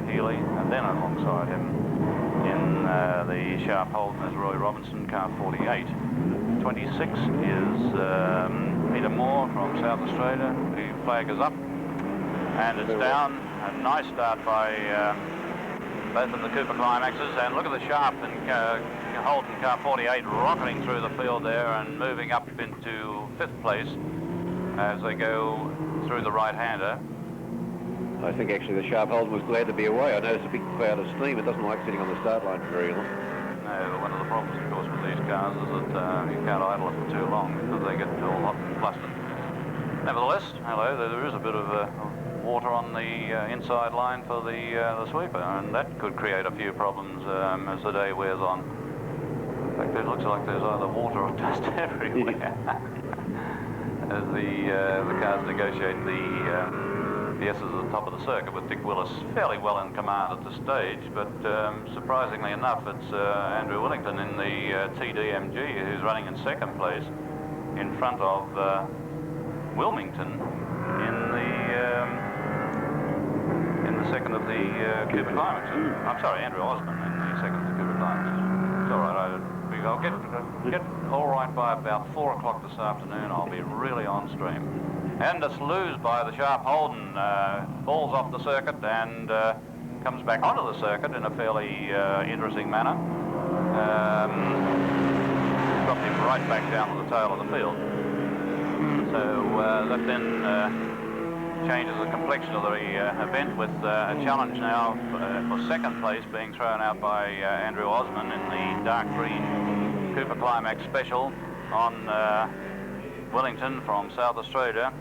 Healy, and then alongside him in the Sharp Holden is Roy Robinson, car 48. 26 is Peter Moore from South Australia. The flag is up and it's down. A nice start by both of the Cooper Climaxes, and look at the Sharp and Holden car 48 rocketing through the field there and moving up into 5th place as they go through the right-hander. I think actually the Sharp Holden was glad to be away. I noticed a big cloud of steam. It doesn't like sitting on the start line for very long. No, one of the problems, of course, with these cars is that you can't idle them for too long because they get all hot and flustered. Nevertheless, hello, there is a bit of water on the inside line for the sweeper, and that could create a few problems as the day wears on. In fact, it looks like there's either water or dust everywhere as the cars negotiate the S's at the top of the circuit, with Dick Willis fairly well in command at this stage, but surprisingly enough, it's Andrew Willington in the TDMG who's running in 2nd place in front of Wilmington in the 2nd of the Cooper Climax. I'm sorry, Andrew Osborne in the 2nd of the Cooper Climax. It's all right, I'll get all right by about 4 o'clock this afternoon. I'll be really on stream. And it's Lose by the Sharp Holden, falls off the circuit and comes back onto the circuit in a fairly interesting manner. Dropped him right back down to the tail of the field. So that then changes the complexion of the event, with a challenge now for 2nd place being thrown out by Andrew Osman in the dark green Cooper Climax Special on Willington from South Australia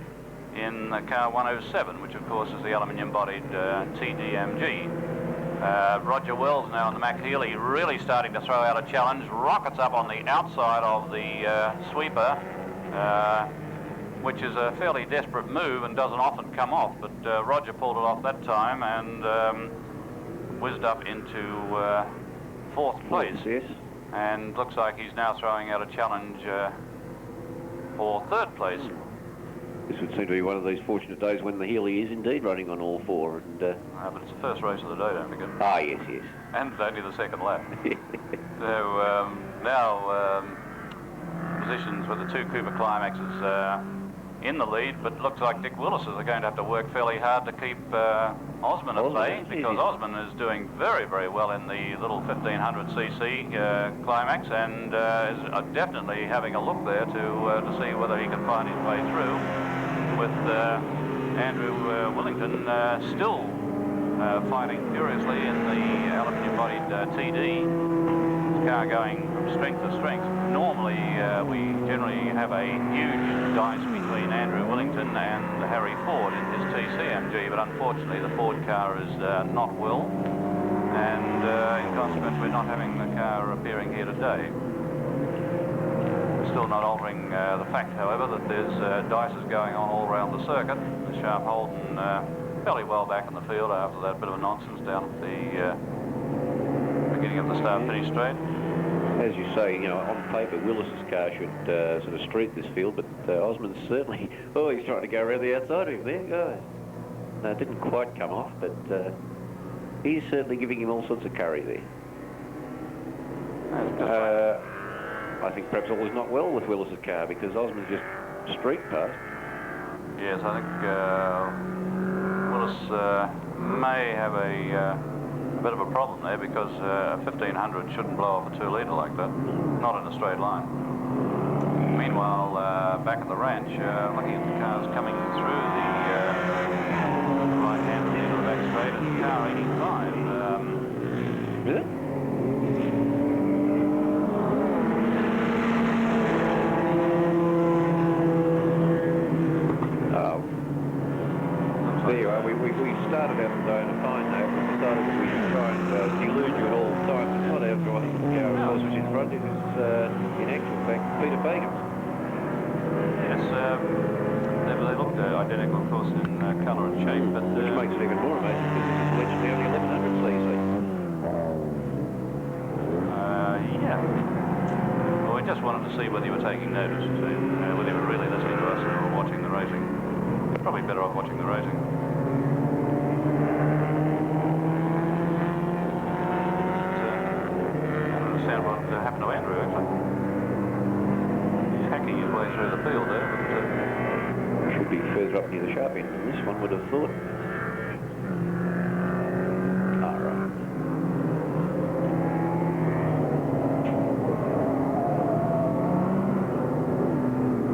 in car 107, which of course is the aluminium-bodied TDMG. Roger Wells now in the Mac Healy really starting to throw out a challenge, rockets up on the outside of the sweeper, which is a fairly desperate move and doesn't often come off, but Roger pulled it off that time and whizzed up into 4th place. Yes. And looks like he's now throwing out a challenge for 3rd place. This would seem to be one of these fortunate days when the Healy is indeed running on all 4. And, but it's the first race of the day, don't forget. Ah, yes, yes. And it's only the 2nd lap. So now positions with the 2 Cooper Climaxes in the lead, but looks like Dick Willis is going to have to work fairly hard to keep Osman at bay, because Osman is doing very, very well in the little 1500cc Climax, and is definitely having a look there to see whether he can find his way through, with Andrew Willington still fighting furiously in the aluminium-bodied TD. Car going from strength to strength. Normally we generally have a huge dice between Andrew Willington and Harry Ford in his TCMG, but unfortunately the Ford car is not well, and in consequence we're not having the car appearing here today. We're still not altering the fact, however, that there's dices going on all around the circuit. The Sharp Holden fairly well back in the field after that bit of a nonsense down at the beginning of the start-finish straight. As you say, you know, on paper, Willis's car should sort of streak this field, but Osman's certainly, oh, he's trying to go around the outside of him there. Guys. No, it didn't quite come off, but he's certainly giving him all sorts of curry there. I think perhaps all is not well with Willis's car, because Osman's just streaked past. Yes, I think Willis may have a bit of a problem there, because a 1500 shouldn't blow off a 2-litre like that, not in a straight line. Meanwhile, back at the ranch, looking at the cars coming through the right hand into the back straight, and car 85. Really? Oh. There you are. We started out the day on a fine note. We decided that we should try and delude you at all times. It's not our driving car, of course, which is in front. It is, in actual fact, Peter Bacon's. Yes, they looked identical, of course, in colour and shape, but... which makes it even more amazing, because this is allegedly only 1100cc. Yeah. Well, we just wanted to see whether you were taking notice, whether you were really listening to us or watching the racing. You're probably better off watching the racing. understand what happened to Andrew, actually. He's hacking his way through the field there, but... Should be further up near the sharp end than this one, would have thought. Ah, right.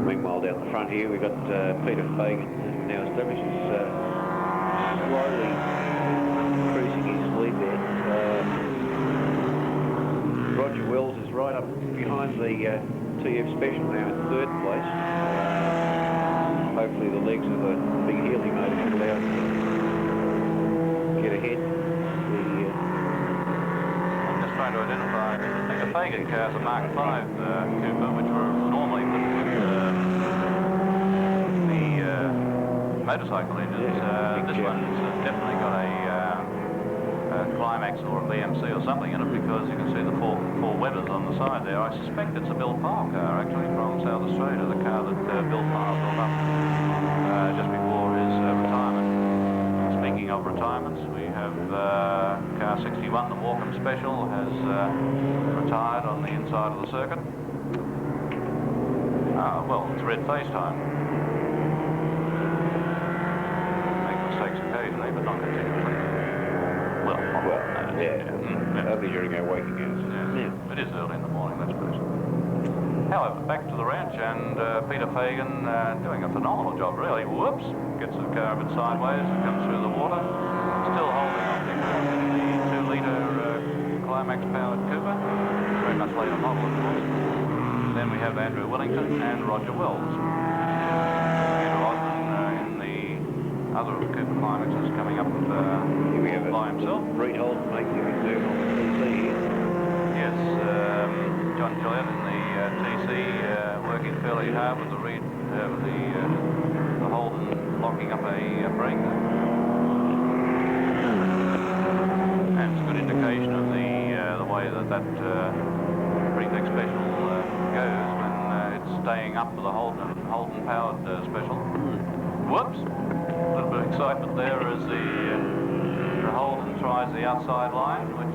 Meanwhile, down the front here, we've got Peter Fagan, now established as slowly increasing his lead there. Roger Wells is right up behind the TF Special now in third place. Hopefully the legs of the big Healy motor should allow us to get ahead. I'm just trying to identify, I think the Fagan car's a Mark V Cooper, which were normally with the motorcycle engines. This one's definitely got a Climax or a BMC or something in it, because you can see the four Webbers on the side there. I suspect it's a Bill Parr car, actually, from South Australia, the car that Bill Parr built up just before his retirement. Speaking of retirements, we have car 61, the Walkham Special, has retired on the inside of the circuit. Well, it's red face time. Make mistakes occasionally, but not continually. Well, only during our waking hours. Yeah. It is early in the morning, let's put it. However, back to the ranch, and Peter Fagan doing a phenomenal job, really. Whoops! Gets the car a bit sideways and comes through the water. Still holding on to the 2-litre Climax-powered Cooper. Very much later model, of course. Then we have Andrew Willington and Roger Wells. Andrew Osborne in the other of the Cooper Climaxes coming up Here we have by himself. Reed Holden making his move on the TC here. Yes, John Gillette in the TC working fairly hard with the Reed, the Holden locking up a brake. And it's a good indication of the way that prefix special goes when it's staying up with the Holden powered special. Whoops! A little bit of excitement there as the Holden tries the outside line, which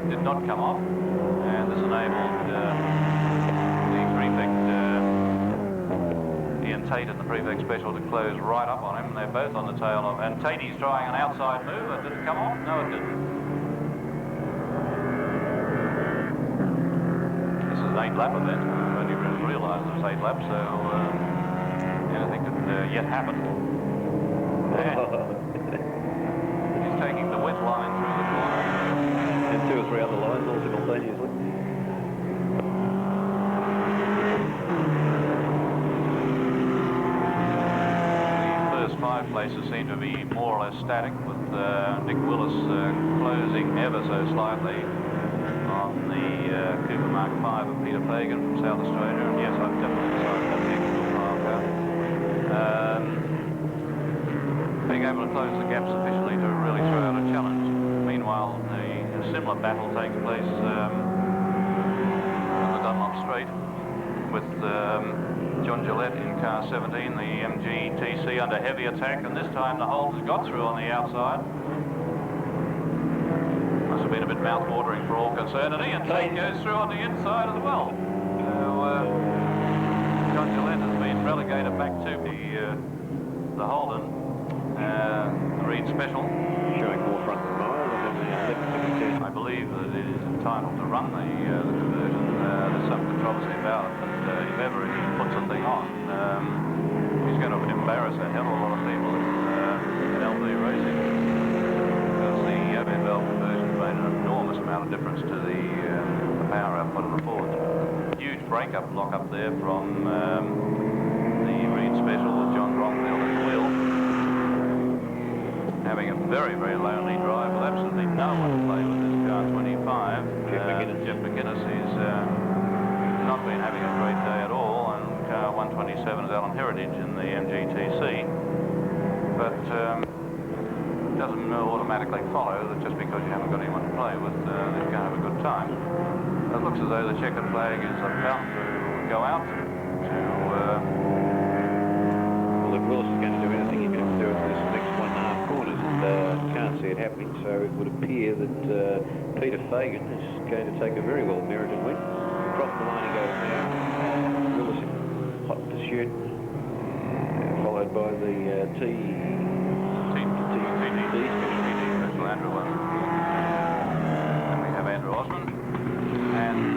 did not come off, and this enabled the prefect Ian Tate and the prefect special to close right up on him. They're both on the tail of, and Tatey's trying an outside move. Did it come off? No, it didn't. This is an 8-lap event. I only realised it was 8 laps, so anything could yet happen. And he's taking the wet line through the corner. And 2 or 3 other lines all simultaneously. The first 5 places seem to be more or less static, with Nick Willis closing ever so slightly on the Cooper Mark V of Peter Fagan from South Australia. And yes, I've definitely decided that's the actual car. Being able to close the gap sufficiently to really throw out a challenge. Meanwhile, a similar battle takes place on the Dunlop Straight with John Gillette in car 17, the MG TC under heavy attack, and this time the Holden's got through on the outside. Must have been a bit mouth-watering for all concerned, and Ian Tate goes through on the inside as well. So John Gillette has been relegated back to the Holden. The Reed Special. Showing more front than miles, and then the left 52. I believe that it is entitled to run the conversion. There's some controversy about it, but if ever he puts a thing on, he's going to embarrass a hell of a lot of people in LV racing. Because the overhead valve conversion made an enormous amount of difference to the power output of the Ford. Huge break-up lock up there from the Reed Special with John Bromfield at the wheel. Having a very, very lonely drive with absolutely no one to play with this car 25. Jeff McGuinness, he's not been having a great day at all, and car 127 is out on Heritage in the MGTC. But it doesn't automatically follow that just because you haven't got anyone to play with, that you can have a good time. It looks as though the checkered flag is about to go out to... Well, if Willis is going to do anything, he's going to do it in this next 1.5 corners, and can't see it happening, so it would appear that Peter Fagan is going to take a very well-merited win. Across the line he goes now. Willis in hot pursuit, followed by the Special Andrew one. And we have Andrew Osmond and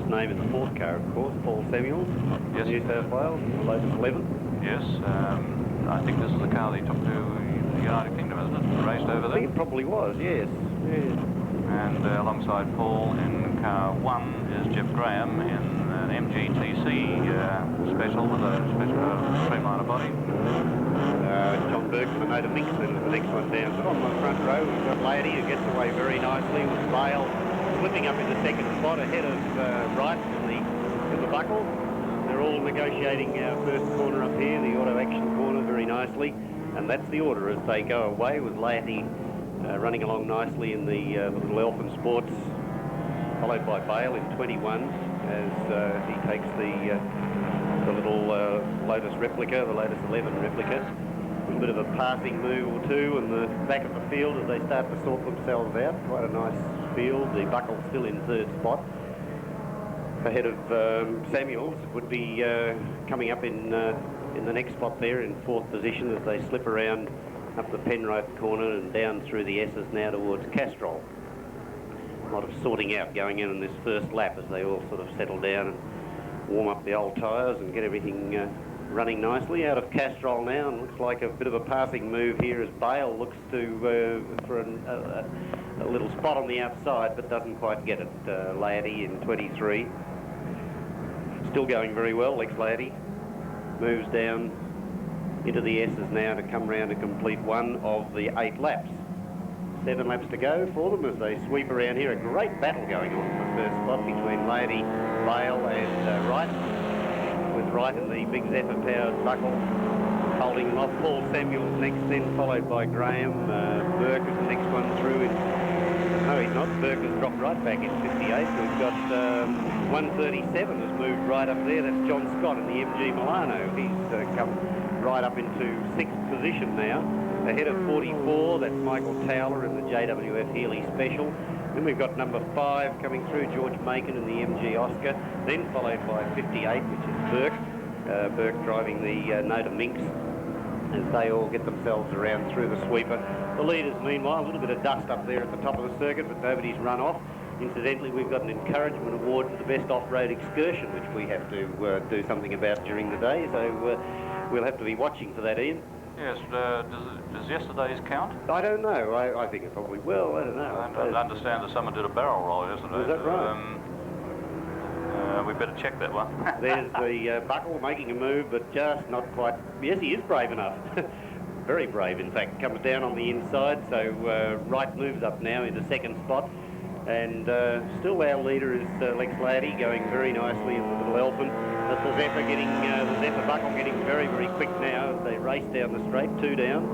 name in the fourth car, of course, Paul Samuels, yes. New South Wales, the latest 11. Yes, I think this is the car they took to the United Kingdom, isn't it? Raced over there. I think it probably was, yes. And alongside Paul in car 1 is Jeff Graham in an MGTC special with a special streamliner body. John Burke with a note of mix, and the next one down. So on the front row, we've got Lady who gets away very nicely with Bale slipping up in the second spot ahead of Wright in the buckle. They're all negotiating our first corner up here, the auto action corner, very nicely. And that's the order as they go away, with Laity running along nicely in the little Elfin Sports, followed by Bale in 21 as he takes the little Lotus replica, the Lotus 11 replica. A bit of a passing move or two in the back of the field as they start to sort themselves out. Quite a nice field. The buckle's still in third spot. Ahead of Samuels would be coming up in the next spot there in fourth position as they slip around up the Penrite corner and down through the S's now towards Castrol. A lot of sorting out going in this first lap as they all sort of settle down and warm up the old tyres and get everything running nicely. Out of Castrol now, and looks like a bit of a passing move here as Bale looks to for a little spot on the outside, but doesn't quite get it. Laity in 23. Still going very well. Lex Laity moves down into the S's now to come round to complete one of the 8 laps. 7 laps to go for them as they sweep around here. A great battle going on in the first spot between Laity, Bale and Wright, with Wright in the big Zephyr powered buckle holding him off. Paul Samuels next, then followed by Graham. Burke is the next one through. No, he's not. Burke has dropped right back in 58. We've got 137 has moved right up there. That's John Scott in the MG Milano. He's come right up into 6th position now. Ahead of 44, that's Michael Towler in the JWF Healy Special. Then we've got number 5 coming through, George Macon in the MG Oscar. Then followed by 58, which is Burke. Burke driving the Nota Minx as they all get themselves around through the sweeper. The leaders, meanwhile, a little bit of dust up there at the top of the circuit, but nobody's run off. Incidentally, we've got an encouragement award for the best off-road excursion, which we have to do something about during the day, so we'll have to be watching for that, Ian. Yes, does yesterday's count? I don't know. I think it probably will. I don't know. I understand that someone did a barrel roll yesterday. Was that right? We better check that one. There's the buckle making a move, but just not quite. Yes, he is brave enough. Very brave, in fact. Comes down on the inside, so Wright moves up now into 2nd spot. And still our leader is Lex Laity, going very nicely in the little Elfin. That's the Zephyr getting, the Zephyr buckle getting very, very quick now as they race down the straight. 2 down,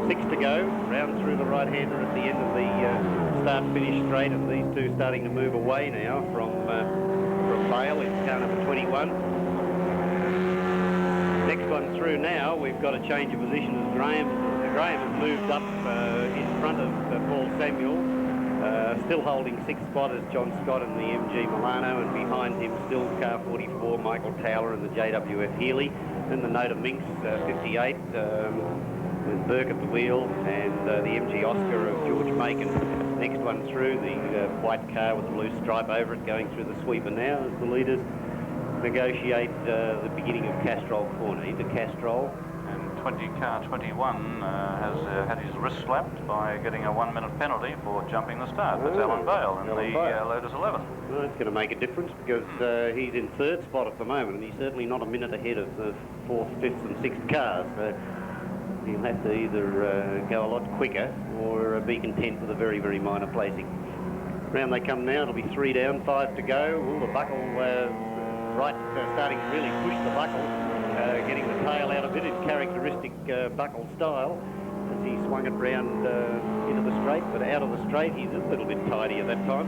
6 to go. Round through the right-hander at the end of the start-finish straight, and these two starting to move away now from Bale in car number 21. Next one through now, we've got a change of position as Graham has moved up in front of Paul Samuel. Still holding 6th spot is John Scott in the MG Milano, and behind him still car 44, Michael Towler in the JWF Healy. Then the Nota Minx 58 with Burke at the wheel, and the MG Oscar of George Macon. Next one through, the white car with the blue stripe over it, going through the sweeper now as the leaders negotiate the beginning of Castrol corner. Into Castrol. And car 21 has had his wrist slapped by getting a 1 minute penalty for jumping the start. That's Alan Bale in the Lotus 11. Well, it's going to make a difference because he's in third spot at the moment, and he's certainly not a minute ahead of the fourth, fifth and sixth cars. So he'll have to either go a lot quicker or be content with a very, very minor placing. Round they come now. It'll be 3 down, 5 to go. Ooh, the buckle starting to really push the buckle, getting the tail out of it in characteristic buckle style as he swung it round into the straight, but out of the straight he's a little bit tidy at that time.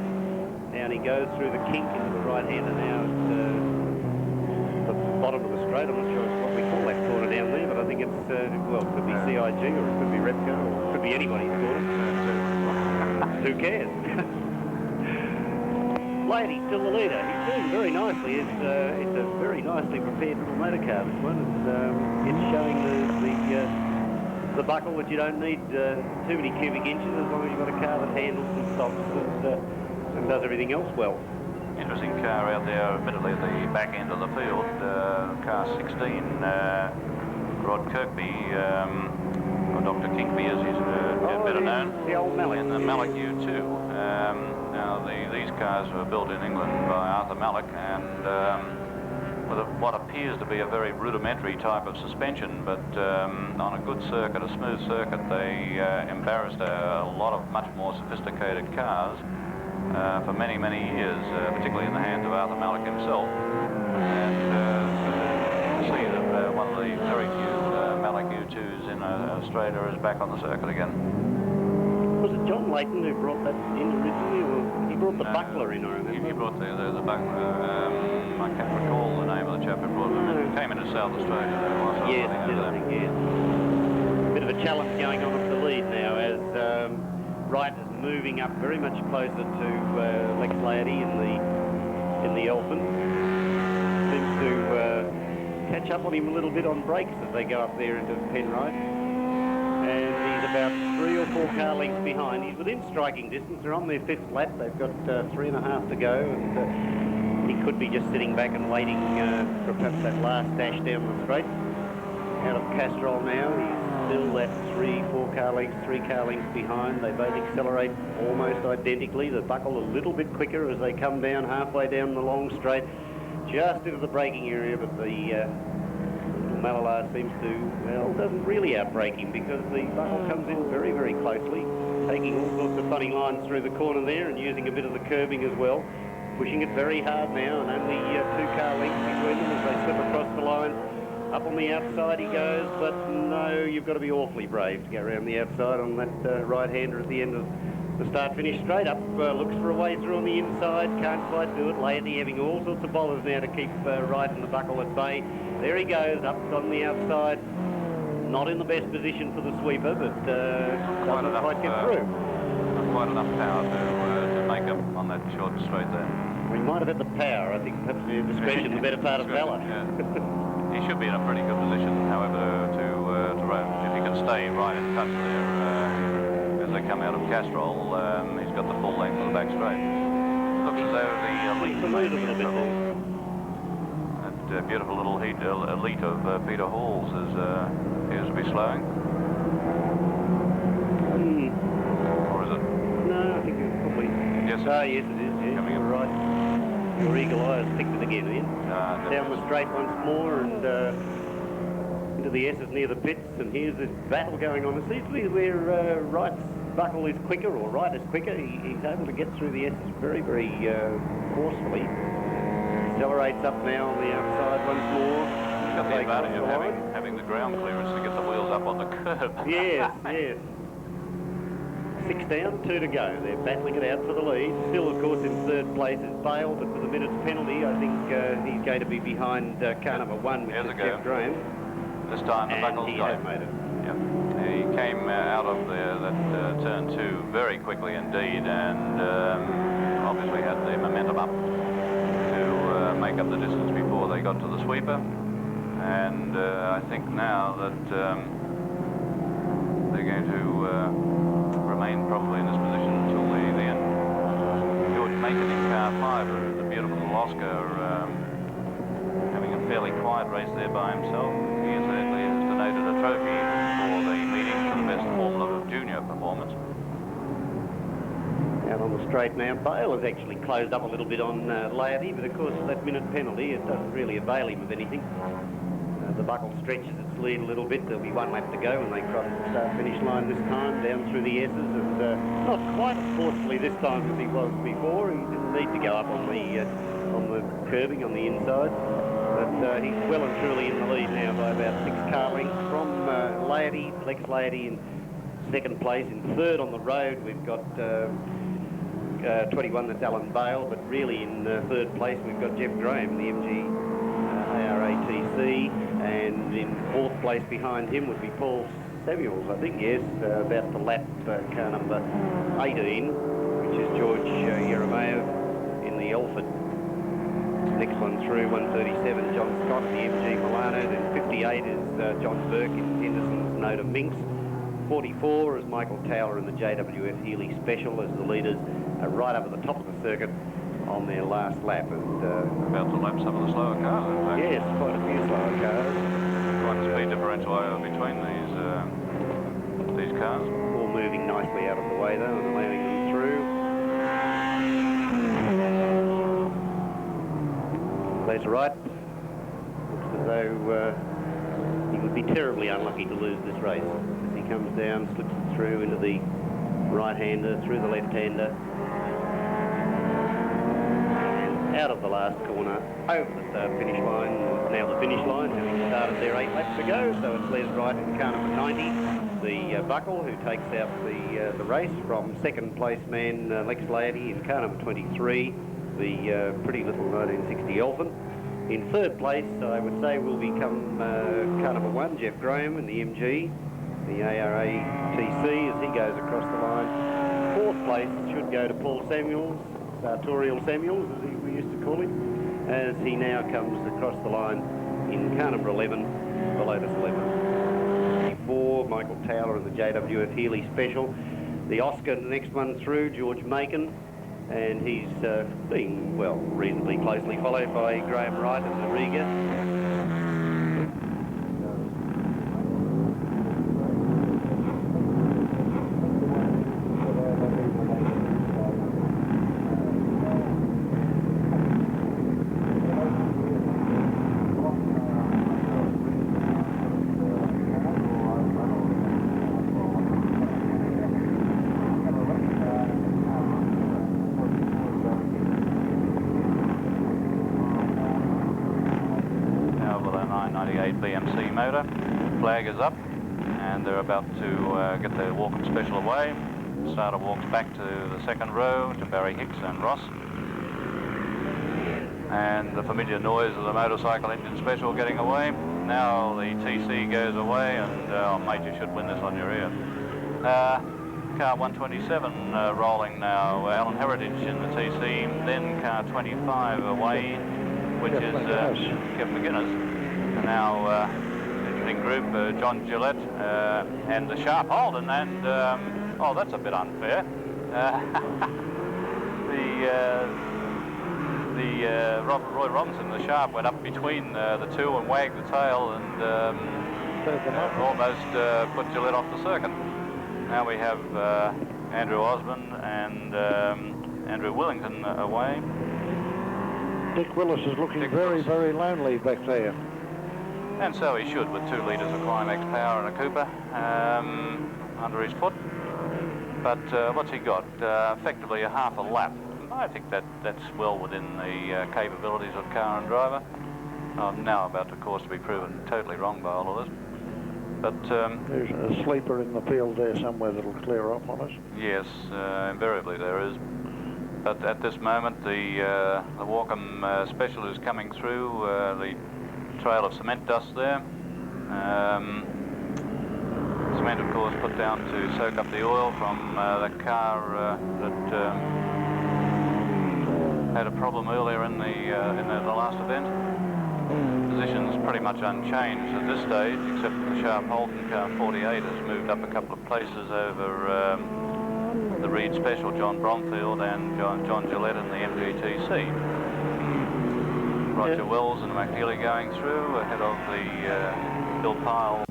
Down he goes through the kink into the right-hander now at the bottom of the straight. I'm not sure what we call that corner down there, but I think it's, well, it could be CIG or it could be Repco or it could be anybody's corner. Who cares? Lady still the leader. He's doing very nicely. It's a very nicely prepared little motor car, this one. It's showing the buckle that you don't need too many cubic inches as long as you've got a car that handles and stops and does everything else well. Interesting car out there, admittedly at the back end of the field. Car 16, Rod Kirkby, or Dr. Kinkby as he's better known. The old Mallet. And the Mallet U2. Now these cars were built in England by Arthur Mallock, and with what appears to be a very rudimentary type of suspension, but on a good circuit, a smooth circuit, they embarrassed a lot of much more sophisticated cars for many, many years, particularly in the hands of Arthur Mallock himself. And see that one of the very few Mallock U2s in Australia is back on the circuit again. Was it John Layton who brought that in originally, or he brought the buckler in, I remember? He brought the buckler. I can't recall the name of the chap who brought it in. He came into South Australia. Yes, I think, yes. Bit of a challenge going on at the lead now as Wright is moving up very much closer to Lex Laity in the Elfin. Seems to catch up on him a little bit on brakes as they go up there into Penrite. And he's about 3 or 4 car lengths behind. He's within striking distance. They're on their 5th lap. They've got 3.5 to go, and he could be just sitting back and waiting for perhaps that last dash down the straight. Out of Castrol now, he's still that 3 car lengths behind. They both accelerate almost identically. The buckle a little bit quicker as they come down halfway down the long straight, just into the braking area, but the Malala seems to, well, doesn't really outbrake him because the buckle comes in very, very closely, taking all sorts of funny lines through the corner there and using a bit of the curbing as well, pushing it very hard now, and only 2 car lengths between them as they slip across the line. Up on the outside he goes, but no, you've got to be awfully brave to go around the outside on that right-hander at the end of the start-finish straight up. Looks for a way through on the inside, can't quite do it. Laity having all sorts of bothers now to keep Wright and the buckle at bay. There he goes, up on the outside. Not in the best position for the sweeper, but doesn't quite get through. Not quite enough power to make up on that short straight there. We might have had the power. I think perhaps the discretion the better part of valour. Yeah. He should be in a pretty good position, however, to run. If he can stay right in touch there as they come out of Castrol, he's got the full length of the back straight. Looks as though the elite may be in trouble. That beautiful little elite of Peter Halls appears to be slowing. Or is it? No, I think it's probably... Yes. Yes, it is. Yes, Coming you're right. Your eagle eye has picked it again, Ian. Down the straight once more and into the S's near the pits, and here's this battle going on. It seems to be where Wright's buckle is quicker, or Wright is quicker. He's able to get through the S's very, very forcefully. Accelerates up now on the outside once more. He's got the advantage of having the ground clearance to get the wheels up on the curb. Yes, yes. 6 down, 2 to go. They're battling it out for the lead. Still, of course, in 3rd place is Bale, but with a minute's penalty, I think he's going to be behind car number 1, which is Jeff Graham. This time the buckle's got him. Made it. Yep. He came out of there that turn 2 very quickly indeed, and obviously had the momentum up to make up the distance before they got to the sweeper. And I think now that they're going to remain probably in this position until the end. George Macon in car 5, the beautiful little Oscar, having a fairly quiet race there by himself. He is the nominated a trophy for the meeting for the best Formula Junior performance. Out on the straight now, Bale has actually closed up a little bit on Laity, but of course that minute penalty, it doesn't really avail him of anything. The buckle stretches its lead a little bit. There'll be one lap to go when they cross the start-finish line this time, down through the S's, and not quite as forcefully this time as he was before. He didn't need to go up on the curbing on the inside, but he's well and truly in the lead now by about 6 car lengths from Laity, Lex Laity in second place. In third on the road, we've got 21, that's Alan Bale, but really in third place we've got Jeff Graham, the MG ARATC, and in fourth place behind him would be Paul Samuels, I think, yes, about to lap car number 18, which is George Yeremaev in the Alford. Next one through, 137, John Scott, the MG Milano, then 58 is John Burke in Henderson's Noda Minx. 44 is Michael Towler in the JWF Healy Special, as the leaders are right up at the top of the circuit on their last lap. And about to lap some of the slower cars, in fact. yes, quite a few slower cars. Quite a speed differential between these cars. All moving nicely out of the way though and allowing them through. That's right. Looks as though he would be terribly unlucky to lose this race. As he comes down, slips it through into the right-hander, through the left-hander, out of the last corner, over the start-finish line. Now the finish line, having started there 8 laps ago, so it's Les Wright in car number 90, the Buckle, who takes out the race from second place man Lex Laity in car number 23, the pretty little 1960 Elfin. In third place, I would say, will become car number 1, Jeff Graham in the MG, the ARATC, as he goes across the line. Fourth place should go to Paul Samuels, Sartorial Samuels, as we used to call him, as he now comes across the line in car number 11, the Lotus 11. 54, Michael Towler in the JWF Healy Special. The Oscar, the next one through, George Macon, and he's being, well, reasonably closely followed by Graham Wright in the Riga. BMC motor. Flag is up and they're about to get their walk-up special away. Starter walks back to the second row to Barry Hicks and Ross. And the familiar noise of the motorcycle engine special getting away. Now the TC goes away and, oh mate, you should win this on your ear. Car 127 rolling now, Alan Heritage in the TC, then car 25 away, which is Kevin McGuinness. And now in group, John Gillette and the Sharp Holden, and oh, that's a bit unfair. Roy Robinson, the Sharp, went up between the two and wagged the tail and almost put Gillette off the circuit. Now we have Andrew Osborne and Andrew Willington away. Dick Willis is looking very lonely back there. And so he should, with 2 litres of climax power and a Cooper under his foot. But what's he got? Effectively a half a lap. I think that's well within the capabilities of car and driver. I'm now about, of course, to be proven totally wrong by all of this. But there's a sleeper in the field there somewhere that'll clear up on us. Yes, invariably there is. But at this moment, the Walkham Special is coming through. The trail of cement dust there. Cement, of course, put down to soak up the oil from that car that had a problem earlier in the last event. Position's pretty much unchanged at this stage, except that the Sharp Holden car 48 has moved up a couple of places over the Reed Special, John Bromfield, and John Gillette in the MGTC. Roger Wells and McNeely going through ahead of the Bill Pyle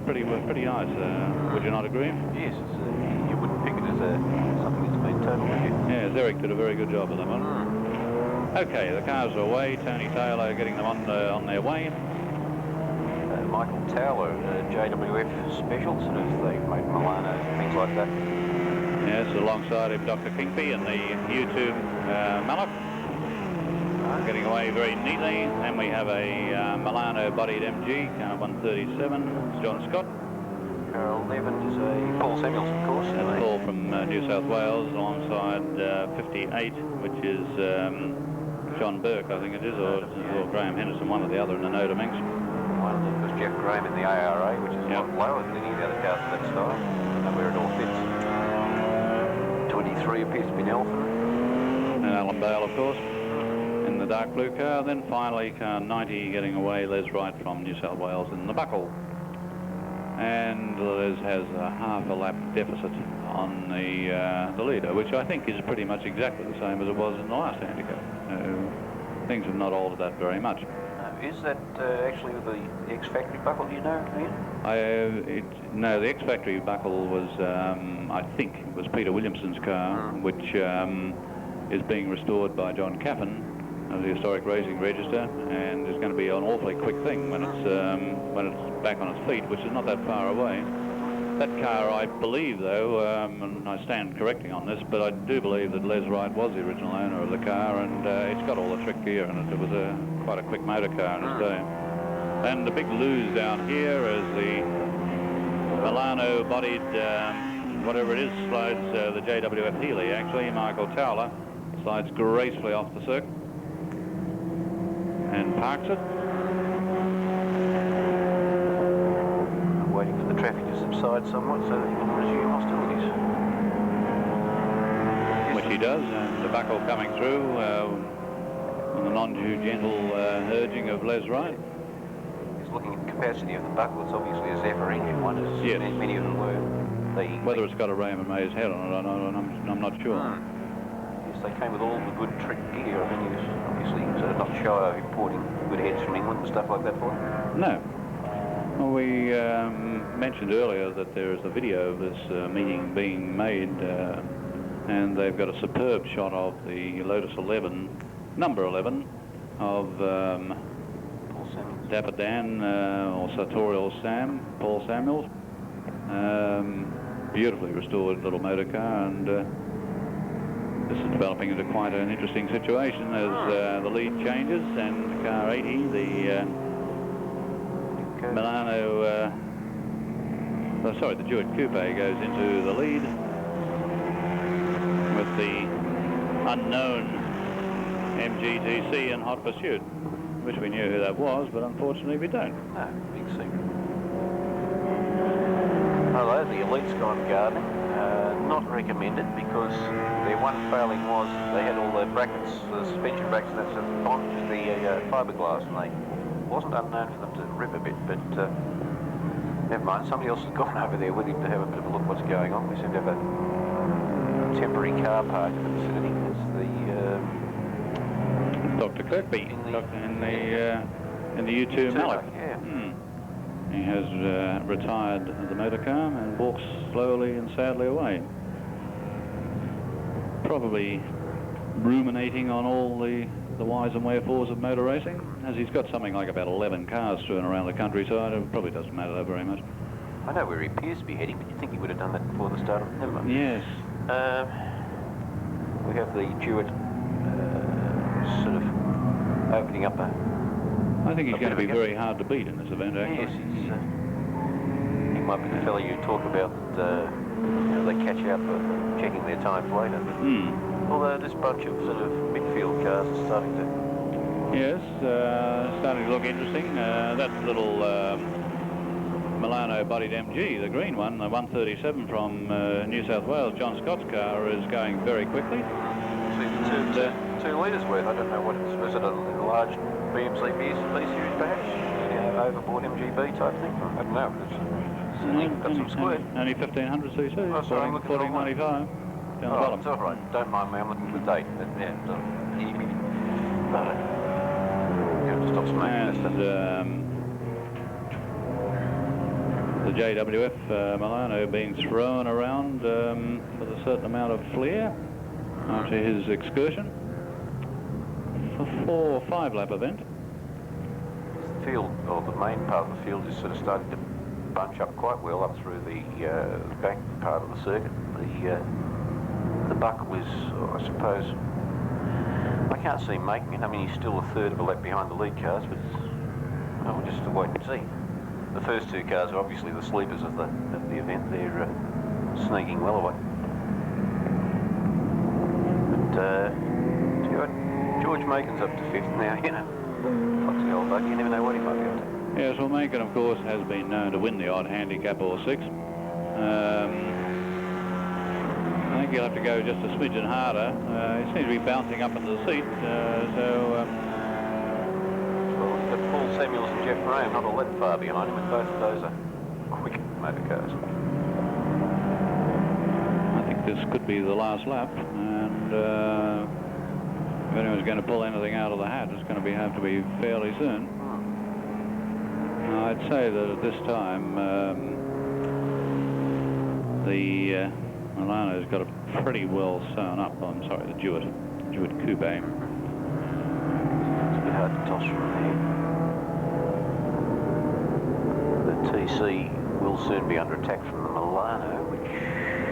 pretty nice. Would you not agree? Yes, you wouldn't pick it as something that's been totaled, would you? Yes, Eric did a very good job with them. Okay, the cars are away. Tony Taylor getting them on their way. Michael Towler, JWF special, sort of, they made Milano, things like that. Yes, alongside him Dr. Kingpy and the YouTube Mallock. Getting away very neatly. And we have a Milano-bodied MG, car 137, John Scott. Carol Nevin is a Paul Samuels, of course. And Paul from New South Wales, alongside 58, which is John Burke, I think it is, or Graham Henderson, one or the other in the Noda Minx. One of them was Jeff Graham in the ARA, which is a lot lower than any of the other cars of that style, and where it all fits. 23 appears to be Nelson. And Alan Bale, of course, in the dark blue car. Then finally, car 90 getting away, Les Wright from New South Wales in the buckle. And Les has a half a lap deficit on the leader, which I think is pretty much exactly the same as it was in the last handicap. Things have not altered that very much. Is that actually the ex-factory buckle, do you know, Ian? No, the ex-factory buckle was, I think, it was Peter Williamson's car, which is being restored by John Caffin of the Historic Racing Register, and is going to be an awfully quick thing when it's back on its feet, which is not that far away. That car, I believe, though, and I stand correcting on this, but I do believe that Les Wright was the original owner of the car, and it's got all the trick gear in it. It was quite a quick motor car in its day. And the big lose down here is the Milano-bodied, whatever it is, slides the JWF Healy, actually. Michael Towler slides gracefully off the circuit and parks it. Waiting for the traffic to subside somewhat so that he can resume hostilities. Which he does, and the buckle coming through on the non-too gentle urging of Les Wright. He's looking at the capacity of the buckle. It's obviously a Zephyr engine one, as many of them were. Whether it's got a Raymond Mays head on it, I'm not sure. Yes, they came with all the good trick gear. I mean, he was obviously sort of not shy of importing good heads from England and stuff like that for him. No. Well, we mentioned earlier that there is a video of this meeting being made, and they've got a superb shot of the Lotus 11, number 11, of Dapper Dan, or Sartorial Sam, Paul Samuels. Beautifully restored little motor car, and this is developing into quite an interesting situation as the lead changes, and car 80, the Milano, the Jewett Coupe goes into the lead with the unknown MGTC in hot pursuit. Wish we knew who that was, but unfortunately we don't. No, big secret. Hello, the Elite Sky Gardening. Not recommended because their one failing was they had all the brackets, the suspension brackets, and that's bonded to the fiberglass, and it wasn't unknown for them to rip a bit, but never mind. Somebody else has gone over there with him to have a bit of a look what's going on. We seem to have a temporary car park in the vicinity. It's the Dr. Kirkby in the U2 Mallock. Yeah. He has retired the motor car and walks slowly and sadly away. Probably ruminating on all the whys and wherefores of motor racing, as he's got something like about 11 cars strewn around the countryside. It probably doesn't matter that very much. I know where he appears to be heading, but you'd think he would have done that before the start of... Never mind. Yes. We have the Jewett sort of opening up I think he's going to be very hard to beat in this event, actually. Yes, he might be the fellow you talk about, they catch out for checking their times later. Although this bunch of sort of midfield cars is starting to... Yes, starting to look interesting. That little Milano-bodied MG, the green one, the 137 from New South Wales, John Scott's car, is going very quickly. See, 2 litres worth. I don't know what it is. Was it a large BMC B series perhaps? Overboard MGB type thing? I don't know. It's got some square. Only 1500 cc, Oh, sorry, I'm looking at 1495 down the bottom. It's all right. Don't mind me. I'm looking at the date. But, yeah, you have to stop smoking. And the JWF Milano being thrown around with a certain amount of flair after his excursion. A 4 or 5 lap event. The field, or the main part of the field, is sort of starting to bunch up quite well up through the back part of the circuit. The buck was, I suppose, I can't see him making it. I mean, he's still a third of a lap behind the lead cars, but we'll just wait and see. The first 2 cars are obviously the sleepers of the event. They're sneaking well away. But George Macon's up to 5th now, you know. Foxy old buggy, you never know what he might be up to. Yes, well, Macon, of course, has been known to win the odd handicap or 6. I think he'll have to go just a smidgen harder. He seems to be bouncing up into the seat, Well, we've got Paul Samuels and Jeff Graham not all that far behind him, and both of those are quick motor cars. I think this could be the last lap, and if anyone's going to pull anything out of the hat, it's going to have to be fairly soon. I'd say that at this time, the Milano's got a pretty well sewn up. I'm sorry, the Jewett Coupe. It's a bit hard to toss from there. The TC will soon be under attack from the Milano, which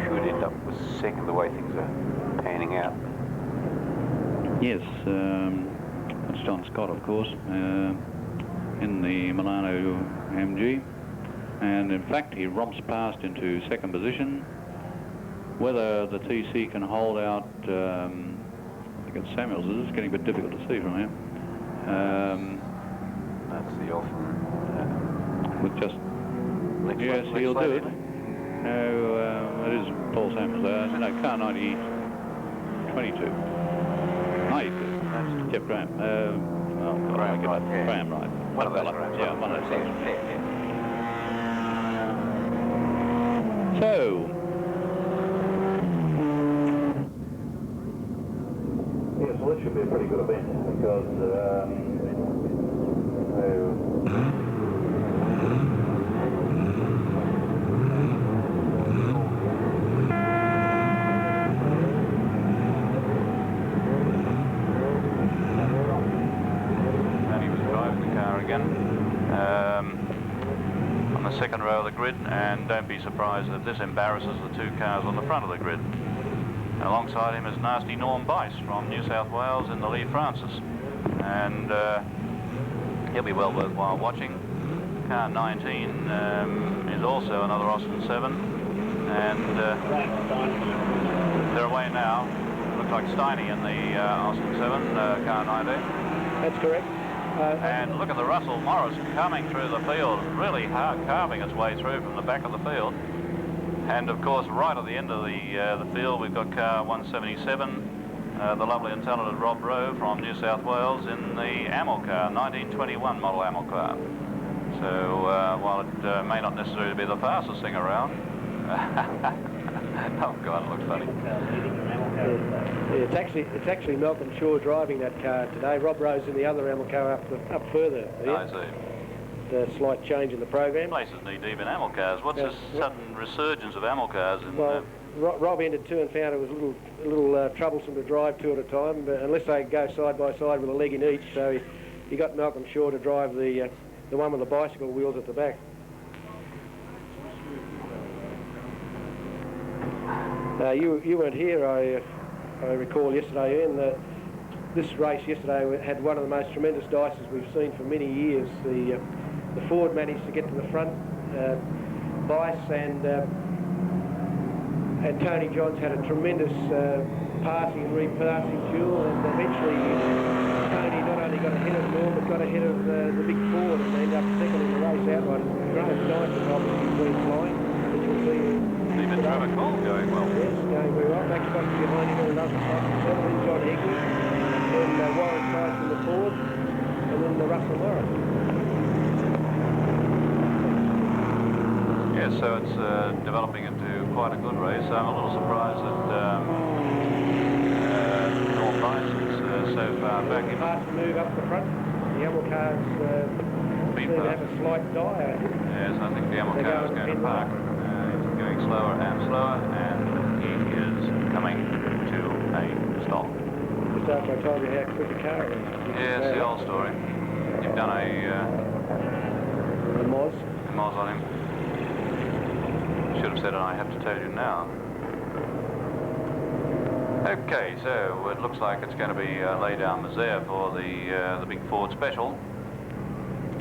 should end up with 2nd the way things are panning out. Yes, that's John Scott, of course, in the Milano MG. And in fact, he romps past into 2nd position. Whether the TC can hold out, I think it's Samuels, it's getting a bit difficult to see from here. That's the often... with just... Yes, he'll do it. No, it is Paul Samuels. No, car 90, 22. 92. Jeff Graham. Graham, right. Yeah. Graham, right. One of those Grahams. Yeah, one of those. Yeah. So, yes, well, this should be a pretty good event because on the 2nd row of the grid, and don't be surprised if this embarrasses the 2 cars on the front of the grid. And alongside him is nasty Norm Bice from New South Wales in the Lee Francis, and he'll be well worthwhile watching. Car 19 is also another Austin 7, and they're away now. Looks like Steiny in the Austin 7, car 19. That's correct. And look at the Russell Morris coming through the field, really hard, carving its way through from the back of the field. And of course, right at the end of the field, we've got car 177, the lovely and talented Rob Rowe from New South Wales in the Amel car, 1921 model Amel car. So while it may not necessarily be the fastest thing around, oh God, it looks funny. It's actually Malcolm Shaw driving that car today. Rob Rowe's in the other Amel car up further. I see. The slight change in the program. Places knee deep in Amel cars. What's this sudden resurgence of Amel cars? Rob ended 2 and found it was a little troublesome to drive 2 at a time, but unless they go side by side with a leg in each. So he got Malcolm Shaw to drive the one with the bicycle wheels at the back. You weren't here, I recall yesterday, Ian. This race yesterday had one of the most tremendous dices we've seen for many years. The Ford managed to get to the front. Bice and Tony Johns had a tremendous passing and repassing duel, and eventually Tony not only got ahead of Norm but got ahead of the big Ford and ended up 2nd in the race outright. Graham Knight was obviously green flying, which you'll see. Even Trevor Cole going well. Yes, going very well. Max Fox behind him in another Austin 7, then John Higley, then Warren Price in the Ford, and then the Russell Morris. Yes, so it's developing into quite a good race. I'm a little surprised that Norm Bice is so far back. Fast move up the front. The Amel cars speed seem to pass. have a slight die. Yes, I think the ammo They're car is going going to in park. He's going slower and slower, and he is coming to a stop. Just after I told you how quick a car is. Yes, the old story. You've done a Moz. Moz on him. Should have said it, I have to tell you now. Okay, so it looks like it's going to be lay down misère for the big Ford Special,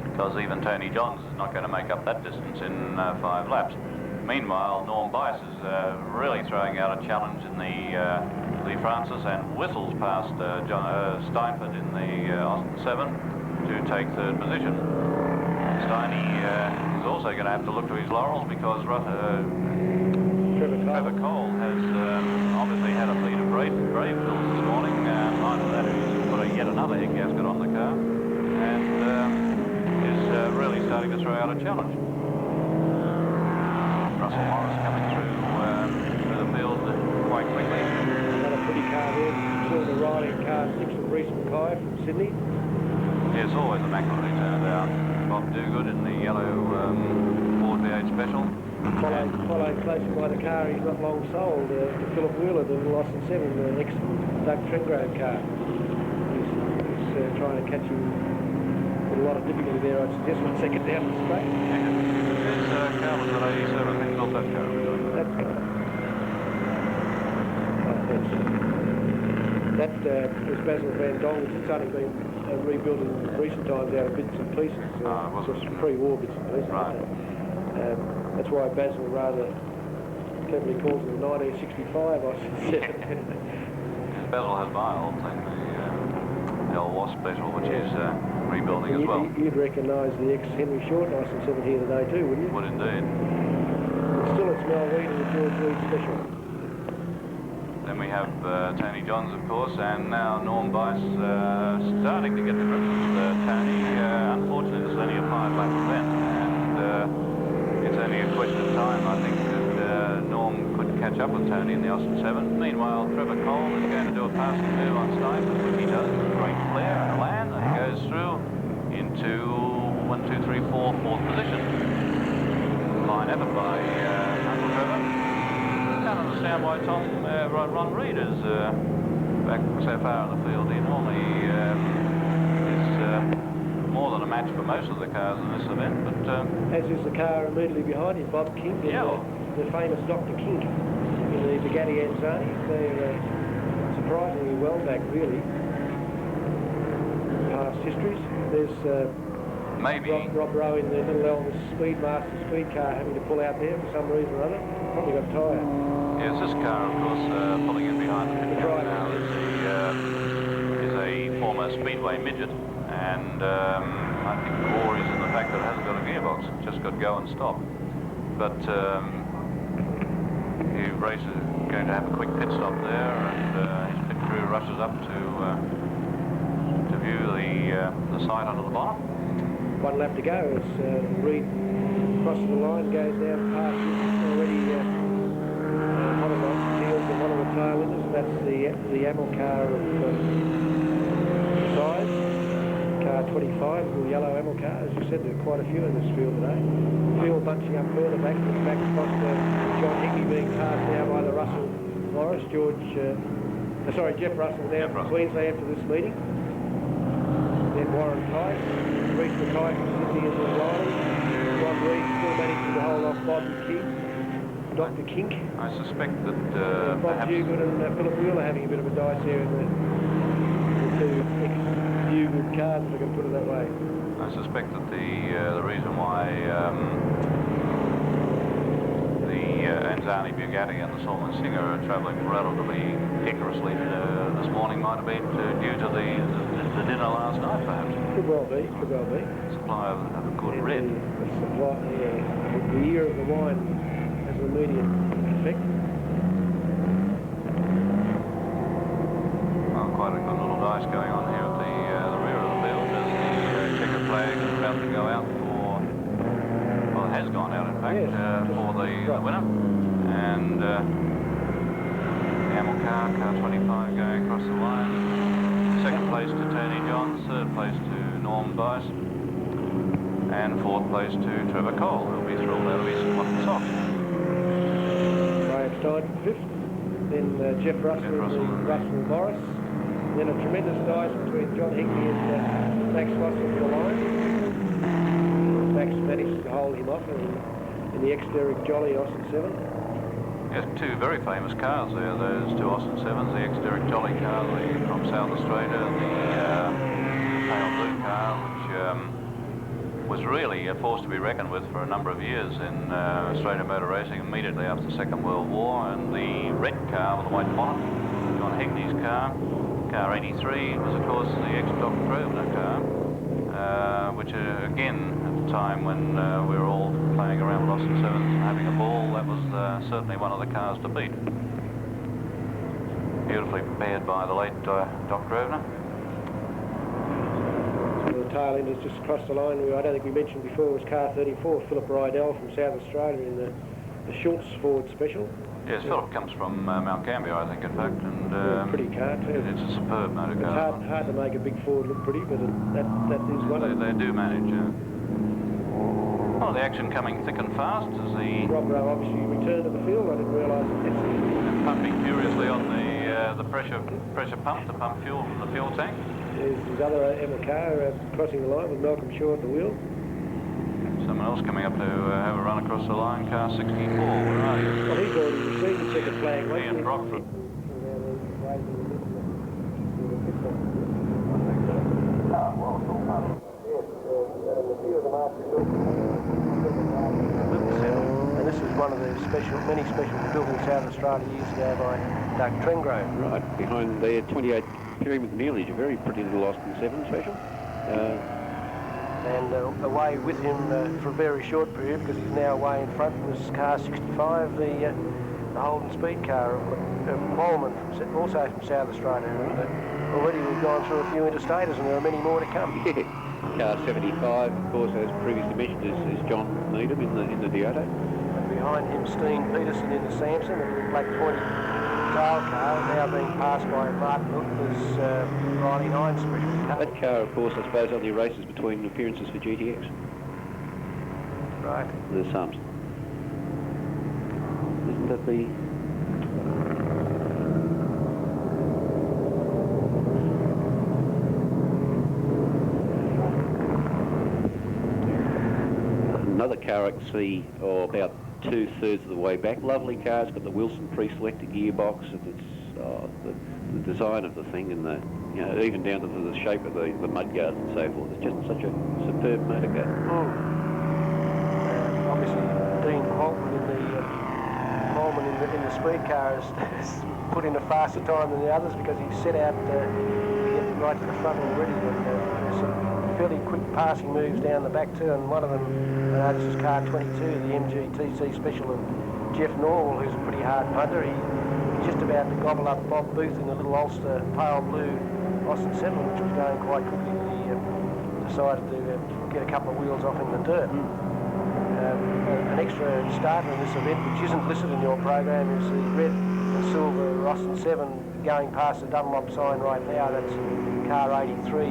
because even Tony Johns is not going to make up that distance in 5 laps. Meanwhile, Norm Bice is really throwing out a challenge in the Francis and whistles past Steinford in the Austin 7 to take 3rd position. Steiny is also going to have to look to his laurels because Trevor Cole has obviously had a fleet of brave fills this morning. After that, he's put yet another egg gasket on the car and is really starting to throw out a challenge. Russell Morris coming through the field quite quickly. Another pretty car there. Silver riding car, 6 from Reese Mackay from Sydney. Yes, always a McElroy turned out. Bob Dogood in the yellow Ford V8 Special. Followed closely by the car he's not long sold, to Philip Wheeler, the little Austin 7, the ex-Doug Trengrove car. He's trying to catch him with a lot of difficulty there, I'd suggest, 1 second down the straight. His car was at 87, he built that car. That's right. That was Basil Van Dongen. It's only been rebuilt in recent times out of bits and pieces. Just pre-war bits and pieces. Right. That's why Basil rather cleverly calls it a 1965, I should say. Basil has my old thing, the old Wasp Special, which is rebuilding as well. You'd recognise the ex-Henry Short license 7 here today too, wouldn't you? Would indeed. Still it's Mel Reid and the George Reid Special. Then we have Tony Johns, of course, and now Norm Bice starting to get the grip with Tony. Unfortunately, this is only a 5-lap event, and it's only a question of time, I think, that Norm could catch up with Tony in the Austin 7. Meanwhile, Trevor Cole is going to do a passing move on Steinford, which he does with great flair and land, and he goes through into 1, 2, 3, 4, 4th position. Fine effort by Uncle Trevor. I can't understand why Ron Reed is back so far in the field. He normally is more than a match for most of the cars in this event, but as is the car immediately behind him, Bob King, yeah. the famous Dr. King in the Bugatti Anzani. They're surprisingly well back, really. Past histories. There's maybe Rob Rowe in the little Elvis Speedmaster speed car having to pull out there for some reason or other. Probably got tired. yes, this car, of course, pulling in behind the pit Right. now is a former Speedway midget, and I think the war is in the fact that it hasn't got a gearbox, it's just got go and stop. But the race is going to have a quick pit stop there, and his pit crew rushes up to view the site under the bonnet. 1 lap to go as Reed crosses the line, goes down past already one of the heels and one of the tail enders. That's the ammo car of size, car 25, the yellow ammo car. As you said, there are quite a few in this field today. Field bunching up further back across John Hickey being passed now by the Russell Morris, Jeff Russell down from Queensland for this meeting. Then Warren Tice, Reese Mackay from Sydney in the line. Ron Reid still managing to hold off Bob King, Dr. Kink. I suspect that Bob perhaps Dugood and Philip Wheeler having a bit of a dice here in the two ex-Dugood cars, if I can put it that way. I suspect that the reason why the Anzani Bugatti and the Solomon Singer are travelling relatively decorously this morning might have been due to the dinner last night, perhaps. Could well be, could well be. Supply of a good red. The year of the wine has an immediate effect. Well, quite a good little dice going on here at the rear of the field as the checker flag is about to go out for, well, it has gone out in fact, yes, for the winner. And the ammo car 25 going across the line. Second place to Tony Johns, third place to Norm Bice. And fourth place to Trevor Cole, who'll be thrilled out of his cotton socks. Graham Stein fifth. Then Jeff Russell and Russell Morris. Then a tremendous dice between John Higley and Max Foster for the line. Max managed to hold him off in the ex-Derek Jolly Austin 7. Yes, two very famous cars there, those two Austin 7s, the ex-Derek Jolly car from South Australia, the pale blue car, which was really a force to be reckoned with for a number of years in Australian motor racing immediately after the Second World War, and the red car with the white bonnet, John Higney's car, car 83, was of course the ex-Doc Grosvenor car, which again, at the time when we were all playing around with Austin 7s and having a ball, that was certainly one of the cars to beat. Beautifully prepared by the late Doc Grosvenor. The tail end has just crossed the line. I don't think we mentioned before, was car 34, Philip Rydell from South Australia in the Schultz Ford Special. Yes, Philip comes from Mount Gambier, I think, in fact, and pretty car too. it's a superb motor car. It's hard to make a big Ford look pretty, but that is one of them. They do manage. Oh, the action coming thick and fast as the Rob Rowe obviously returned to the field. I didn't realise that. pumping furiously on the pressure pump to pump fuel from the fuel tank. There's his other Emma car crossing the line with Malcolm Shaw at the wheel. Someone else coming up to have a run across the line, car 64. Where are you? Well, he's already received the second flag. Ian Brockford. And this is one of the many specials built in South Australia years ago by Doug Trengrove. Right, behind there, 28 Perry McNeely's a very pretty little Austin 7 special. And away with him for a very short period, because he's now away in front, was car 65, the Holden speed car of Coleman, also from South Australia. And already we've gone through a few interstaters, and there are many more to come. Yeah. Car 75, of course, as previously mentioned, is John Needham in the Dioto. And behind him, Steen Peterson in the Samson, and the black pointy tail car, now being passed by Martin Hooker's Riley 9 special. That car, of course, I suppose only races between appearances for GTX. Right. The Sums. Isn't that the... Another car I can see, about 2/3 of the way back. Lovely car. It's got the Wilson pre-selected gearbox, and it's the design of the thing, and the even down to the shape of the mudguard and so forth. It's just such a superb motor car. Obviously, Dean Holman in the speed car has put in a faster time than the others, because he set out to get right to the front already. And some fairly quick passing moves down the back too, and one of them, this is car 22, the MGTC special of Jeff Norwell, who's a pretty hard punter. He's just about to gobble up Bob Booth in the little Ulster pale blue Austin 7, which was going quite quickly. He decided to get a couple of wheels off in the dirt. An extra starter in this event, which isn't listed in your program, is the red and silver Austin 7 going past the Dunlop sign right now. That's car 83,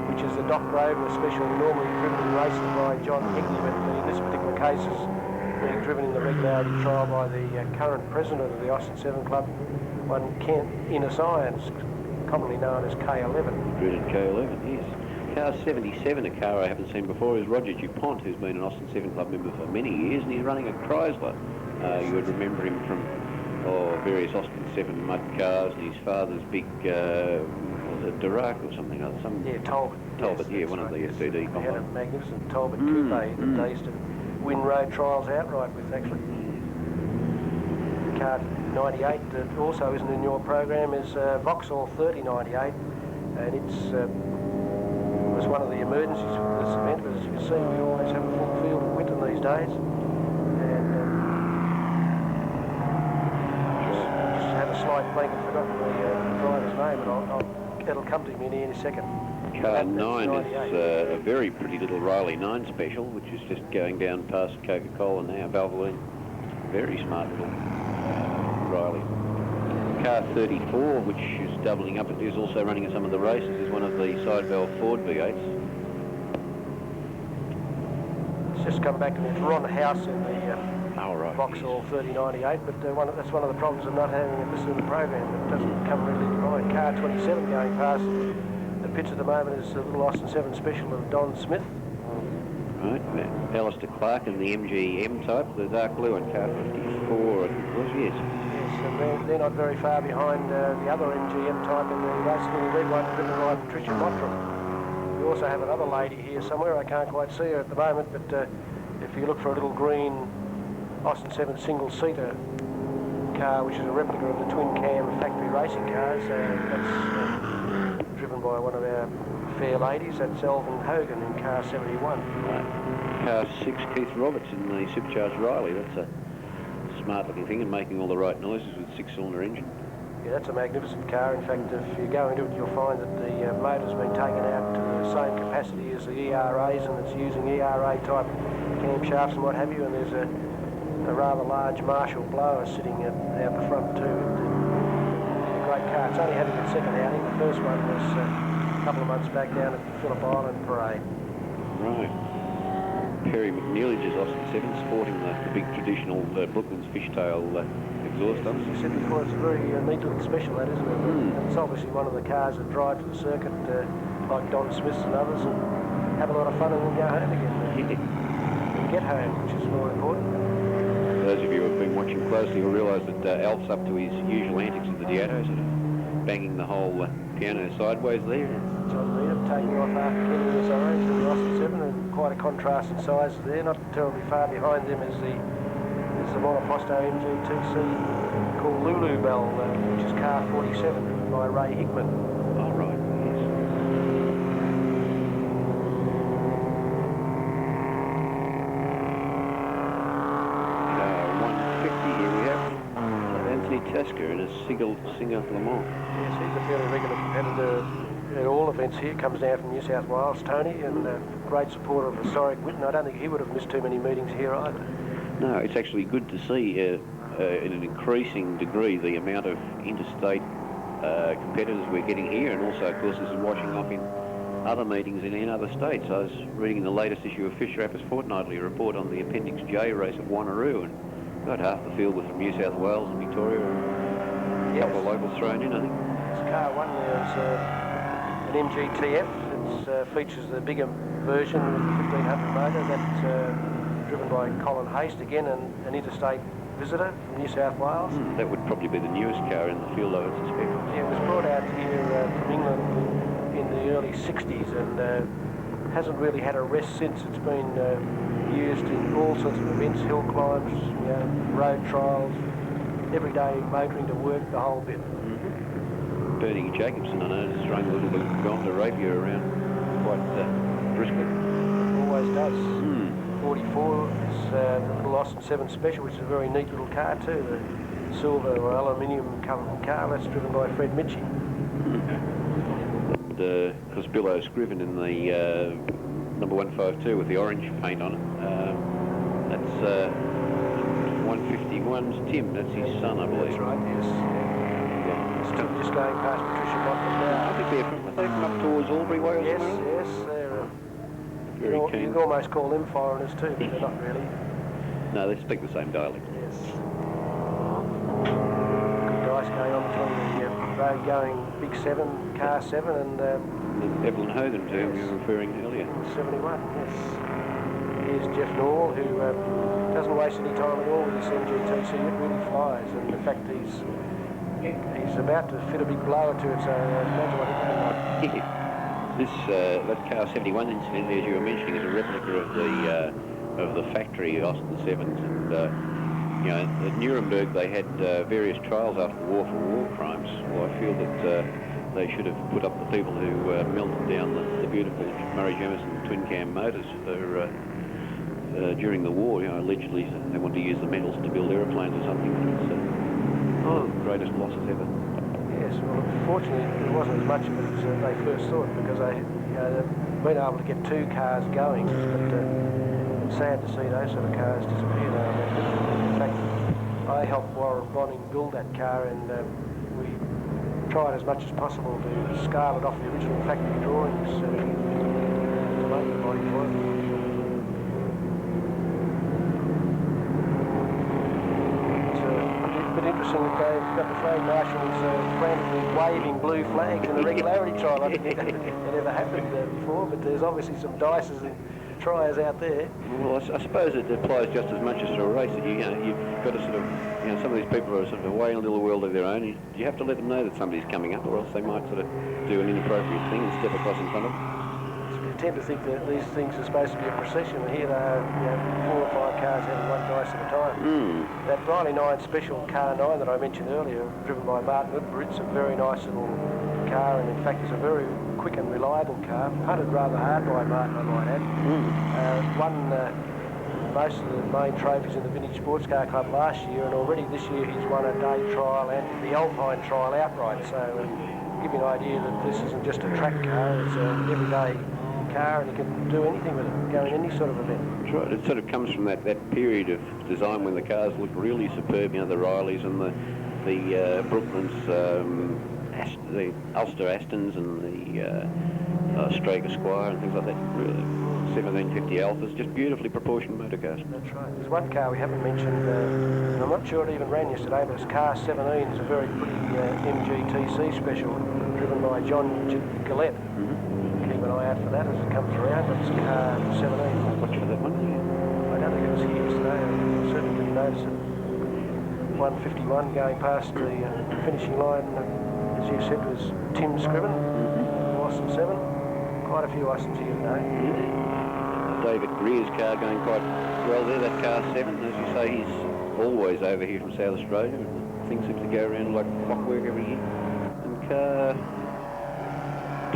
which is the Doc Grosvenor special, normally driven in races by John Higley, but in this particular case is being driven in the regularity trial by the current president of the Austin 7 Club, one Kent Innes Irons, commonly known as K11. Dreaded K11, yes. Car 77, a car I haven't seen before, is Roger Dupont, who's been an Austin 7 Club member for many years, and he's running a Chrysler. You would remember him from various Austin 7 mud cars, and his father's big, was it Dirac or something? Yeah, Talbot. Talbot, yes, one of the STD They had a combos. magnificent Talbot coupe that they used to win road trials outright with, actually. Car 98 that also isn't in your program is Vauxhall 3098, and it's was one of the emergencies for this event, but as you can see, we always have a full field at Winton these days. And just had a slight blank and forgotten the driver's name, but it'll come to me in any second. Car 9 is a very pretty little Riley 9 special, which is just going down past Coca-Cola now, Valvoline. Very smart little Riley. Car 34, which is doubling up, it is also running in some of the races, is one of the side valve Ford V8s. just come back to me. It's Ron House in the Right. Vauxhall 3098, but that's one of the problems of not having it listed in the program. It doesn't come really to mind. Car 27 going past the pits at the moment is a little Austin 7 special of Don Smith. Right, Alistair Clark in the MGM type, the dark blue, and car 54, I think it was, yes. Yes, and they're not very far behind the other MGM type in the race, little red one driven by Patricia Mottram. We also have another lady here somewhere. I can't quite see her at the moment, but if you look for a little green Austin 7 single-seater car, which is a replica of the twin-cam factory racing cars, that's driven by one of our fair ladies. That's Elvin Hogan in car 71. Right. Car 6, Keith Roberts in the supercharged Riley. That's a smart-looking thing and making all the right noises with 6-cylinder engine. Yeah, that's a magnificent car. In fact, if you go into it, you'll find that the motor's been taken out to the same capacity as the ERAs, and it's using ERA-type camshafts and what have you, and there's a rather large Marshall blower sitting out the front too. It's a great car. It's only had its second outing. The first one was a couple of months back down at the Phillip Island Parade. Right. Perry McNeely's Austin 7 sporting the big traditional Brooklands fishtail exhaust on. As you said before, it's a very neat little special, that, isn't it? And it's obviously one of the cars that drive to the circuit like Don Smith's and others, and have a lot of fun and then go home again. And get home, which is more important. Those of you who have been watching closely will realise that Alf's up to his usual antics with the Diato, sort of banging the whole piano sideways there. John Needham taking off after getting his orange to the Austin 7, and quite a contrast in size there. Not terribly far behind them is the Monoposto MG2C called Lulu Bell, which is car 47, driven by Ray Hickman. Oh, right, yes. 150 here we have. Anthony Tasker in a single Le Mans. Yes, he's a fairly regular competitor at all events here. Comes down from New South Wales, Tony, and a great supporter of historic Winton. I don't think he would have missed too many meetings here either. No, it's actually good to see in an increasing degree the amount of interstate competitors we're getting here, and also, of course, this is washing off in other meetings in other states. I was reading in the latest issue of Fisher Rappers Fortnightly a report on the Appendix J race at Wanneroo, and about half the field was from New South Wales and Victoria, and a couple of locals thrown in, I think. This car one there is an MGTF. It features the bigger version with the 1500 motor. That's driven by Colin Haste, again an interstate visitor from New South Wales. That would probably be the newest car in the field, I would suspect. Yeah, it was brought out here from England in the early 60s, and hasn't really had a rest since. It's been used in all sorts of events, hill climbs, road trials, everyday motoring to work, the whole bit. Bernie Jacobson, I know, is throwing a little bit of Gonda rapier around quite briskly. Always does. 44 is the little Austin 7 Special, which is a very neat little car too. The silver or aluminium covered car, that's driven by Fred Mitchie. Because Bill O'Scriven in the number 152 with the orange paint on it. That's 151's Tim, that's his son, I believe. That's right, yes. Yeah. Still just going past Patricia Mottram now. I think they're from up towards Albury way or yes, something. Yes, they're very keen. You can almost call them foreigners too, but they're not really. No, they speak the same dialect. Yes. Good dice going on between the road going Big 7, Car 7 and Evelyn Hogan, to whom you were referring earlier. 71, yes. Here's Jeff Norwell, who doesn't waste any time at all with this MGTC. It really flies, and in fact he's about to fit a big blower to it, so imagine what it goes like. That car 71 incidentally, as you were mentioning, is a replica of the factory Austin 7s, and at Nuremberg they had various trials after the war for war crimes. Well, I feel that they should have put up the people who melted down the beautiful Murray Jemison twin cam motors for during the war. Allegedly they wanted to use the metals to build aeroplanes or something. It's one of the greatest losses ever. Yes, well, fortunately it wasn't as much of it as they first thought, because they've been able to get two cars going, but it's sad to see those sort of cars disappear now. In fact, I helped Warren Bonning build that car, and we tried as much as possible to scale it off the original factory drawings to make the body for it. interesting that they've got the flag marshals frantically waving blue flags in a regularity trial. I didn't think that ever happened before, but there's obviously some dices and triers out there. Well, I suppose it applies just as much as to a race that you've got to sort of, some of these people are sort of away in a little world of their own. You have to let them know that somebody's coming up, or else they might sort of do an inappropriate thing and step across in front of them. I tend to think that these things are supposed to be a procession, and here they are, 4 or 5 cars having one dice at a time. That Riley 9 Special Car 9 that I mentioned earlier, driven by Martin Whitbread, it's a very nice little car, and in fact it's a very quick and reliable car, punted rather hard by Martin, I might add. Won most of the main trophies in the Vintage Sports Car Club last year, and already this year he's won a day trial and the Alpine trial outright, so give you an idea that this isn't just a track car, it's an everyday car, and you can do anything with it, go in any sort of event. That's right. It sort of comes from that period of design when the cars look really superb, the Rileys and the Brooklands, the Ulster Astons and the Straker Squire and things like that. 1750 Alphas, just beautifully proportioned motor cars. That's right. There's one car we haven't mentioned, and I'm not sure it even ran yesterday, but it's car 17. It's a very pretty MGTC special, driven by John Gillette. Keep an eye out for that as it comes around, but it's car 17. Watch for that one. I don't think it was here yesterday. I certainly didn't notice it. 151 going past the finishing line, as you said, was Tim Scriven, Austin 7. Quite a few Austins here today. David Greer's car going quite well there, that car 7. As you say, he's always over here from South Australia. Things seem to go around like clockwork every year. And car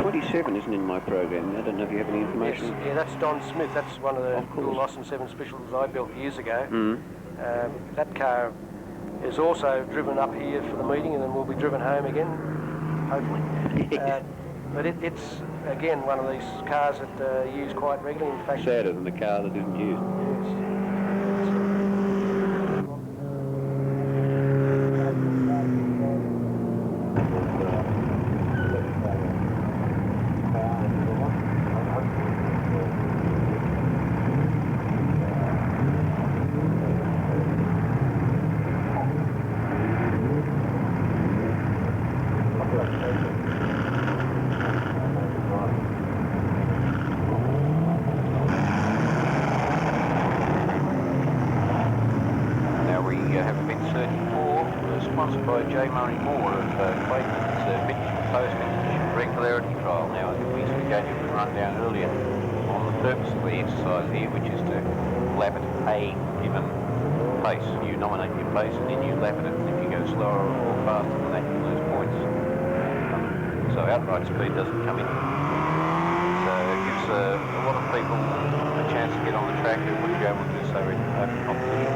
27 isn't in my program. I don't know if you have any information. Yes, yeah, that's Don Smith. That's one of the little Austin 7 specials I built years ago. That car is also driven up here for the meeting, and then will be driven home again, hopefully. But it's, again, one of these cars that are used quite regularly. In fact, sadder than the car that isn't used. Speed doesn't come in. So it gives a lot of people a chance to get on the track who wouldn't be able to do so in open competition.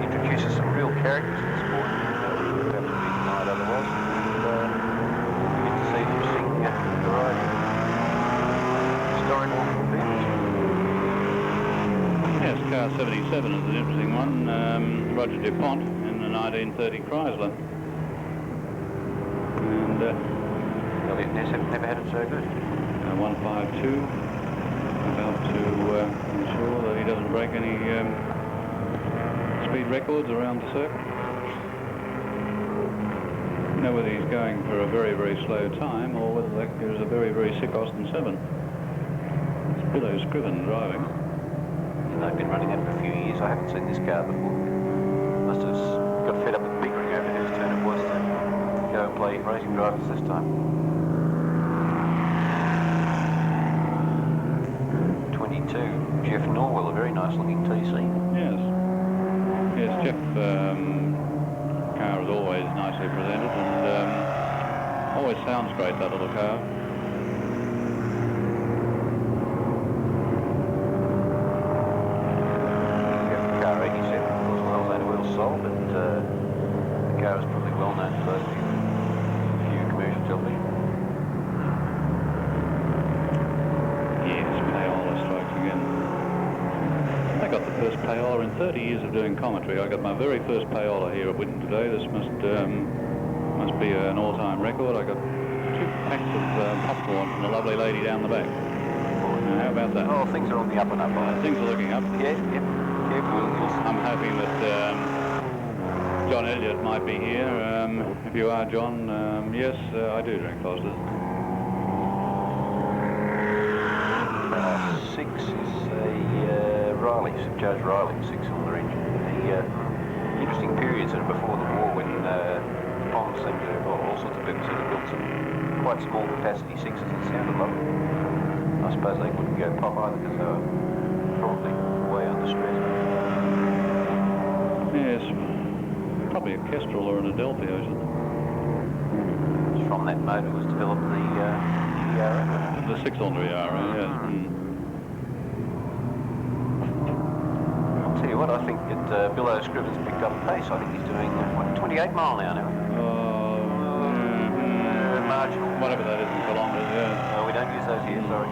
Introduces some real characters to the sport, which would have to be denied otherwise. And you get to see them sing a variety of historical events. Yes, car 77 is an interesting one. Roger DuPont in the 1930 Chrysler. And never had it so good. 152, about to ensure that he doesn't break any speed records around the circuit. You know whether he's going for a very, very slow time or whether there's a very, very sick Austin 7. It's Billow Scriven driving. And they've been running that for a few years. I haven't seen this car before. Must have got fed up with bickering over whose turn it was to go and play racing drivers this time. 22, Jeff Norwell, a very nice looking TC. Yes, Jeff car is always nicely presented and always sounds great, that little car. Jeff car 87, of course, well known to Will Sol, but the car is probably well known to those few commercial television. I got the first payola in 30 years of doing commentary. I got my very first payola here at Winton today. This must be an all-time record. I got 2 packs of popcorn from the lovely lady down the back. How about that? Oh, things are on the up and up. Things are looking up. Yeah, yep. I'm hoping that John Elliott might be here. If you are, John, yes, I do drink Fosters. 6 is a Riley, Judge Riley, 6-cylinder engine. The interesting period sort of before the war when Tom seemed to, well, all sorts of people seemed to build some quite small capacity 6s that sounded lovely. I suppose they couldn't go pop either because they were probably way under stress. Yes, probably a Kestrel or an Adelphi, isn't it? From that motor was developed the ERA. The 6-cylinder ERA, yes. I'll tell you what, I think that Bill O'Scriven's picked up pace. I think he's doing, 28 mile an hour now. Marginal. Whatever that is in kilometres, yeah. No, we don't use those here, sorry.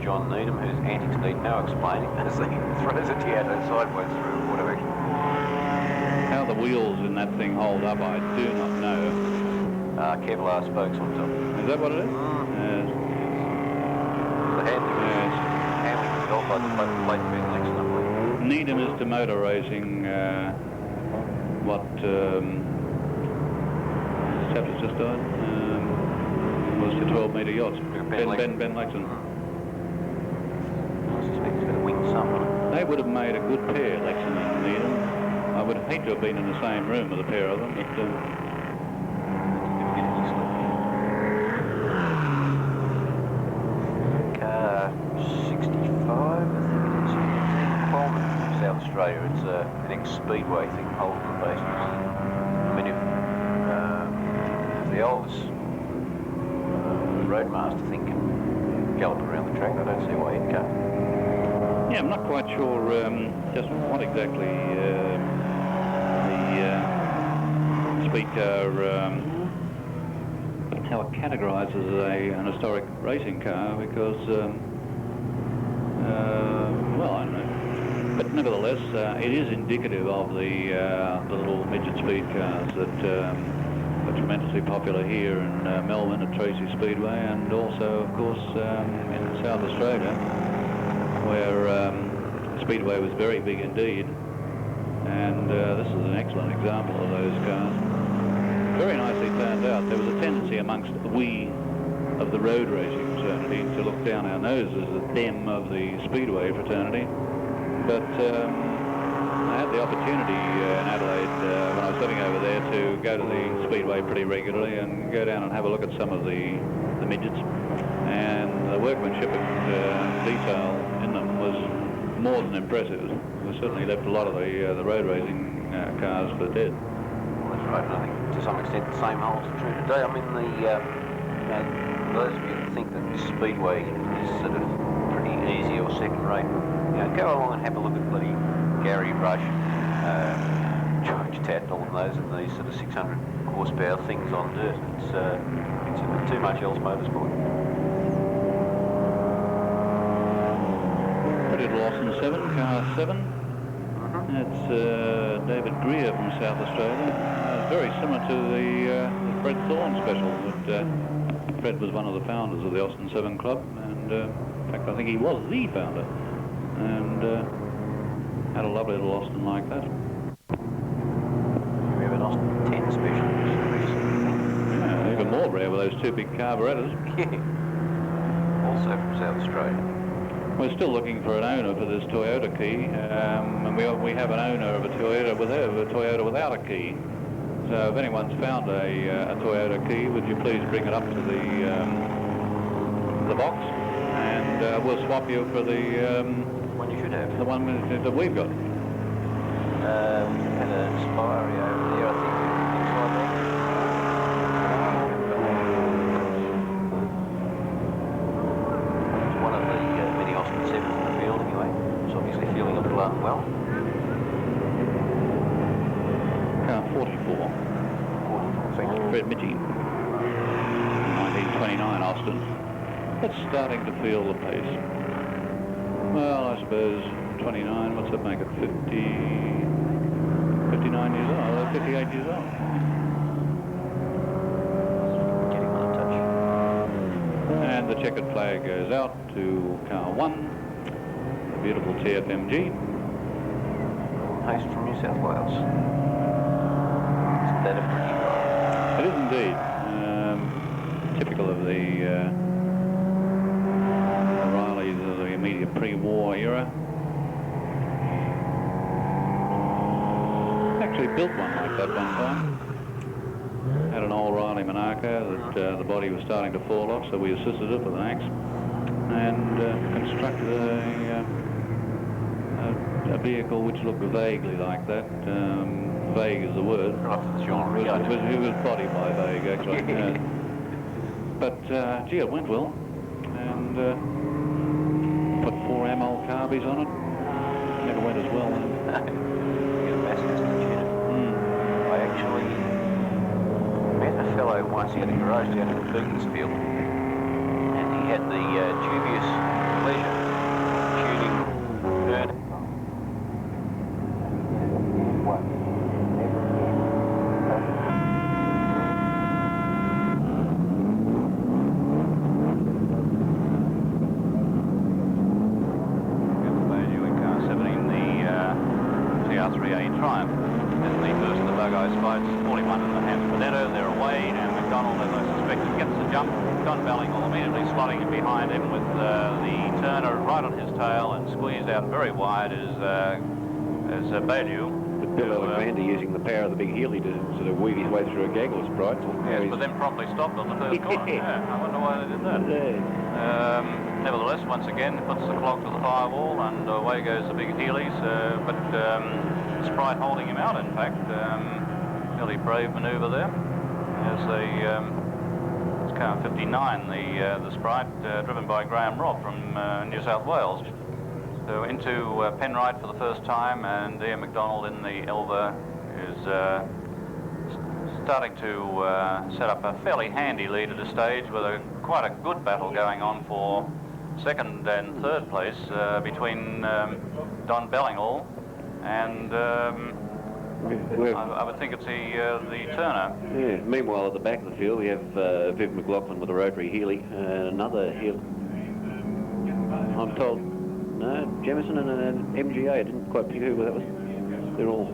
John Needham, whose antics need no explaining, as he throws a Tiato sideways through a water action. How the wheels in that thing hold up, I do not know. Kevlar spokes on top. Is that what it is? Yes. The handling is held by the plate being Lexington, I believe. Needham is to motor racing what chapter's just died? Was to 12-metre yachts. Ben Lexington. They would have made a good pair, Lexington and Needham. I would hate to have been in the same room with a pair of them, but... Car 65, I think it is. Coleman from South Australia. It's an ex-speedway thing, Holden based. I mean, if the oldest roadmaster thing can gallop around the track, I don't see why it can't. Yeah, I'm not quite sure just what exactly the speed car, how it categorises an historic racing car, because, well, I don't know. But nevertheless, it is indicative of the little midget speed cars that are tremendously popular here in Melbourne at Tracy Speedway, and also, of course, in South Australia, where Speedway was very big indeed, and this is an excellent example of those cars. Very nicely turned out. There was a tendency amongst we of the road racing fraternity to look down our noses at them of the Speedway fraternity, but I had the opportunity in Adelaide when I was living over there to go to the Speedway pretty regularly and go down and have a look at some of the midgets, and the workmanship and detail in them was more than impressive. We certainly left a lot of the road racing cars for dead. Well, that's right, and I think to some extent the same holds true today. I mean, those of you that think that Speedway is sort of pretty easy or second rate, go along and have a look at bloody Gary Rush, George Tatnall and these sort of 600 horsepower things on dirt. It's a bit too much else motorsport. Pretty little Austin 7, car 7. It's David Greer from South Australia. Very similar to the Fred Thorne special. But, Fred was one of the founders of the Austin 7 Club, and in fact I think he was the founder, and had a lovely little Austin like that. We have an Austin 10 special. Yeah, even more rare with those two big carburetors. Also from South Australia. We're still looking for an owner for this Toyota key, and we have an owner of a Toyota without a key. So if anyone's found a Toyota key, would you please bring it up to the box, and we'll swap you for the one you should have. The one that we've got. We had an expiry over there, I think. Things like that. It's one of the many Austin 7s in the field anyway. It's obviously feeling a little unwell. Car 44. 44, thank you. Fred Mitchie. 1928 It's starting to feel the pace. Well, I suppose 29, what's that make it? 59 years old, 58 years old. Getting on a touch. And the checkered flag goes out to car 1, the beautiful TFMG. Pace from New South Wales. Isn't that a pretty drive? It is indeed. Typical of the Rileys of the immediate pre-war era. Actually built one like that one time. Had an old Riley Monarca that the body was starting to fall off, so we assisted it with an axe and constructed a vehicle which looked vaguely like that. Vague is the word. Right to the genre. It was body by vague, actually. Yeah. But, gee, it went well. And put 4 ML carbies on it. Never went as well. Get a mass instituted. I actually met a fellow once. He had a garage down in Beaconsfield, and he had the dubious pleasure of shooting bird. Triumph. It's the first of the bug-eyes fights, 41 in the hands of Benetta. They're away, and McDonald, as I suspected, gets the jump. Don Bellinghall immediately slotting in behind him with the Turner right on his tail and squeezed out very wide as Bailey. But Bill Alexander using the power of the big Healy to sort of weave his way through a gaggle of sprites. Yes, but then promptly stopped on the first corner. Yeah, I wonder why they did that. Nevertheless, once again, puts the clock to the firewall, and away goes the big Healys, but Sprite holding him out, in fact. Fairly brave manoeuvre there. As it's car 59, the Sprite, driven by Graham Robb from New South Wales. So into Penrite for the first time, and Ian McDonald in the Elva is starting to set up a fairly handy lead at a stage with quite a good battle going on for second and third place between Don Bellinghall and I would think it's the Turner. Yeah. Meanwhile, at the back of the field, we have Viv McLaughlin with a rotary Healy and another Healy. I'm told, no, Jamison and MGA. I didn't quite pick who that was. They're all.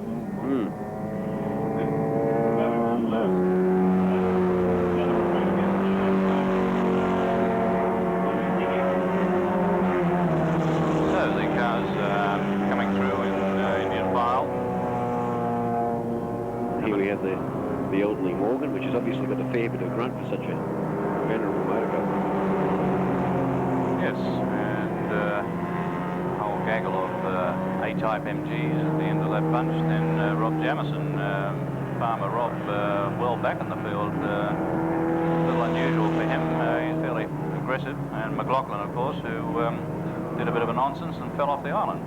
The elderly Morgan, which has obviously got a fair bit of grunt for such a venerable motor car. Yes, and a whole gaggle of A-type MGs at the end of that bunch. Then Rob Jamison, Farmer Rob, well back in the field. A little unusual for him. He's fairly aggressive. And McLaughlin, of course, who did a bit of a nonsense and fell off the island.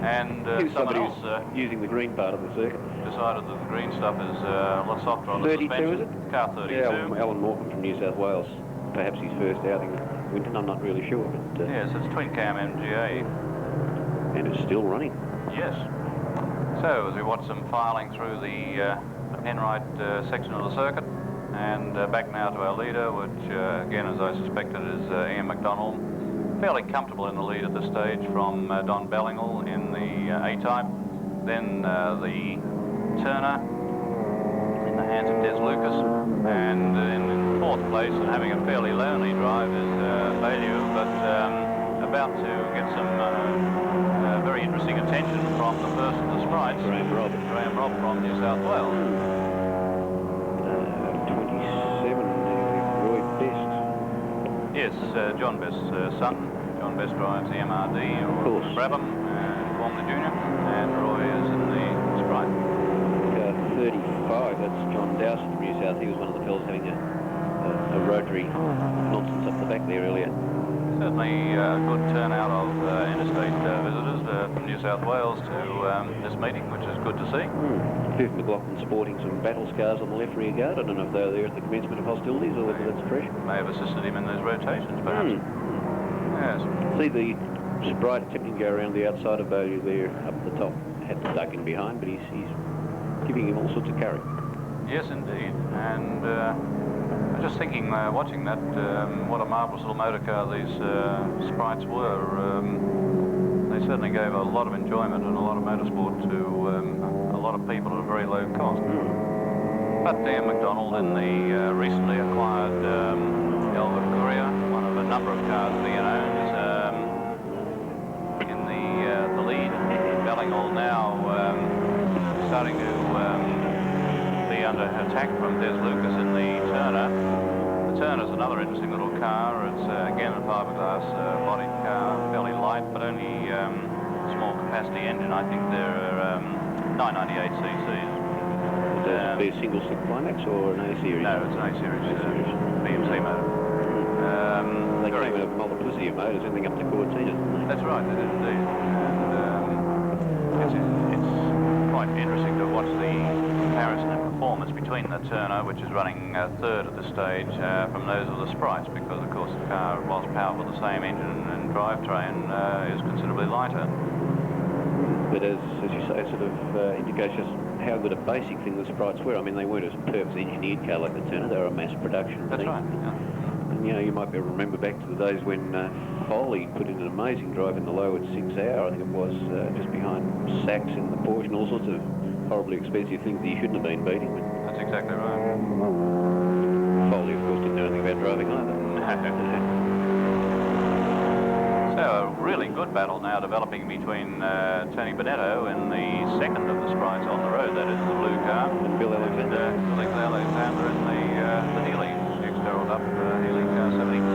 And someone else using the green part of the circuit decided that the green stuff is a lot softer on the 32, suspension. is it? Car 32. Yeah, Alan Morecambe from New South Wales. Perhaps his first outing in Winton, I'm not really sure. But, yes, it's twin cam MGA. And it's still running. Yes. So as we watch them filing through the Penrite section of the circuit, and back now to our leader, which again, as I suspected, is Ian McDonald. Fairly comfortable in the lead at this stage from Don Bellinghall in the A-type. Then the Turner in the hands of Des Lucas, and in fourth place and having a fairly lonely drive is Bailey, but about to get some very interesting attention from the first of the Sprites, Graham Robb from New South Wales. 27, Roy Best. Yes, John Best's son. John Best drives the MRD or Brabham, formerly junior, and Roy is in the Sprite. 35, that's John Dowsett from New South. He was one of the fellas having a rotary nonsense up the back there earlier. Certainly a good turnout of interstate visitors from New South Wales to this meeting, which is good to see. Viv McLaughlin sporting some battle scars on the left rear guard. I don't know if they were there at the commencement of hostilities or whether that's fresh. May have assisted him in those rotations, perhaps. See the Sprite attempting to go around the outside of Bodie there up the top. Had to duck in behind, but he's giving him all sorts of courage. Yes, indeed. And I was just thinking, watching that, what a marvellous little motor car these Sprites were. They certainly gave a lot of enjoyment and a lot of motorsport to a lot of people at a very low cost. But Dan McDonald in the recently acquired Elva Courier, one of a number of cars that he owns, in the lead. Bellingall now starting to be under attack from Des Lucas in the Turner. The Turner's another interesting little car. It's again a fiberglass bodied car, fairly light, but only small capacity engine. I think they're 998 cc's. Would that be a single stick Climax or an A series? No, it's an A series. BMC motor. They came in a multiplicity of motors, ending up to Cortina, didn't they? That's right, they did indeed. And it's quite interesting to watch the comparison in performance between the Turner, which is running third at this stage, from those of the Sprites, because of course the car, whilst powered with the same engine and drivetrain, is considerably lighter. But as you say, it sort of indicates just how good a basic thing the Sprites were. I mean, they weren't a perfectly engineered car like the Turner, they were a mass production. That's right, yeah. And, you know, you might be able to remember back to the days when Foley put in an amazing drive in the low at 6 hour, I think it was, just behind Sachs in the Porsche, and all sorts of horribly expensive things that you shouldn't have been beating. But That's exactly right. Foley, of course, didn't know anything about driving either. So a really good battle now developing between Tony Bonetto and the second of the Sprites on the road, that is the blue car. And Bill Alexander. Bill Alexander in the Healy, six-barreled up Healy car 72.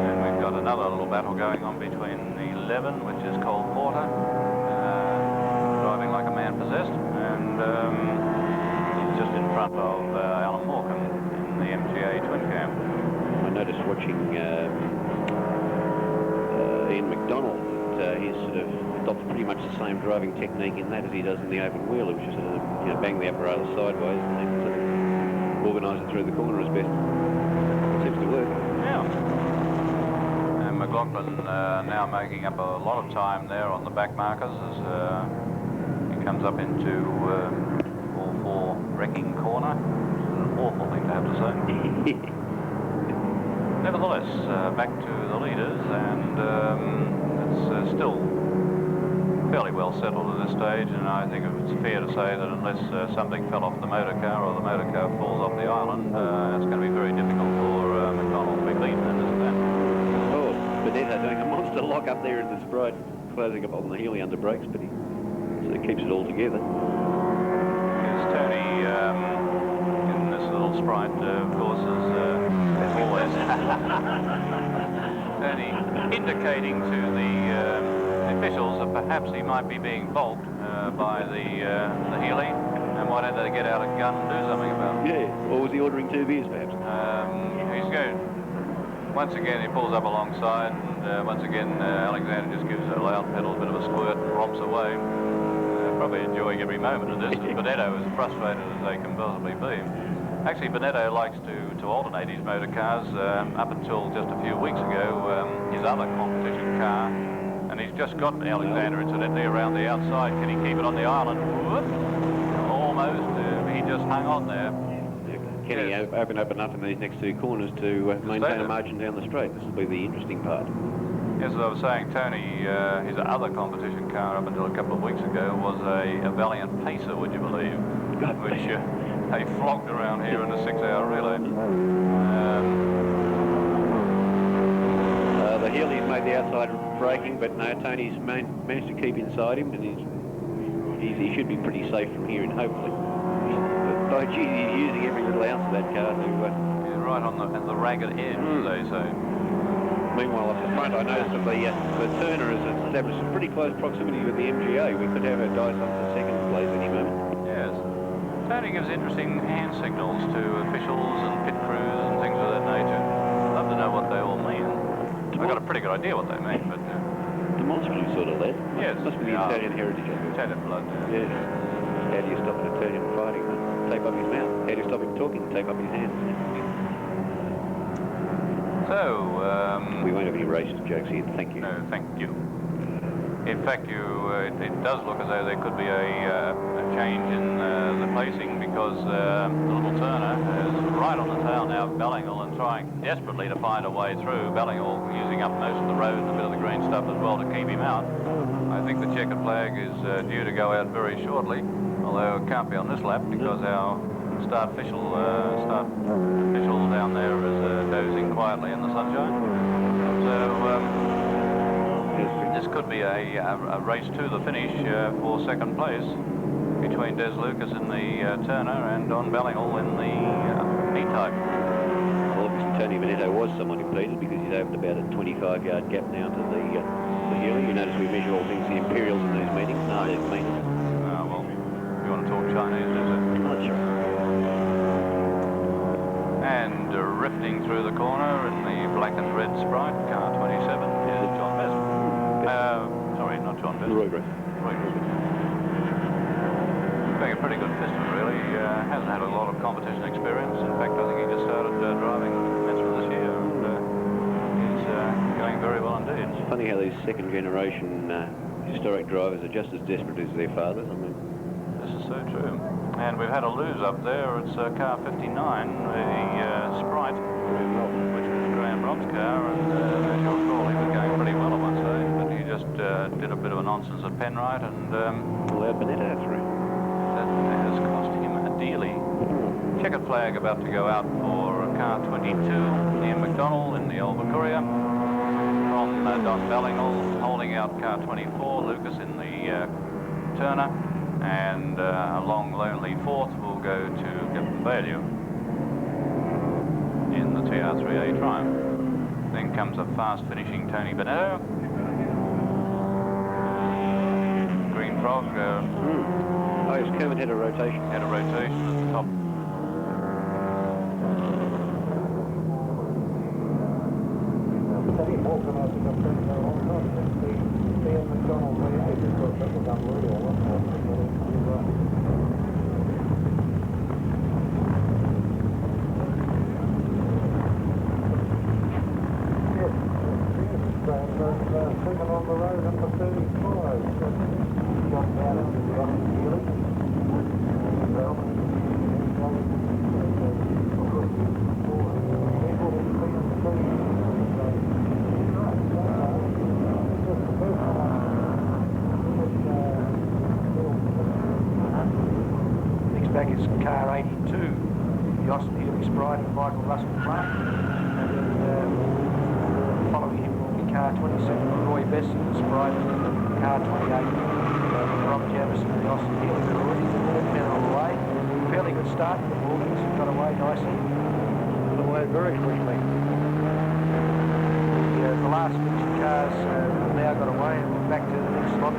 And we've got another little battle going on between the 11, which is Cole Porter, driving like a man possessed, and he's just in front of Alan Morecambe in the MGA twin cam. I noticed watching Ian McDonald that he's sort of adopted pretty much the same driving technique in that as he does in the open wheel, which is sort of, you know, bang the apparatus sideways and then sort of organise it through the corner as best. It seems to work. Yeah. And McLaughlin now making up a lot of time there on the back markers as he comes up into all four wrecking corner. It's an awful thing to have to say. Nevertheless, back to the leaders, and it's still fairly well settled at this stage, and I think it's fair to say that unless something fell off the motor car or the motor car falls off the island, it's going to be very difficult for McDonald to be beaten in this event. Oh, Bonetto doing a monster lock up there in the Sprite, closing up on the Healy under brakes, but he sort of keeps it all together. Here's Tony in this little Sprite, of course, as always. Tony indicating to the officials that perhaps he might be being balked by the Healy, and why don't they get out a gun and do something about it? Yeah, or was he ordering 2 beers perhaps? He's going, once again he pulls up alongside, and once again Alexander just gives a loud pedal, a bit of a squirt, and romps away. Probably enjoying every moment of this. Bonetto is frustrated as they can possibly be. Actually, Bonetto likes to alternate his motor cars. Up until just a few weeks ago, his other competition car, and he's just got Alexander incidentally around the outside. Can he keep it on the island? Whoop. Almost. He just hung on there. Can he open up enough in these next 2 corners to maintain a margin down the straight? This will be the interesting part. Yes, as I was saying, Tony, his other competition car up until a couple of weeks ago was a Valiant Pacer, would you believe? Which they flogged around here in a 6-hour relay. The Healy's made the outside braking, but no, Tony's managed to keep inside him, and he should be pretty safe from here, and hopefully. But, geez, he's using every little ounce of that car to... He's right on the ragged edge, as they say. Meanwhile, up the front, I noticed that the Turner has established some pretty close proximity with the MGA. We could have a dice up to second place any moment. Yes. Tony gives interesting hand signals to officials and pit crews and things of that nature. I'd love to know what they all mean. I've got a pretty good idea what they mean, but... Demonstrative sort of lad. Yes. Must be the Italian heritage. Italian blood. Yes. How do you stop an Italian fighting? Tape up his mouth. How do you stop him talking? Tape up his hands. So, We won't have any racist jokes here, thank you. no, thank you. In fact, it does look as though there could be a change in the placing, because the little Turner is right on the tail now of Ballingall and trying desperately to find a way through. Ballingall using up most of the road and a bit of the green stuff as well to keep him out. I think the checkered flag is due to go out very shortly, although it can't be on this lap because our start official down there is dozing quietly in the sunshine. So this could be a race to the finish for second place between Des Lucas in the Turner and Don Ballingall in the E-type. Well, obviously Tony Benetta was somewhat impeded because he's opened about a 25-yard gap now to the Healy. You notice we measure all things the Imperials in these meetings. No, they're meetings. Well, you want to talk Chinese, is it? Not sure. And rifting through the corner in the black and red Sprite, car 27, is John Besson. Sorry, not John Besson. Roy Griffith. Roy Griffith. Being a pretty good piston, really. Hasn't had a lot of competition experience. In fact, I think he just started driving Mentor this year, and he's going very well indeed. It's funny how these second-generation historic drivers are just as desperate as their fathers. I mean, this is so true. And we've had a lose up there. It's car 59, the Sprite, which was Graham Robb's car, and as you'll recall, he was going pretty well at one stage, but he just did a bit of a nonsense at Penrite, and allowed Benetta through. that has cost him dearly. Checkered flag about to go out for car 22, Ian McDonald in the Alba Courier. From Don Ballingall holding out car 24, Lucas in the Turner. And a long, lonely fourth will go to Captain Bailey in the TR3A Triumph. Then comes a fast finishing Tony Benetta. Green Frog. Oh, yes, Kermit had a rotation. Had a rotation at the top. Back is car 82, the Austin Healy Sprite and Michael Russell Clark. And then following him will be car 27, Roy Besson, the Sprite, car 28, Rob Jamison, the Austin Healy Sprite. Been on the way. Fairly good start for the Morgans, got away nicely. Got away very quickly. The last finishing cars now got away, and we're back to the next slot.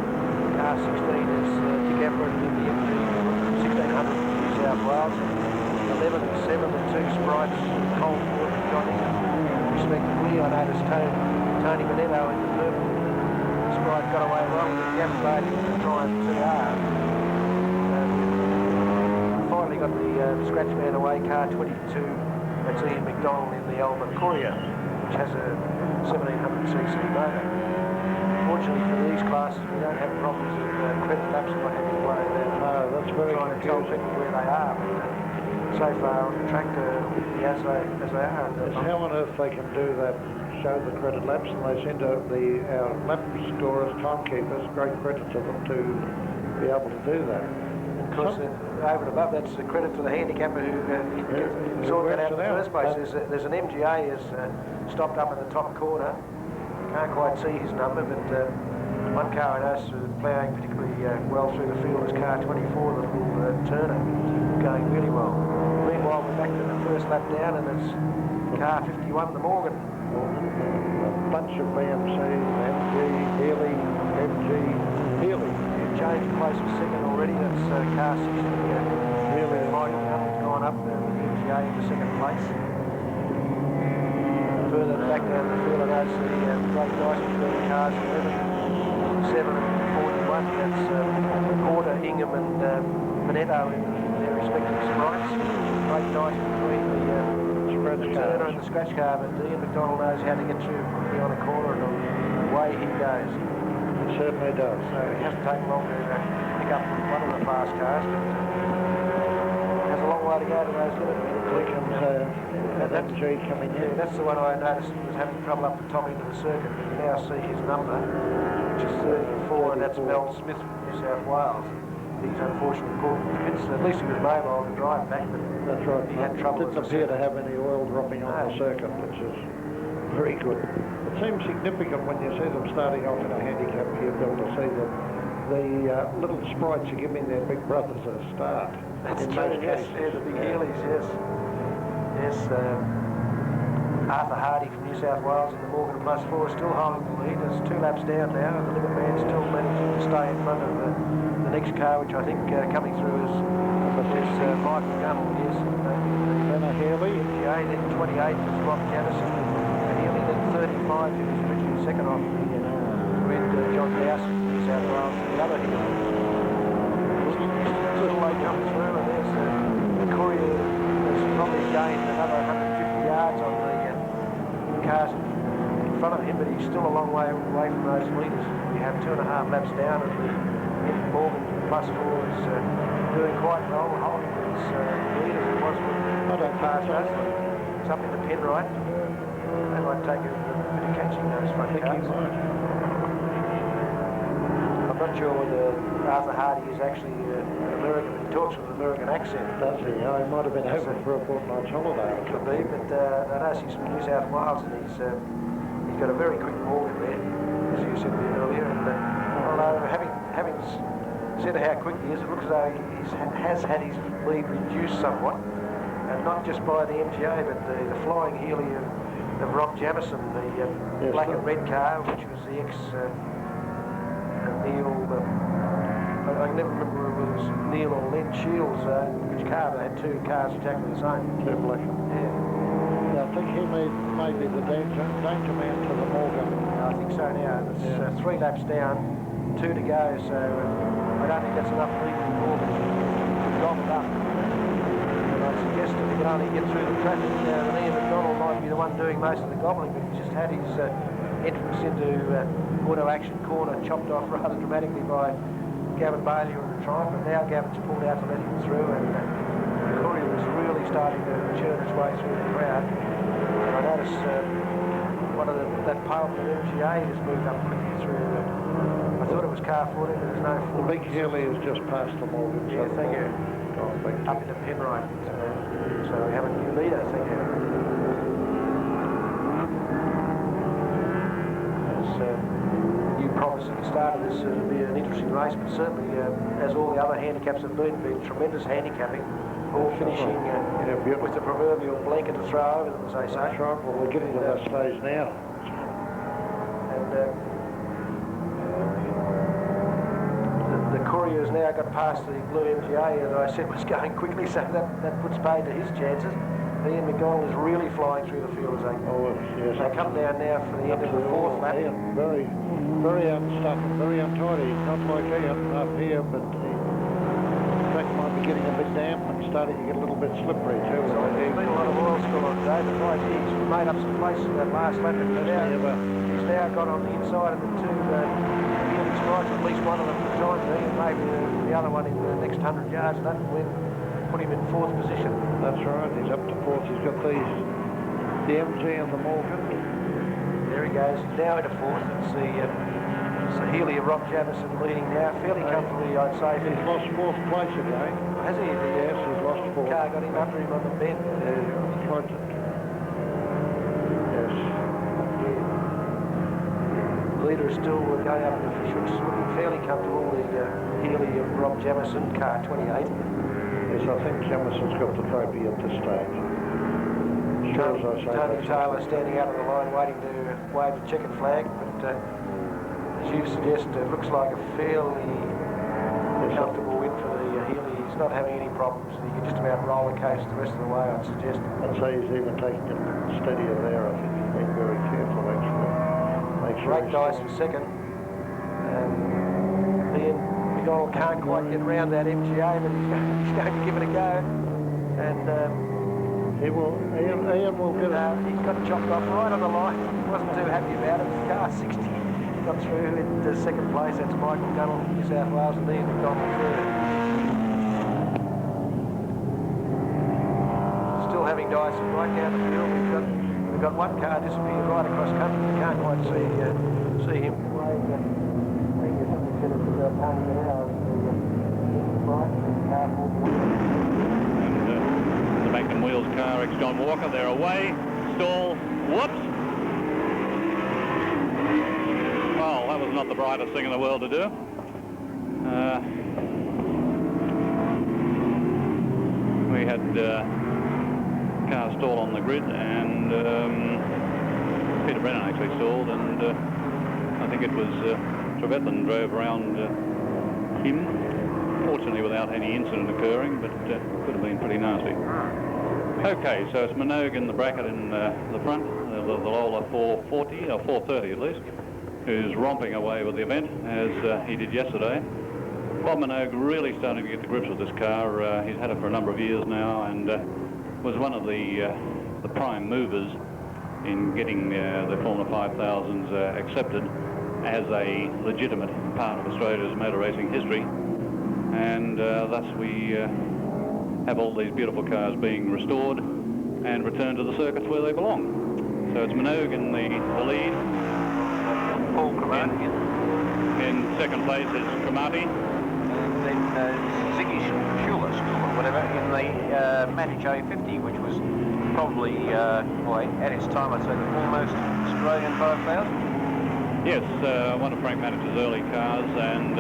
Car 16 is Dick Everett in the MG 1600. South Wales, 11 and 7, the two Sprites, Cole Ford and John Ingham, respectively. I noticed Tony Benetta in the purple Sprite got away well with the gap lady in the Triumph TR. Finally got the scratch man away, car 22, that's Ian McDonald in the Alba Courier, which has a 1700cc motor. Fortunately for these classes, we don't have problems with credit laps and what have you playing there. No, that's very trying to tell people where they are. But so far on the track, as they are. It's how on earth they can do that, show the credit laps, and they send out our lap scorers, timekeepers, great credit to them to be able to do that. Of course, over and above, that's the credit to the handicapper who sorted that out in the first place. There's an MGA has stopped up in the top corner. Can't quite see his number, but one car I noticed ploughing particularly well through the field is car 24, the little Turner, going really well. Meanwhile, we're back to the first lap down, and it's car 51, the Morgan. A bunch of BMC, MG, Healy, MG, Healy. Changed place for second already, that's car 60. Healy and Michael Hunt's gone up, the MGA into second place. Further back down the field, I noticed the great dice between cars 11, 7 and 41. That's Porter, Ingham and Benetto in their respective Sprites. Great dice between the scratch the cars. turner and the scratch car, but Ian McDonald knows how to get through quickly on a corner, and away he goes. It certainly does. So it hasn't taken long to pick up one of the fast cars, but has a long way to go to those limit. Here comes an MG coming Yeah, in. that's the one I noticed was having trouble up the top end of the circuit, but you now see his number, which is 34, and that's Mel Smith from New South Wales. He's unfortunately pulled the pits. At least he was mobile to drive back, but That's right. he had trouble. Didn't appear to have any oil dropping on the circuit, which is very good. It seems significant when you see them starting off in a handicap. You're able to see that the little sprites are giving their big brothers a start. That's in true, most yes, cases. yeah, the big Heelys, yes. Yes, Arthur Hardy from New South Wales in the Morgan Plus 4 is still holding the lead. There's 2 laps down now, and the limit man still managing to stay in front of the next car, which I think coming through is Michael Gunnell, yes. Then a Healy. MGA, then 28 is Rob Jamison, and Healy then 35, who was originally second off the red John Dowson from New South Wales, and the other Healy. Still late coming through, and there's the Courier has probably gained another 150 yards on the cars in front of him, but he's still a long way away from those leaders. We have 2.5 laps down, and the Morgan Plus 4 is doing quite well, holding his lead as it was with the past race. It's up into Penrite. They might take a bit of catching those front cars. I'm not sure whether Arthur Hardy is actually an American. He talks with an American accent. Does he? Oh, he might have been over for a fortnight's holiday. Could be, but I know he's from New South Wales, and he's got a very quick Morgan there, as you said earlier. And although having said how quick he is, it looks as though he has had his lead reduced somewhat, and not just by the MGA, but the flying Healy of Rob Jamison, the black and red car, which was the ex Neil. I can never remember whether it was Neil or Len Shields, which car. They had 2 cars exactly the same. Two black. Yeah. I think he may be the danger man to the Morgan. I think so now. It's 3 laps down, 2 to go, so I don't think that's enough lead for Morgan to gobble up. And I suggest if he can only get through the traffic, then Ian McDonald might be the one doing most of the gobbling, but he's just had his entrance into auto action corner chopped off rather dramatically by Gavin Bailey in the Triumph, but now Gavin's pulled out to let him through, and the Courier is really starting to churn its way through the crowd. And I notice one of that pile from MGA has moved up quickly through. I thought it was car 14, but there's no The big Healy is just past the Morgan. Yeah, thank you. Oh, Up into Penrite. So we have a new leader, thank you. You promised at the start of this it'll be an interesting race, but certainly, as all the other handicaps have been tremendous handicapping, all finishing with the proverbial blanket to throw over them, as they say. That's right. Well, we're getting to that stage now. And the Courier's now got past the blue MGA, as I said, was going quickly, so that puts paid to his chances. Ian McDonald is really flying through the field as they they come down now for the end of the 4th lap. Ian, very unstuck, very untidy. Not like Ian up here, but the track might be getting a bit damp and starting to get a little bit slippery too. So there's been a lot of oil spill on today, but right, he's made up some place in that last lap. And he's now got on the inside of the 2 Healy strikes, at least one of them for the time being, and maybe the other one in the next 100 yards. That will put him in 4th position. That's right, he's up to 4th. He's got the MG and the Morgan. There he goes. He's now into 4th. It's the Healy of Rob Jamison leading now, fairly comfortably, I'd say. He's lost 4th place again. Has he? Yes, he's lost 4th. Car got him under him on the bend. Yes. The leader is still going up in the Fish, looking fairly comfortable. The Healy of Rob Jamison, car 28. Yes, I think Jamison's got the trophy at this stage. Sure as I say. Tony Taylor standing out on the line waiting to wave the checkered flag, but as you suggest, it looks like a fairly comfortable win for the Healy. He's not having any problems. He can just about roller coast the rest of the way, I'd suggest. I'd say he's even taking it steadier there. I think he's been very careful, actually. Make sure Great dice for second. Ian McDonald can't quite get around that MGA, but he's going to give it a go. And He will. Ian will get it. He got chopped off right on the line. Wasn't too happy about it. Car 60 got through in second place. That's Michael Gunnell, New South Wales, and Ian McDonald third. Still having Dyson right down the field. We've got one car disappeared right across country. You can't quite see him. And the Magnum Wheels car, ex-John Walker, they're away. Stall. Whoops. Well, that was not the brightest thing in the world to do. We had car stall on the grid, and Peter Brennan actually stalled, and I think it was Trevethan drove around him, fortunately without any incident occurring, but could have been pretty nasty. Okay, so it's Minogue in the bracket in the front, the Lola 440, or 430 at least, who's romping away with the event, as he did yesterday. Bob Minogue really starting to get to grips with this car. He's had it for a number of years now, and was one of the prime movers in getting the Formula 5000s accepted as a legitimate part of Australia's motor racing history, and thus we have all these beautiful cars being restored and returned to the circuits where they belong. So it's Minogue in the lead. Paul Cromartie. In second place is Cromartie. And then Ziggy Schuler, whatever, in the Matic A50, which was probably, at its time, I'd say the foremost Australian 5000. Yes, one of Frank Matic's early cars, and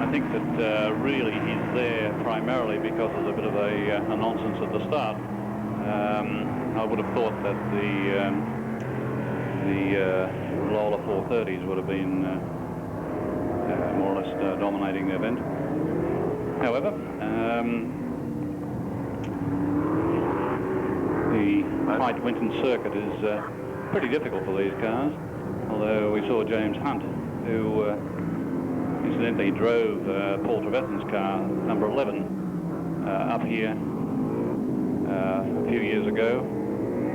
I think that really he's there primarily because of a bit of a nonsense at the start. I would have thought that the Lola 430s would have been more or less dominating the event. However, the Hyde Winton circuit is pretty difficult for these cars, although we saw James Hunt, who incidentally drove Paul Trevethan's car, number 11, up here a few years ago,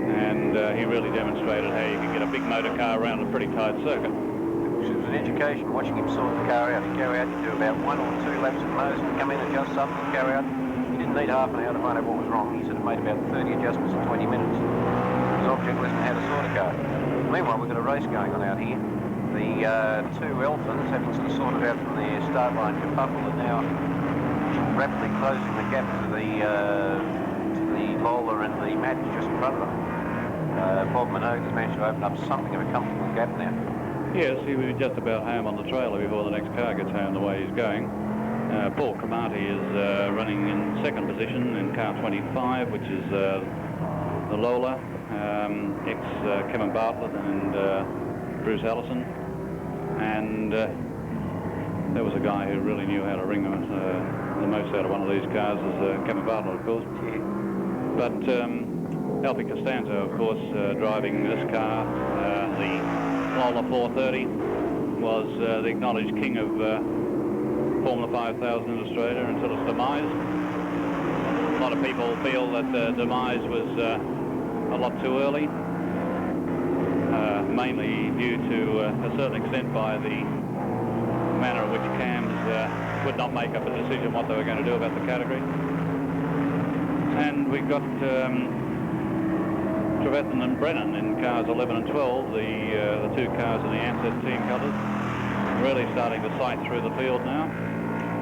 and he really demonstrated how you can get a big motor car around a pretty tight circuit. It was an education watching him sort the car out. He'd go out, he'd do about 1 or 2 laps at most, and come in, adjust something, go out. He didn't need half an hour to find out what was wrong. He sort of made about 30 adjustments in 20 minutes. His object was how to sort a car. Meanwhile, we've got a race going on out here. The two Elfins, having sort of sorted out from the start line kerfuffle, are now rapidly closing the gap to the Lola and the Match just in front of them. Bob Minogue has managed to open up something of a comfortable gap now. Yes, he was just about home on the trailer before the next car gets home the way he's going. Paul Cromartie is running in second position in car 25, which is the Lola, ex-Kevin Bartlett and Bruce Allison. And there was a guy who really knew how to ring the most out of one of these cars, is Kevin Bartlett, of course. But Alfie Costanzo, of course, driving this car, the Lola 430, was the acknowledged king of Formula 5000 in Australia until its demise. A lot of people feel that the demise was a lot too early, mainly due to a certain extent by the manner in which CAMS would not make up a decision what they were going to do about the category. And we've got Trevethan and Brennan in cars 11 and 12, the two cars in the Ansett team colours, really starting to sight through the field now.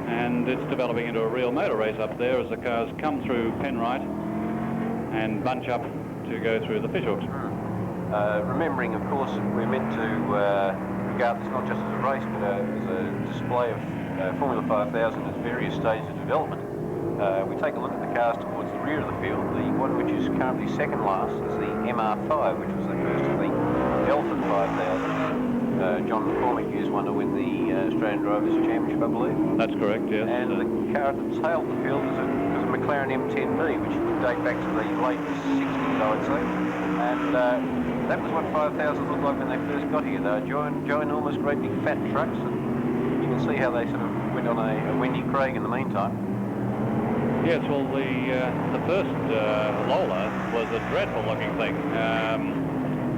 And it's developing into a real motor race up there as the cars come through Penrite and bunch up to go through the fishhooks. Remembering, of course, we're meant to regard this not just as a race, but as a display of Formula 5000 at various stages of development. We take a look at the cars towards the rear of the field. The one which is currently second last is the MR5, which was the first of the Elfin 5000. John McCormick used one to win the Australian Drivers' Championship, I believe. That's correct, yes. And the car at the tail of the field is a McLaren M10B, which would date back to the late 60s, I would say. And that was what 5000 looked like when they first got here. They were ginormous, great big fat trucks, and you can see how they sort of went on a Wendy Craig in the meantime. Yes, well, the first Lola was a dreadful looking thing.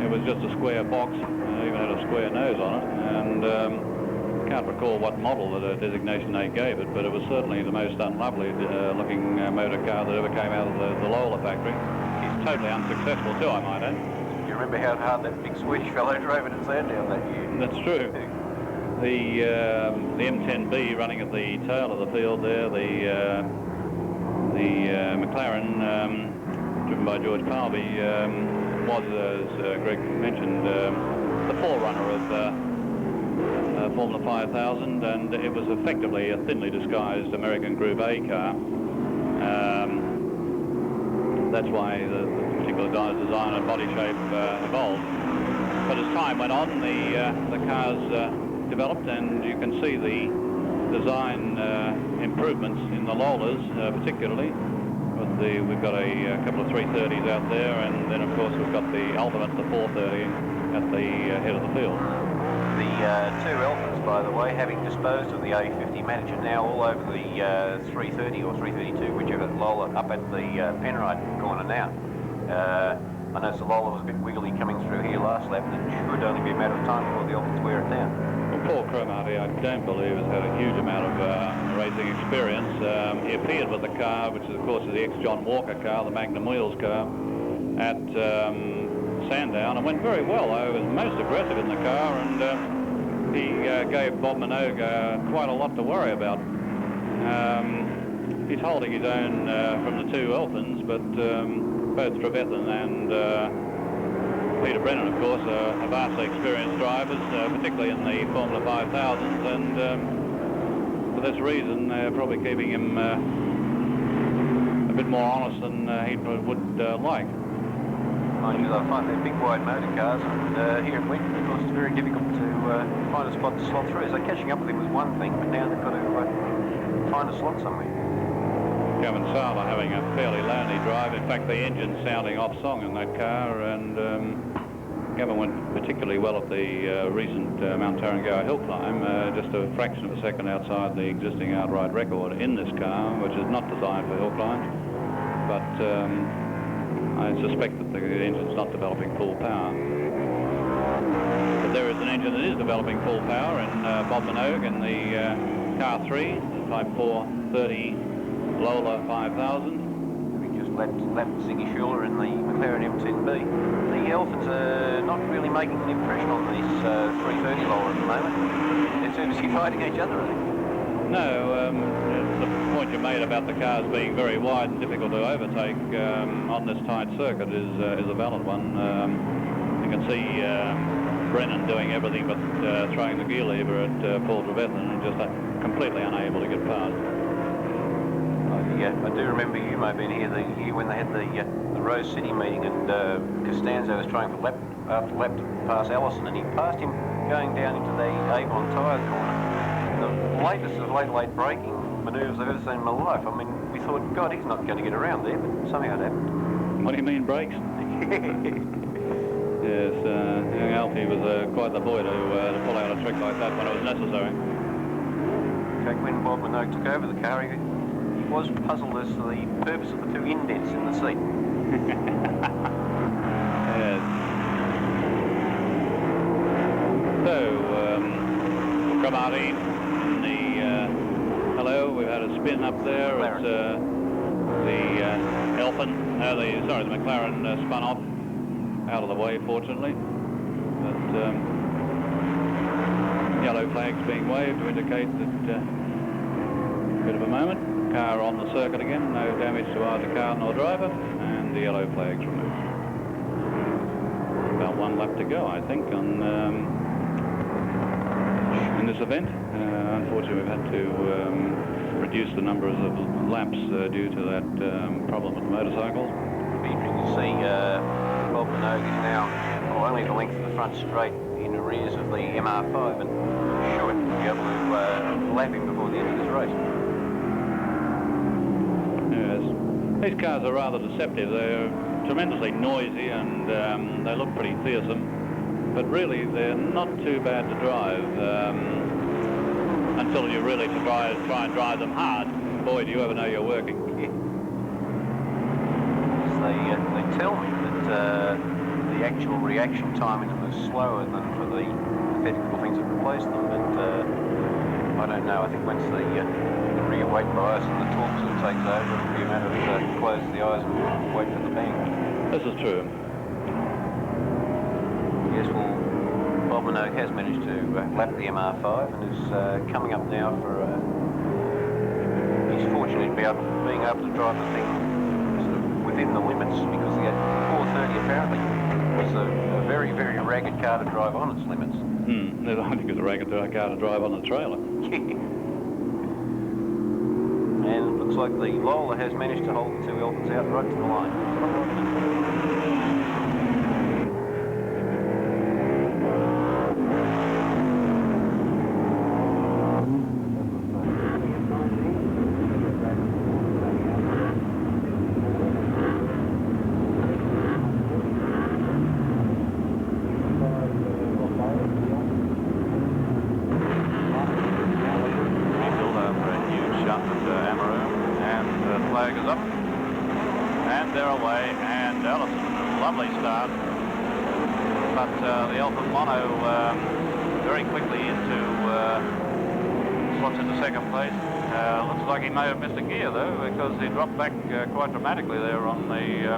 It was just a square box, even had a square nose on it, and can't recall what model the designation they gave it, but it was certainly the most unlovely looking motor car that ever came out of the Lola factory. It's totally unsuccessful too, I might add. Do you remember how hard that big Swedish fellow drove it at Sandown that year? That's true. The M10B running at the tail of the field there, the McLaren driven by George Palby was, as Greg mentioned, the forerunner of Formula 5000, and it was effectively a thinly disguised American Group A car. That's why the particular design and body shape evolved. But as time went on, the cars developed, and you can see the design improvements in the Lolas, particularly. We've got a couple of 330s out there, and then of course we've got the ultimate, the 430 at the head of the field. The two Elfins, by the way, having disposed of the A50 Manager, now all over the 330 or 332, whichever Lola, up at the Penrite corner now. I noticed the Lola was a bit wiggly coming through here last lap, and it should only be a matter of time before the Elfins wear it down. Well, Paul Cromartie, I don't believe, has had a huge amount of racing experience. He appeared with the car, which is, of course, is the ex-John Walker car, the Magnum Wheels car, at Sandown, and went very well. I was most aggressive in the car, and he gave Bob Minogue quite a lot to worry about. He's holding his own from the two Elfins, but both Trevethan and Peter Brennan, of course, are vastly experienced drivers, particularly in the Formula 5000s, and for this reason they're probably keeping him a bit more honest than he would like. Mind you, I find they're big wide motor cars, and here at Winton, of course, it's very difficult to find a spot to slot through. So catching up with him was one thing, but now they've got to find a slot somewhere. Gavin Sala having a fairly lonely drive. In fact, the engine's sounding off song in that car, and Gavin went particularly well at the recent Mount Tarrangower hill climb, just a fraction of a second outside the existing outright record in this car, which is not designed for hill climbs. But I suspect that the engine's not developing full power. But there is an engine that is developing full power in Bob Minogue in the car 3, the Type 430 Lola 5000. We just lapped Ziggy Schuler in the McLaren M10B. The Elfins are not really making an impression on this 330 Lola at the moment. They're too busy fighting each other, I think. No, the point you made about the cars being very wide and difficult to overtake on this tight circuit is a valid one. You can see Brennan doing everything but throwing the gear lever at Paul Trevethan and just completely unable to get past. I do remember you may have been here the year when they had the Rose City meeting, and Costanzo was trying for lap after lap to pass Allison, and he passed him going down into the Avon tyres corner. The latest of late braking manoeuvres I've ever seen in my life. I mean, we thought, God, he's not going to get around there, but somehow it happened. What do you mean, brakes? Yes, young Alfie was quite the boy to pull out a trick like that when it was necessary. In fact, when Bob Minogue took over the car, he was puzzled as to the purpose of the two indents in the seat. Yes. So, Cromartie in the hello, we've had a spin up there. McLaren. It's the Elfin, the McLaren spun off out of the way, fortunately. But yellow flags being waved to indicate that bit of a moment. Car on the circuit again, no damage to either car nor driver, and the yellow flags removed. About one lap to go, I think, on in this event. Unfortunately, we've had to reduce the numbers of laps due to that problem with the motorcycles. It'll be interesting to see Bob Minogue is now only the length of the front straight in arrears of the MR5, and should be able to lap him before the end of this race. Yes. These cars are rather deceptive. They're tremendously noisy and they look pretty fearsome, but really they're not too bad to drive until you really try and drive them hard. boy, do you ever know you're working. They tell me that the actual reaction time in them is slower than for the pathetical things that replace them, but I don't know. I think once the rear weight bias and the torque sort of takes over, it'll be a matter of close the eyes and wait for the bang. This is true. Yes, well, Bob Minogue has managed to lap the MR5 and is coming up now for... he's fortunate to be being able to drive the thing sort of within the limits, because the 430 apparently was a very, very ragged car to drive on its limits. I think it's a ragged car to drive on the trailer. And it looks like the Lola has managed to hold the two Elkins out right to the line. He may have missed a gear though, because he dropped back quite dramatically there on the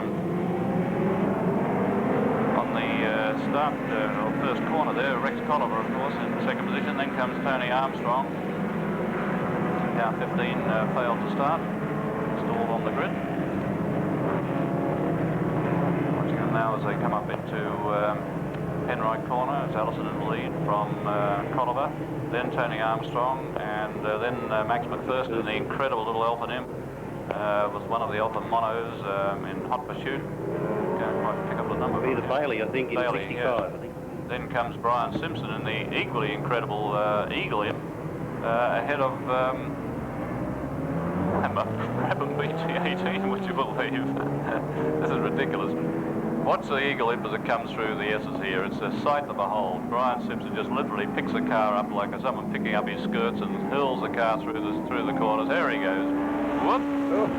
start or first corner there. Rex Colliver, of course, in second position. Then comes Tony Armstrong. Car 15 failed to start, stalled on the grid. Watching them now as they come up into Penrite corner. It's Allison in the lead from Colliver, then Tony Armstrong, and then Max McPherson, the incredible little Alpha Imp, was one of the Alpha Monos in hot pursuit. Can't quite pick up the number. Either Bailey, I think, in Bailey, 65, yeah. I think. Then comes Brian Simpson in the equally incredible Eagle Imp, ahead of Brabham BT18, would you believe? This is ridiculous. Watch the Eagle Imp as it comes through the S's here. It's a sight to behold. Brian Simpson just literally picks the car up like someone picking up his skirts and hurls the car through the corners. There he goes. Whoop! Oh.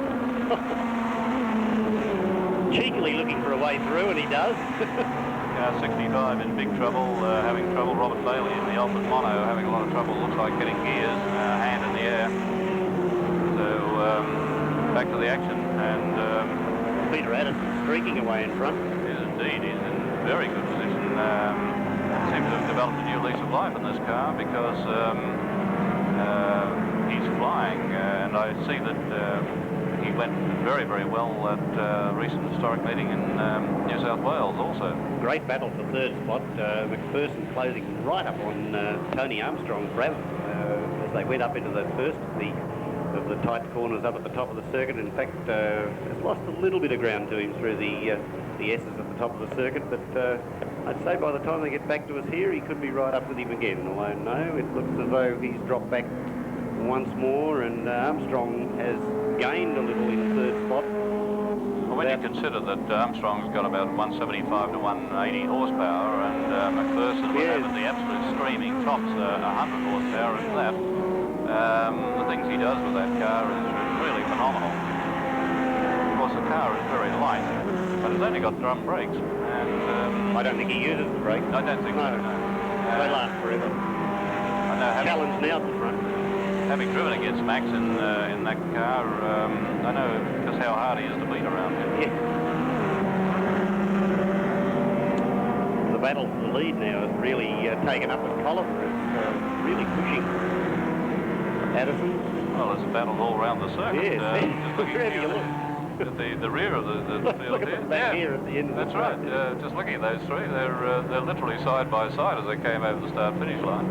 Cheekily looking for a way through, and he does. Car 65 in big trouble, having trouble. Robert Bailey in the Alfred Mono having a lot of trouble. Looks like getting gears, hand in the air. So back to the action, and Peter Addison streaking away in front. Yes, indeed. He's in very good position. Seems to have developed a new lease of life in this car, because he's flying, and I see that he went very, very well at a recent historic meeting in New South Wales also. Great battle for third spot. McPherson closing right up on Tony Armstrong's Brabham as they went up into the first of the tight corners up at the top of the circuit. In fact, has lost a little bit of ground to him through the S's at the top of the circuit, but I'd say by the time they get back to us here, he could be right up with him again. Although no, it looks as though he's dropped back once more, and Armstrong has gained a little in third spot. Well, when you consider that Armstrong's got about 175 to 180 horsepower, and McPherson was having the absolute screaming tops, 100 horsepower in that. The things he does with that car is really phenomenal. Of course, the car is very light, but it's only got drum brakes, and I don't think he uses the brakes. I don't think so. No. They last forever. I know, challenge now at the front. Having driven against Max in that car, I know just how hard he is to beat around here. Yeah. The battle for the lead now is really taken up with Colliver. It's really pushing Addison. Well, there's a battle all around the circuit. Yes, wherever you look. The rear of the field look at the back here at the end of That's the right. Just looking at those three, they're literally side by side as they came over the start-finish line.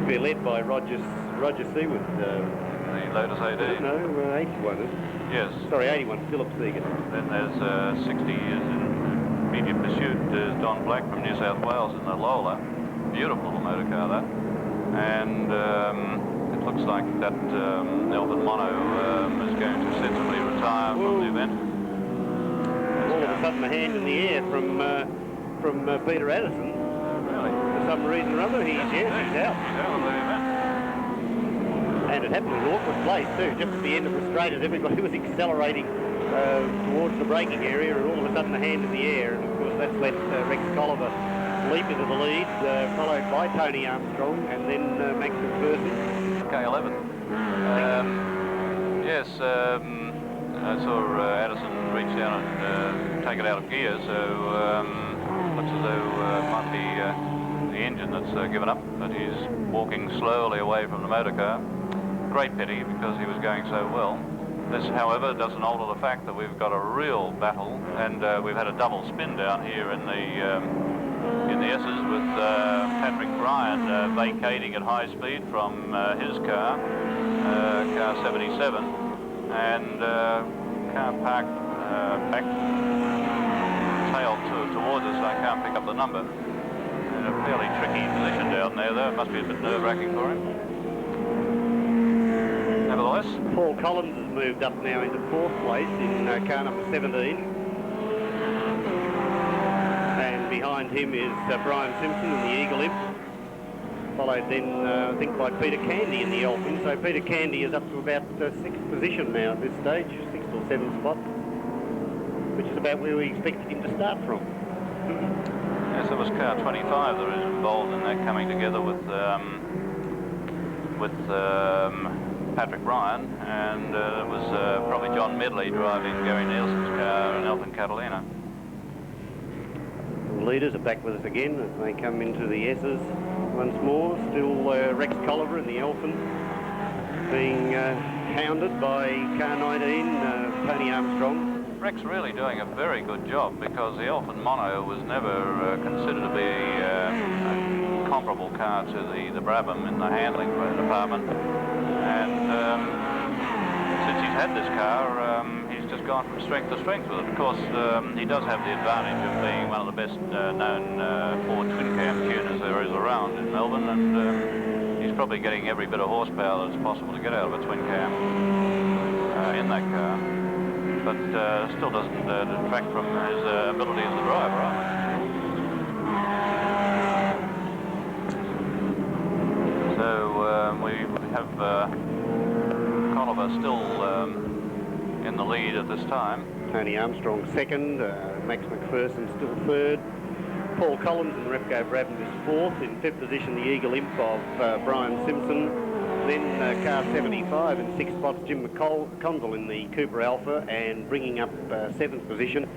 They're led by Roger Seawood. The Lotus AD. No, 81 is it? Yes. Sorry, 81, Philip Seegan. Then there's 60 years in medium pursuit. Don Black from New South Wales in the Lola. Beautiful little motor car, that. And it looks like that Elvin Mono is going to sensibly retire from the event. All of a sudden, a hand in the air from Peter Addison. Really? For some reason or other, he's out. He's out of the event. And it happened in an awkward place too, just at the end of the straight as everybody was accelerating towards the braking area, and all of a sudden a hand in the air, and of course that's let Rex Colliver leap into the lead, followed by Tony Armstrong and then Max McPherson. K11. Yes, I saw Addison reach down and take it out of gear, so looks as though it might be the engine that's given up, but he's walking slowly away from the motor car. Great pity, because he was going so well. This, however, doesn't alter the fact that we've got a real battle, and we've had a double spin down here in the S's with Patrick Bryan vacating at high speed from his car, car 77, and car parked back tail towards us. I can't pick up the number. In a fairly tricky position down there, though. It must be a bit nerve-wracking for him. Nevertheless, Paul Collins has moved up now into 4th place in car number 17. And behind him is Brian Simpson in the Eagle Imp. Followed then, I think, by Peter Candy in the Elfin. So Peter Candy is up to about 6th position now at this stage, 6th or 7th spot, which is about where we expected him to start from. yes, it was car 25 that was involved in that, coming together with Patrick Bryan, and it was probably John Medley driving Gary Nielsen's car in Elfin Catalina. The leaders are back with us again as they come into the S's once more. Still Rex Colliver in the Elfin being hounded by car 19, Tony Armstrong. Rex really doing a very good job, because the Elfin Mono was never considered to be a comparable car to the Brabham in the handling department. And since he's had this car, he's just gone from strength to strength with it. Of course, he does have the advantage of being one of the best known Ford twin cam tuners there is around in Melbourne, and he's probably getting every bit of horsepower that's possible to get out of a twin cam in that car. But still doesn't detract from his ability as a driver, So we have Colliver still in the lead at this time. Tony Armstrong 2nd, Max McPherson still 3rd. Paul Collins in Repco Brabham is 4th. In 5th position, the Eagle Imp of Brian Simpson. Then car 75 in 6 spots, Jim McConville in the Cooper Alpha, and bringing up 7th position,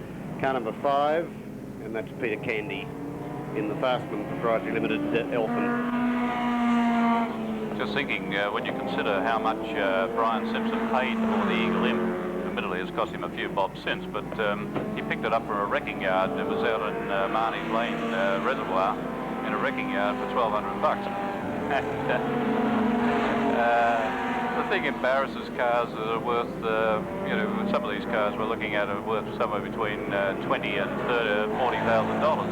car number 5, and that's Peter Candy in the Fastman Proprietary Limited Elfin. Just thinking, when you consider how much Brian Simpson paid for the Eagle Imp, admittedly it's cost him a few bob since, but he picked it up from a wrecking yard. It was out in Marnie's Lane Reservoir in a wrecking yard for $1,200. The thing embarrasses cars that are worth, some of these cars we're looking at are worth somewhere between $20,000 and $40,000,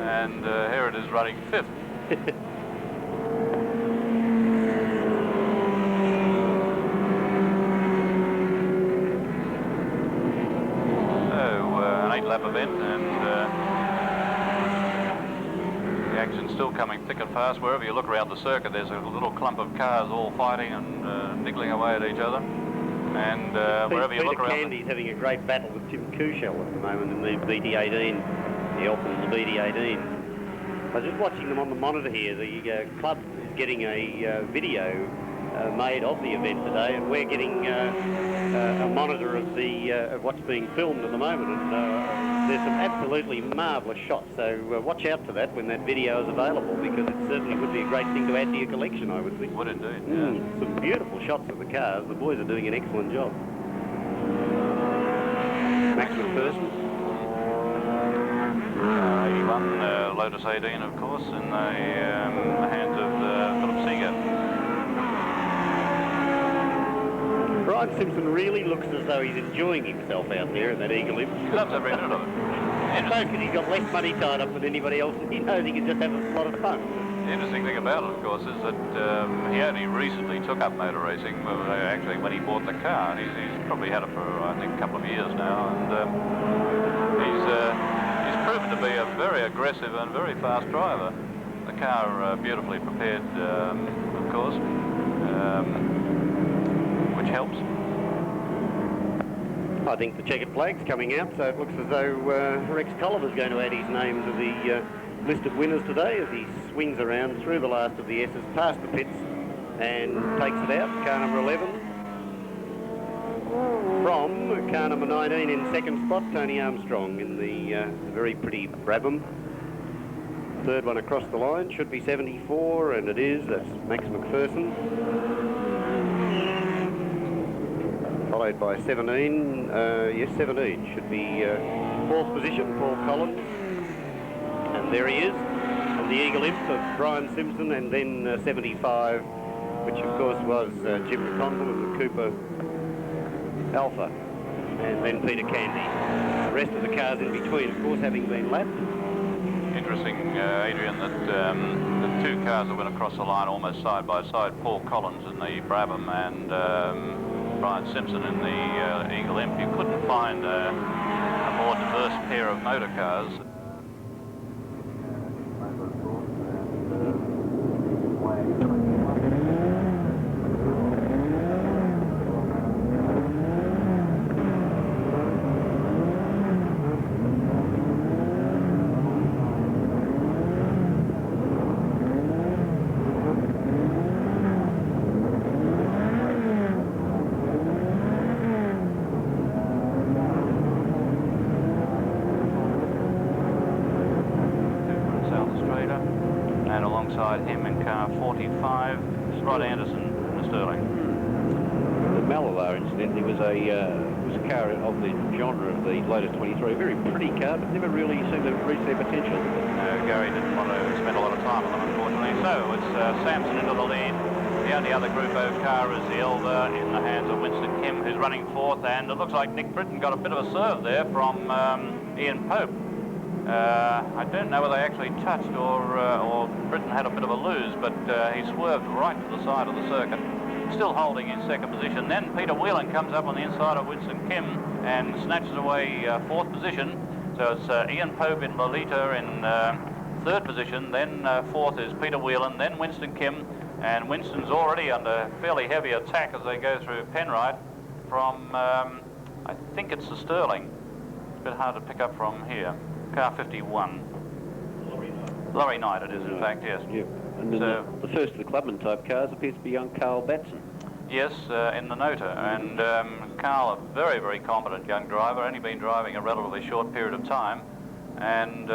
and here it is running 5th. So an 8-lap event, and the action's still coming thick and fast. Wherever you look around the circuit, there's a little clump of cars all fighting and niggling away at each other. And wherever you look around... Peter Candy's having a great battle with Tim Kushel at the moment in the BT18, the Elfin and the BT18. I was just watching them on the monitor here. The club is getting a video made of the event today, and we're getting a monitor of what's being filmed at the moment, and there's some absolutely marvellous shots, so watch out for that when that video is available, because it certainly would be a great thing to add to your collection, I would think. Would indeed, yeah. Some beautiful shots of the cars. The boys are doing an excellent job. Max McPherson. 81, Lotus 18, of course, in the hands of Philip Seeger. Brian Simpson really looks as though he's enjoying himself out there in that Eagle Imp. He loves every minute of it. I suppose because he's got less money tied up than anybody else, he knows he can just have a lot of fun. The interesting thing about it, of course, is that he only recently took up motor racing, actually when he bought the car. He's probably had it for, I think, a couple of years now, and he's proven to be a very aggressive and very fast driver. The car beautifully prepared, of course. which helps. I think the checkered flag's coming out, so it looks as though Rex Tolliver's going to add his name to the list of winners today as he swings around through the last of the S's, past the pits, and takes it out. Car number 11. From car number 19 in second spot, Tony Armstrong in the very pretty Brabham. Third one across the line, should be 74, and it is. That's Max McPherson. Followed by 17, yes, 17, should be fourth position, Paul Collins. And there he is, on the Eagle Imp of Brian Simpson, and then 75, which of course was Jim McConville of the Cooper Alpha, and then Peter Candy. The rest of the cars in between, of course, having been lapped. Interesting, Adrian, that the two cars that went across the line almost side by side, Paul Collins in the Brabham and Brian Simpson in the Eagle Imp. You couldn't find a more diverse pair of motor cars. And alongside him in car 45, Rod Anderson in the Sterling. The Benalla, incidentally, was a car of the genre of the Lotus 23. A very pretty car, but never really seemed to reach their potential. No, Gary didn't want to spend a lot of time on them, unfortunately. So it's Sampson into the lead. The only other Group O car is the Elva in the hands of Winston Kim, who's running fourth. And it looks like Nick Britton got a bit of a serve there from Ian Pope. I don't know whether they actually touched or Britton had a bit of a lose, but he swerved right to the side of the circuit, still holding in second position. Then Peter Whelan comes up on the inside of Winston Kim and snatches away fourth position. So it's Ian Pope in Lolita in third position, then fourth is Peter Whelan, then Winston Kim, and Winston's already under fairly heavy attack as they go through Penrite from, I think it's the Sterling. It's a bit hard to pick up from here. Car 51. Laurie Knight it is, in fact, yes. Yeah. And then So, the first of the clubman type cars appears to be young Carl Batson. yes, in the Nota. And Carl, a very, very competent young driver, only been driving a relatively short period of time, and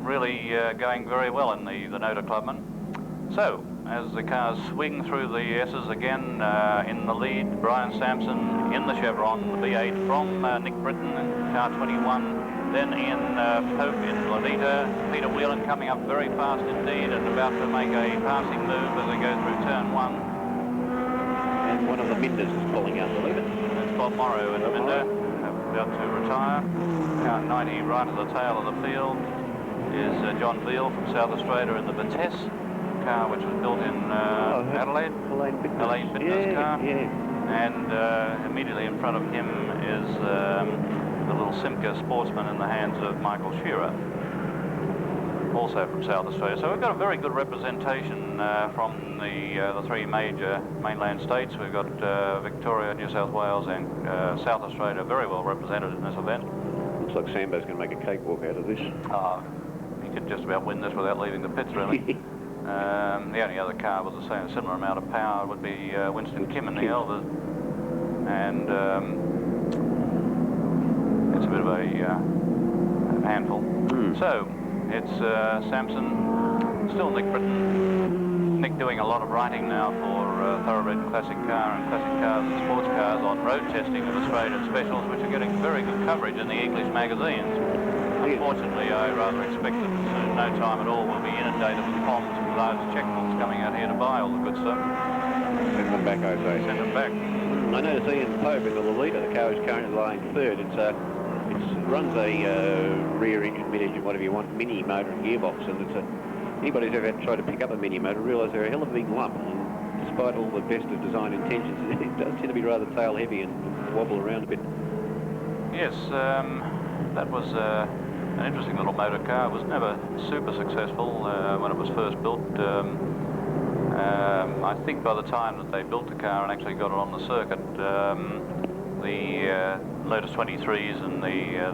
really going very well in the Nota clubman. So, as the cars swing through the S's again, in the lead, Brian Sampson in the Chevron, the B8 from Nick Britton, car 21. Then Ian Pope in Lolita, Peter Whelan coming up very fast indeed and about to make a passing move as they go through turn one. And one of the Minders is pulling out the leader. That's Bob Morrow in the Minder, about to retire. Car 90 right at the tail of the field is John Veal from South Australia in the Vitesse car, which was built in Adelaide. Elaine Bittner's car. Yeah. And immediately in front of him is the little Simca Sportsman in the hands of Michael Shearer, also from South Australia. So we've got a very good representation from the three major mainland states. We've got Victoria, New South Wales and South Australia very well represented in this event. Looks like Sambo's going to make a cakewalk out of this. He could just about win this without leaving the pits, really. The only other car with the same similar amount of power would be Winston Kim in the Elva. And it's a bit of a handful. So it's Sampson, still Nick Britton. Nick doing a lot of writing now for Thoroughbred Classic Car and Classic Cars and Sports Cars on road testing of Australian specials, which are getting very good coverage in the English magazines. Unfortunately, I rather expect that in no time at all we'll be inundated with bombs and large checkbooks coming out here to buy all the good stuff. Send them back, I say. Send them back. I noticed Ian Pope in the Lolita. The car is currently lying third. It runs a rear engine, mid engine, whatever you want, mini motor and gearbox, and anybody who's ever tried to pick up a mini motor realise they're a hell of a big lump. And despite all the best of design intentions, it does tend to be rather tail heavy and wobble around a bit. Yes, that was an interesting little motor car. It was never super successful when it was first built. I think by the time that they built the car and actually got it on the circuit, the Lotus 23s and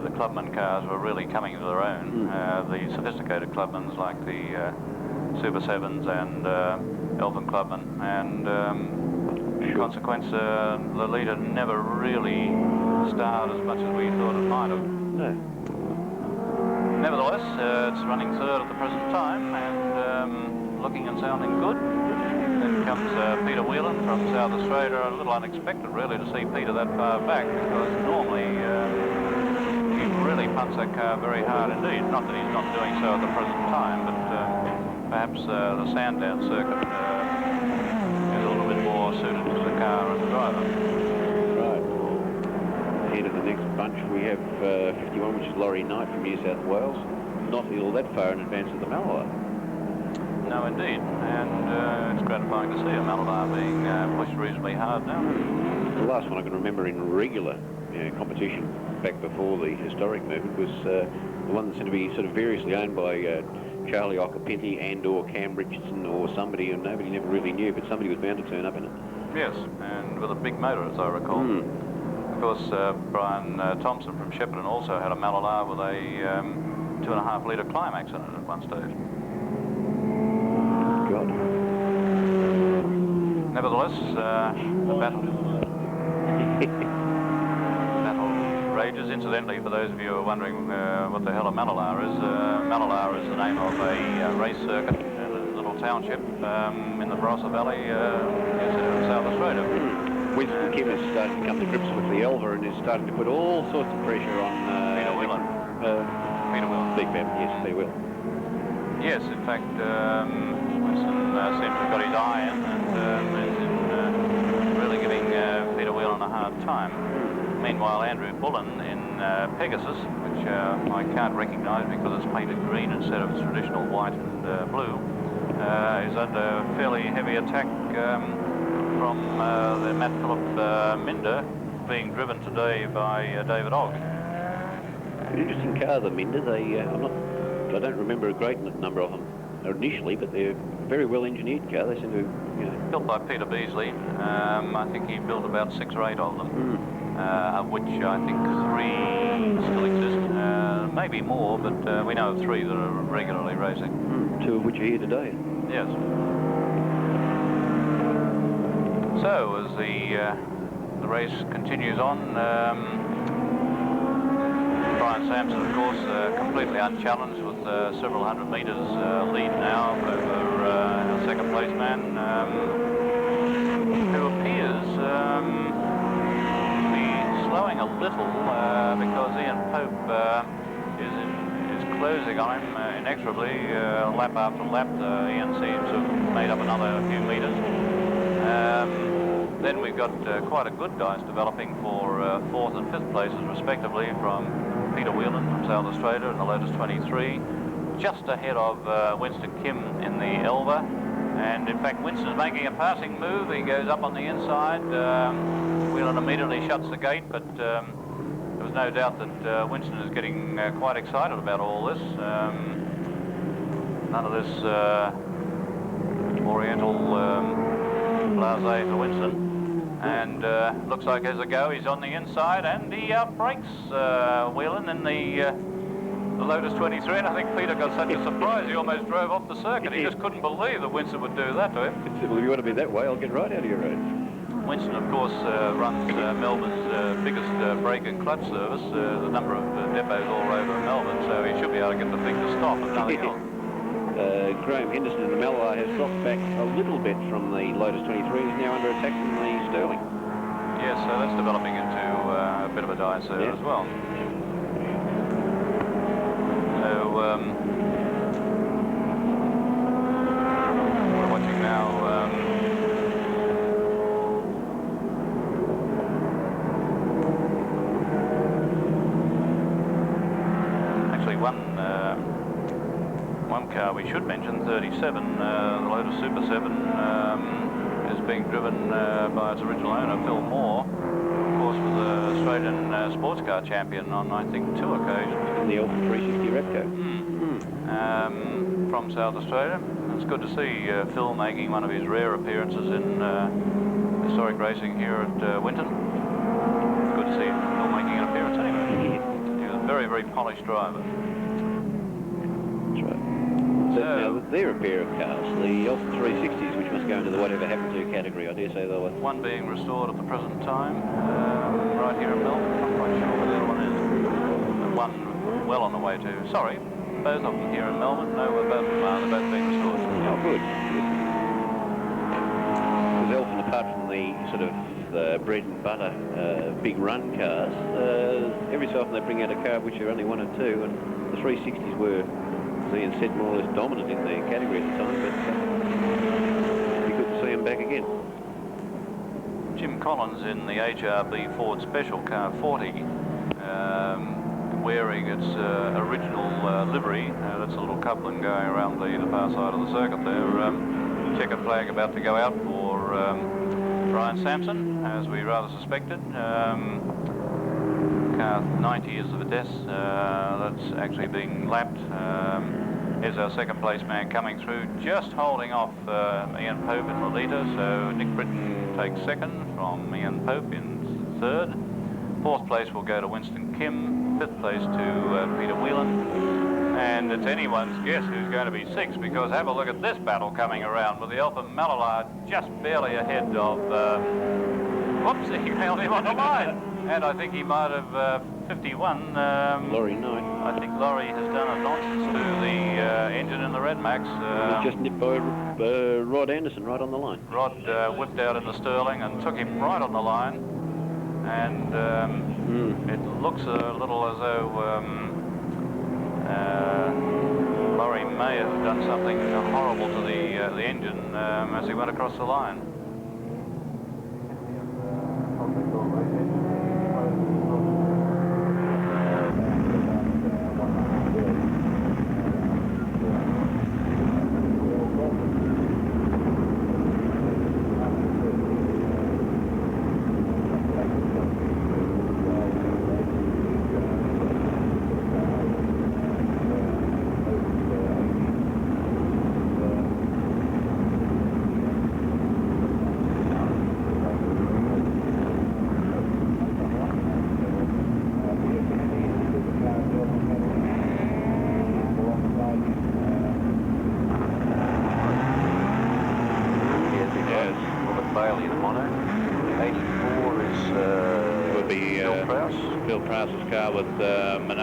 the clubman cars were really coming to their own. The sophisticated clubmans like the Super 7s and Elfin Clubman, and in consequence the leader never really starred as much as we thought it might have. No. Nevertheless, it's running third at the present time and looking and sounding good. Then comes Peter Whelan from South Australia. A little unexpected really to see Peter that far back, because normally he really punts that car very hard indeed. Not that he's not doing so at the present time, but perhaps the Sandown circuit is a little bit more suited to the car and the driver. Right. Ahead of the next bunch we have 51, which is Laurie Knight from New South Wales. Not all that far in advance of the Malala. No, indeed, and it's gratifying to see a Malala being pushed reasonably hard now. The last one I can remember in regular competition back before the historic movement was the one that seemed to be sort of variously owned by Charlie Occhipinti and or Cam Richardson or somebody, and nobody never really knew, but somebody was bound to turn up in it. Yes, and with a big motor, as I recall. Of course, Brian Thompson from Shepparton also had a Malala with a 2.5 litre climax in it at one stage. God. Nevertheless, the battle rages. Incidentally, for those of you who are wondering what the hell a Malala is the name of a race circuit in a little township in the Barossa Valley, in South Australia. Winston Kim is starting to come to grips with the Elva and is starting to put all sorts of pressure on Peter Whelan. Peter Whelan. Big man, yes, Peter Whelan. Yes, in fact, Winston seems to have got his eye in and is really giving Peter Whelan a hard time. Meanwhile, Andrew Bullen in Pegasus, which I can't recognise because it's painted green instead of traditional white and blue, is under fairly heavy attack from the Matt Phillip Minder, being driven today by David Ogg. An interesting car, the Minder. I don't remember a great number of them initially, but they're a very well engineered car. They seem to, built by Peter Beasley. I think he built about 6 or 8 of them, of which I think 3 still exist. Maybe more, but we know of 3 that are regularly racing. 2 of which are here today. Yes. So as the race continues on, Brian Sampson, of course, completely unchallenged with several hundred metres lead now over our second place man, who appears to be slowing a little because Ian Pope is closing on him inexorably, lap after lap. Ian seems to have made up another few metres. Then we've got quite a good dice developing for 4th and 5th places respectively from Peter Whelan from South Australia in the Lotus 23, just ahead of Winston Kim in the Elva. And in fact, Winston's making a passing move. He goes up on the inside. Whelan immediately shuts the gate, but there was no doubt that Winston is getting quite excited about all this. None of this oriental blasé for Winston. And looks like as a go, he's on the inside, and he outbreaks Whelan in the Lotus 23, and I think Peter got such a surprise he almost drove off the circuit. He just couldn't believe that Winston would do that to him. He said, well, if you want to be that way, I'll get right out of your road. Winston, of course, runs Melbourne's biggest brake and clutch service, the number of depots all over Melbourne, so he should be able to get the thing to stop if nothing else. Graham Henderson in the Malala has dropped back a little bit from the Lotus 23. He's now under attack from the Sterling. Yes, so that's developing into a bit of a dice there as well. So we're watching now. Actually, one car we should mention, 37, the Lotus Super 7, is being driven by its original owner, Phil Moore. Of course, was the Australian sports car champion on, I think, 2 occasions. In the Elfin 360 Repco. From from South Australia. It's good to see Phil making one of his rare appearances in historic racing here at Winton. It's good to see Phil making an appearance anyway. He was a very, very polished driver. That's right. So, now, they're a pair of cars, the Alpha 360s, which must go into the whatever happened to category. I dare say they'll... One being restored at the present time, right here in Melbourne. Not quite sure where the other one is. And one well on the way to... Sorry, both of them here in Melbourne. No, both of them are. They're both being restored. Oh, good. Because Elfin, apart from the sort of bread and butter big run cars, every so often they bring out a car which are only one or two, and the 360s were, as Ian said, more or less dominant in their category at the time, but it'd be good to see them back again. Jim Collins in the HRB Ford Special Car 40, wearing its original livery. That's a little coupling going around the far side of the circuit there. Checkered flag about to go out for Brian Sampson, as we rather suspected. Car 90 is the Vitesse. That's actually being lapped. Here's our second place man coming through, just holding off Ian Pope in the leader. So Nick Britton takes second from Ian Pope in third. Fourth place will go to Winston Kim. Fifth place to Peter Whelan. And it's anyone's guess who's going to be sixth, because have a look at this battle coming around with the Alpha Malala just barely ahead of... whoops, he held him on the line. And I think he might have 51. Laurie Knight. I think Laurie has done a nonsense to the engine in the Red Max. Just nipped by Rod Anderson right on the line. Rod whipped out in the Sterling and took him right on the line. And it looks a little as though Laurie may have done something horrible to the engine as he went across the line.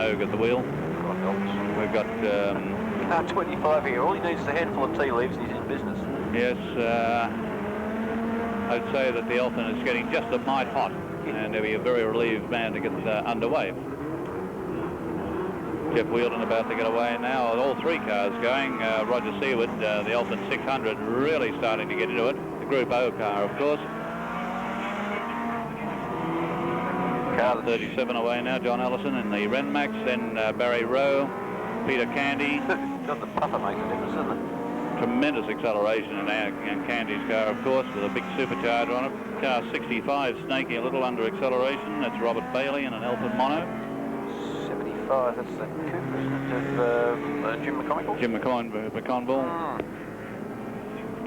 At the wheel. We've got car 25 here. All he needs is a handful of tea leaves and he's in business. Yes, I'd say that the Elfin is getting just a mite hot, and he'll be a very relieved man to get underway. Jeff Wheeldon about to get away now. All three cars going. Roger Seaward, the Elfin 600, really starting to get into it. The Group O car, of course. Car 37 away now, John Ellison in the Renmax, then Barry Rowe, Peter Candy. Got the puffer makes a difference, doesn't it? Tremendous acceleration in Candy's car, of course, with a big supercharger on it. Car 65 snaking a little under acceleration. That's Robert Bailey in an Elfin Mono. 75, that's the coupe, isn't it, of Jim McConville? Jim McConville.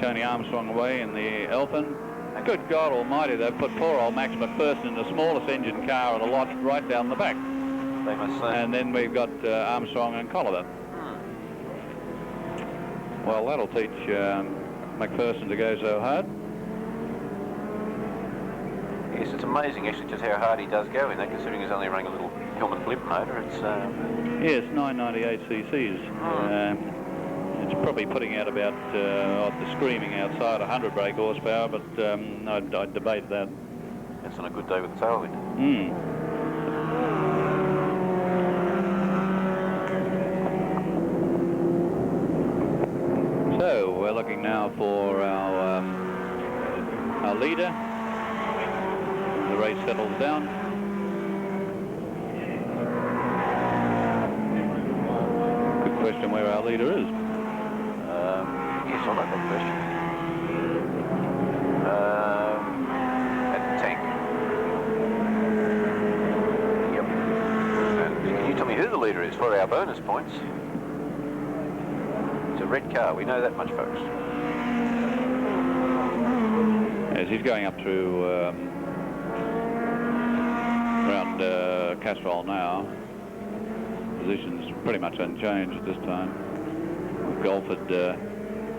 Tony Armstrong away in the Elfin. Good God almighty, they've put poor old Max McPherson in the smallest engine car of the lot right down the back. They must say. And then we've got Armstrong and Colliver. Well, that'll teach McPherson to go so hard. Yes, it's amazing actually just how hard he does go in that, considering he's only running a little common blimp motor. It's yes, 998 cc's. It's probably putting out about, the screaming outside, 100 brake horsepower, but I'd debate that. That's on a good day with the tailwind. So we're looking now for our leader. The race settles down. Good question where our leader is. Yes, I like that question. At the tank. Yep. And can you tell me who the leader is for our bonus points? So red car. We know that much, folks. As he's going up through around Castrol now. Position's pretty much unchanged at this time. Golford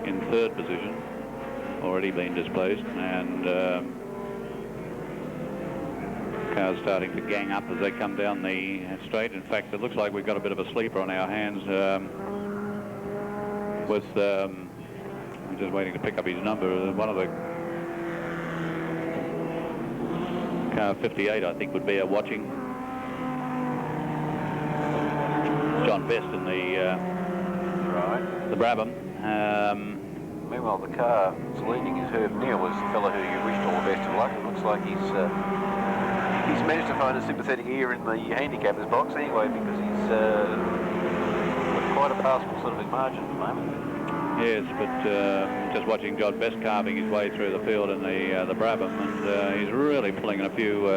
in third position, already been displaced, and cars starting to gang up as they come down the straight. In fact, it looks like we've got a bit of a sleeper on our hands with, I'm just waiting to pick up his number, one of the car 58 I think would be a watching. John Best in the Brabham. Meanwhile, the car that's leading is Herb Neal, was the fellow who you wished all the best of luck. It looks like he's managed to find a sympathetic ear in the handicapper's box anyway, because he's got quite a passable sort of margin at the moment. Yes, but just watching John Best carving his way through the field in the Brabham, and he's really pulling in a few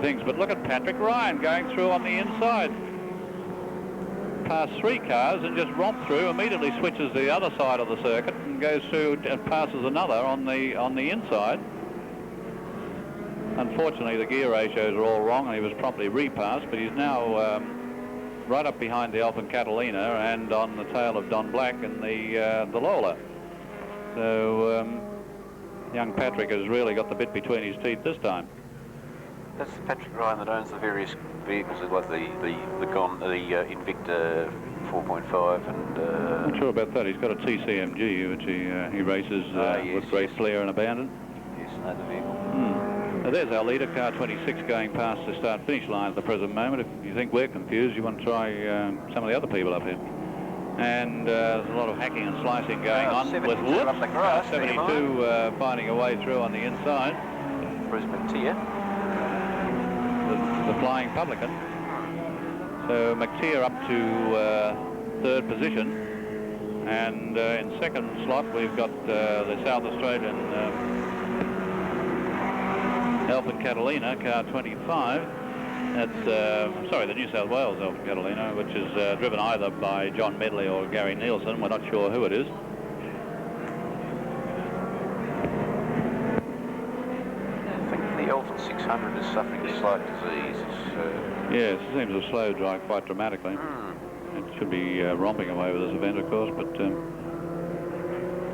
things. But look at Patrick Ryan going through on the inside. Past three cars and just romp through, immediately switches to the other side of the circuit and goes through and passes another on the inside. Unfortunately, the gear ratios are all wrong and he was promptly repassed, but he's now right up behind the Alpha Catalina and on the tail of Don Black in the Lola. So young Patrick has really got the bit between his teeth this time. That's Patrick Ryan that owns the various vehicles, like the Invicta 4.5 and... Not sure about that. He's got a TCMG, which he races yes, with great flair and abandon. Yes, I know the vehicle. Now there's our leader, car 26, going past the start-finish line at the present moment. If you think we're confused, you want to try some of the other people up here. And there's a lot of hacking and slicing going on with up the grass, 72 finding a way through on the inside. Bruce McTeer. The flying publican. So McTeer up to third position, and in second slot we've got the South Australian Alpha Catalina, car 25. That's sorry, the New South Wales Alpha Catalina, which is driven either by John Medley or Gary Nielsen. We're not sure who it is. The Elton 600 is suffering a slight disease. Yes, it seems to slow dry quite dramatically. It should be romping away with this event, of course, but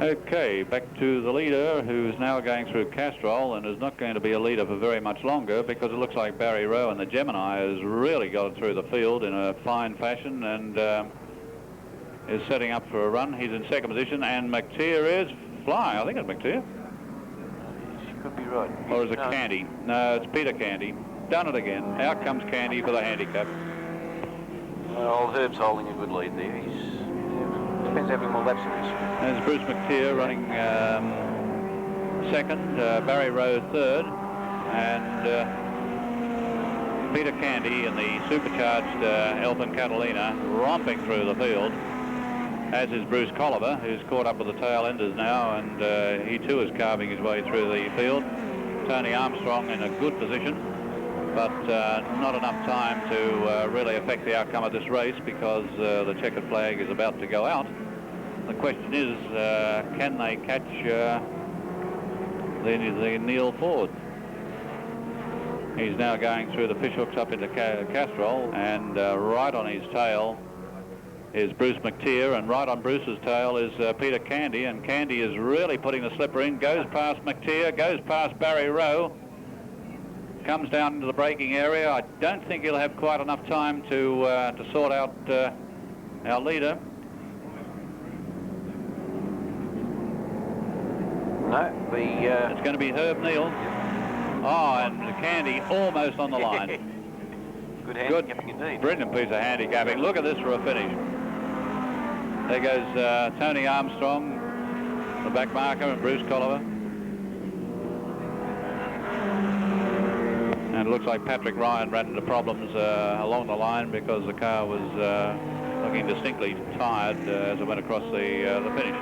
okay, back to the leader, who's now going through Castrol and is not going to be a leader for very much longer, because it looks like Barry Rowe and the Gemini has really got through the field in a fine fashion and is setting up for a run. He's in second position, and McTeer is flying. I think it's McTeer. Could be right. Or is it Candy? No, it's Peter Candy. Done it again. Out comes Candy for the handicap. Old Herb's holding a good lead there. Depends how many more laps there is. There's Bruce McTeer running second, Barry Rowe third, and Peter Candy in the supercharged Alpha Catalina romping through the field, as is Bruce Colliver, who's caught up with the tail enders now, and he too is carving his way through the field. Tony Armstrong in a good position, but not enough time to really affect the outcome of this race, because the checkered flag is about to go out. The question is, can they catch the Neil Ford? He's now going through the fishhooks up into Castrol, and right on his tail is Bruce McTeer, and right on Bruce's tail is Peter Candy, and Candy is really putting the slipper in, goes past McTeer, goes past Barry Rowe, comes down into the braking area. I don't think he'll have quite enough time to sort out our leader. No, it's going to be Herb Neal. Oh, and Candy almost on the line. Good handicapping indeed. Brilliant piece of handicapping. Look at this for a finish. There goes Tony Armstrong, the back marker, and Bruce Colliver. And it looks like Patrick Ryan ran into problems along the line, because the car was looking distinctly tired as it went across the finish.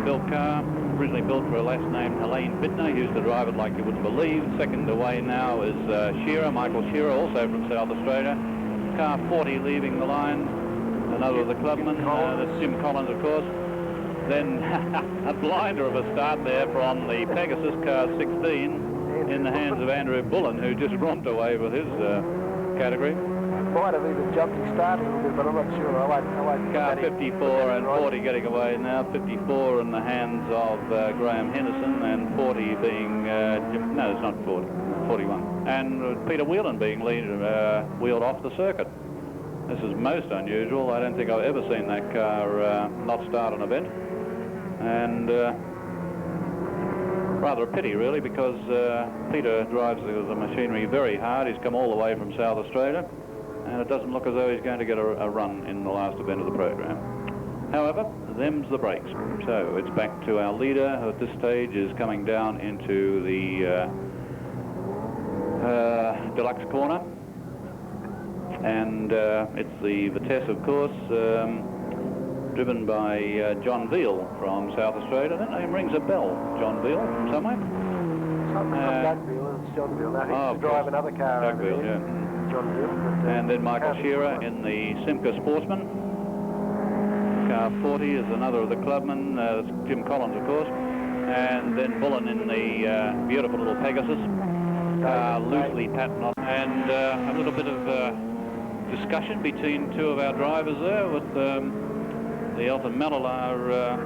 built car, originally built for a lass named Helene Bittner, who used to drive it like you wouldn't believe. Second away now is Shearer, Michael Shearer, also from South Australia. Car 40 leaving the line, another of the clubmen, that's Jim Collins, of course. Then a blinder of a start there from the Pegasus car 16 in the hands of Andrew Bullen, who just romped away with his category. Might have even jumped his start a little bit, but I'm not sure. I won't Car 54 and 40 getting away now. 54 in the hands of Graham Henderson, and 40 being no, it's not 40, 41. And Peter Whelan being wheeled off the circuit. This is most unusual. I don't think I've ever seen that car not start an event, and rather a pity really, because Peter drives the machinery very hard. He's come all the way from South Australia, and it doesn't look as though he's going to get a run in the last event of the program. However, them's the brakes. So it's back to our leader, who at this stage is coming down into the deluxe corner, and it's the Vitesse, of course, driven by John Veal from South Australia. That name rings a bell. John Veal from somewhere? Not Doug Veal, it's John Veal. Now he used to drive another car Doug over Veal, there. yeah. John Veal. And then Michael Shearer in the Simca Sportsman. Car 40 is another of the clubmen. That's Jim Collins, of course. And then Bullen in the beautiful little Pegasus. Loosely patterned on. And a little bit of discussion between two of our drivers there, with the Elton Malilar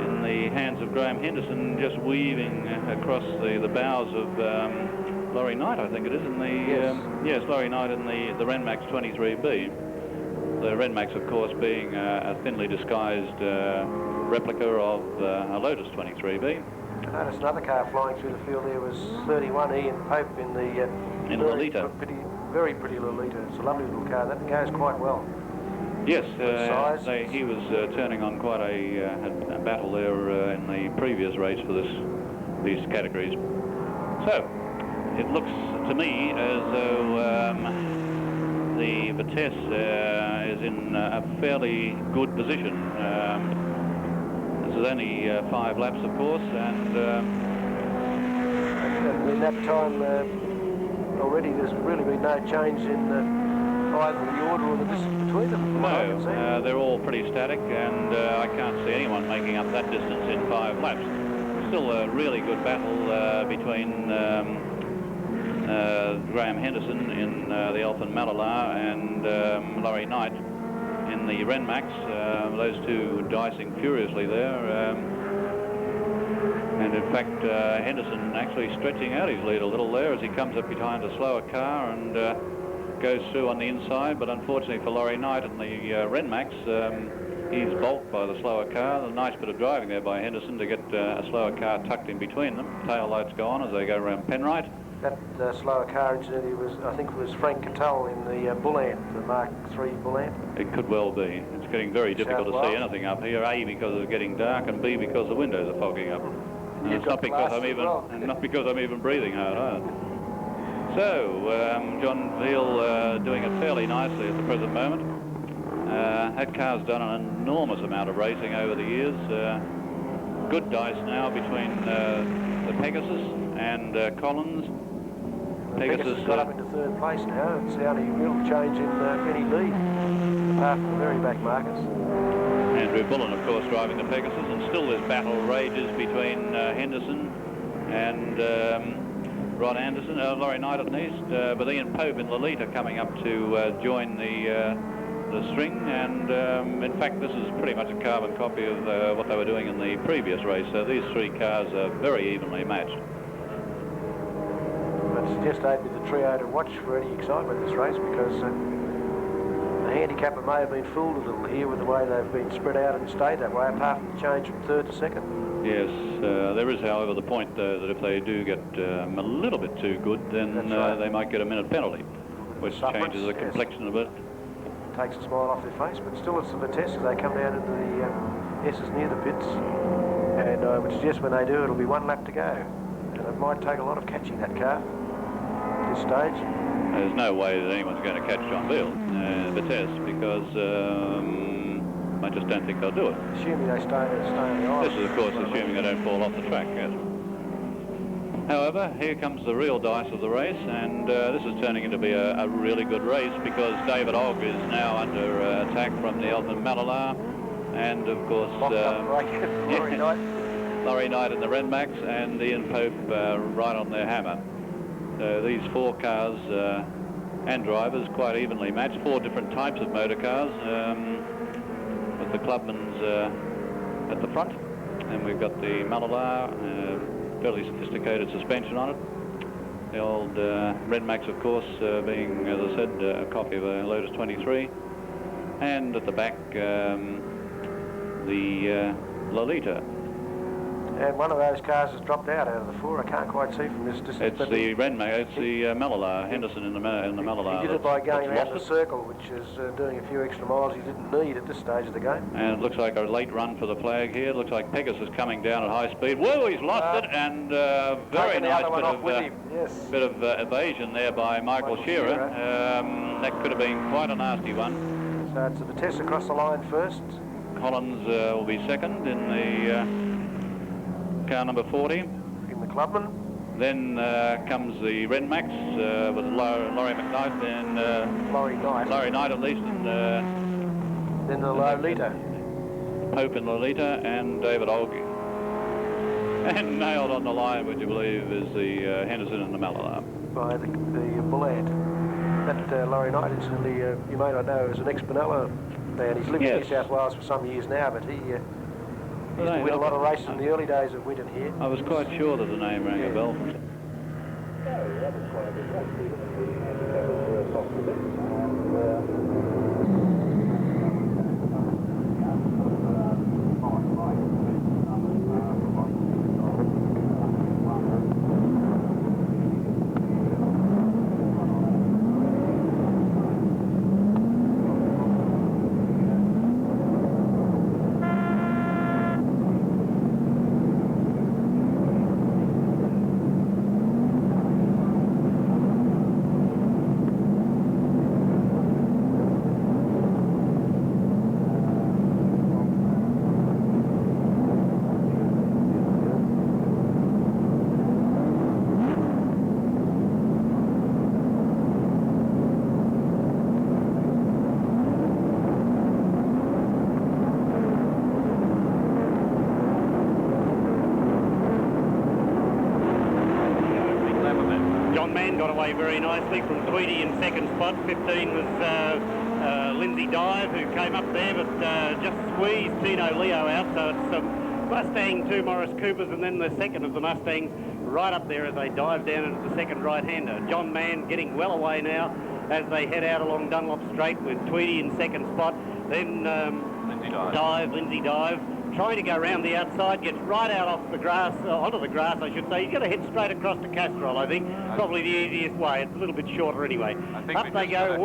in the hands of Graham Henderson, just weaving across the bows of Laurie Knight, I think it is, in the yes, Laurie Knight in the Renmax 23B. The Renmax, of course, being a thinly disguised replica of a Lotus 23B. I noticed another car flying through the field there was 31 Ian Pope in the Lolita. Very pretty Lolita. It's a lovely little car. That goes quite well. Yes, he was turning on quite a battle there in the previous race for these categories. So it looks to me as though the Vitesse is in a fairly good position. This is only 5 laps, of course, and in that time already there's really been no change in either the order or the distance between them. No, they're all pretty static, and I can't see anyone making up that distance in 5 laps. Still a really good battle between Graham Henderson in the Elton Malilar and Laurie Knight in the Renmax. Those two dicing furiously there. And in fact, Henderson actually stretching out his lead a little there as he comes up behind a slower car and goes through on the inside. But unfortunately for Laurie Knight in the Renmax, he's balked by the slower car. A nice bit of driving there by Henderson to get a slower car tucked in between them. Tail lights go on as they go around Penrite. That slower car, incidentally, I think it was Frank Cattell in the Bull Amp, the Mark III Bull Amp. It could well be. It's getting very difficult to see anything up here. A, because it's getting dark, and B, because the windows are fogging up. And it's not because I'm even breathing hard either. So John Veal doing it fairly nicely at the present moment. That car's done an enormous amount of racing over the years. Good dice now between the Pegasus and Collins. Pegasus got up into 3rd place now. It's the only real change in any lead, apart from the very back markers. Andrew Bullen, of course, driving the Pegasus, and still this battle rages between Henderson and Rod Anderson, Laurie Knight at least, but Ian Pope in Lolita coming up to join the string, and in fact this is pretty much a carbon copy of what they were doing in the previous race, so these 3 cars are very evenly matched. It's just aimed the trio to watch for any excitement this race, because the handicapper may have been fooled a little here with the way they've been spread out and stayed that way, apart from the change from 3rd to 2nd. Yes, there is, however, the point that if they do get a little bit too good, then they might get a minute penalty, which changes the complexion a bit. Takes a smile off their face, but still it's the Vitesse as they come down into the S's near the pits, and I would suggest when they do it'll be 1 lap to go, and it might take a lot of catching that car at this stage. There's no way that anyone's going to catch John Veal, Vitesse, because I just don't think they'll do it. Assuming they stay on the island. This is, of course, assuming they don't fall off the track, yes. However, here comes the real dice of the race, and this is turning into be a really good race because David Ogg is now under attack from the Benalla, and of course Laurie Knight in the Renmax and Ian Pope right on their hammer. So these 4 cars and drivers quite evenly matched, 4 different types of motor cars, with the Clubmans at the front, and we've got the Benalla, fairly sophisticated suspension on it. The old Renmax, of course, being, as I said, a copy of a Lotus 23, and at the back the Lolita. And one of those cars has dropped out of the 4. I can't quite see from this distance. It's the Renmax, it's the Benalla, Henderson in the Benalla. He did it by going around the circle, which is doing a few extra miles he didn't need at this stage of the game. And it looks like a late run for the flag here. It looks like Pegasus coming down at high speed. Whoa, he's lost it, and very nice bit of evasion there by Michael Shearer. That could have been quite a nasty one. So it's a Vitesse across the line first. Collins will be second in the car number 40. In the Clubman. Then comes the Renmax with Laurie McKnight and Laurie Knight at least, and then the Lolita. Pope in Lolita and David Ogg. And nailed on the line, would you believe, is the Henderson and the Benalla. By the Bullard. That Laurie Knight, incidentally, you may not know, is an ex-Benalla man. He's lived in New South Wales for some years now, but he used to win a lot of races in the early days of Winton here. I was quite sure that the name rang a bell. Got away very nicely from Tweedy in second spot. 15 was Lindsay Dive, who came up there, but just squeezed Tino Leo out. So it's Mustang, 2 Morris Coopers, and then the second of the Mustangs right up there as they dive down into the second right-hander. John Mann getting well away now as they head out along Dunlop Straight with Tweedy in second spot. Then Lindsay Dive. Trying to go around the outside, gets right out off the grass, onto the grass, I should say. He's going to head straight across to Castrol, I think. Probably the easiest way. It's a little bit shorter anyway. Up they go.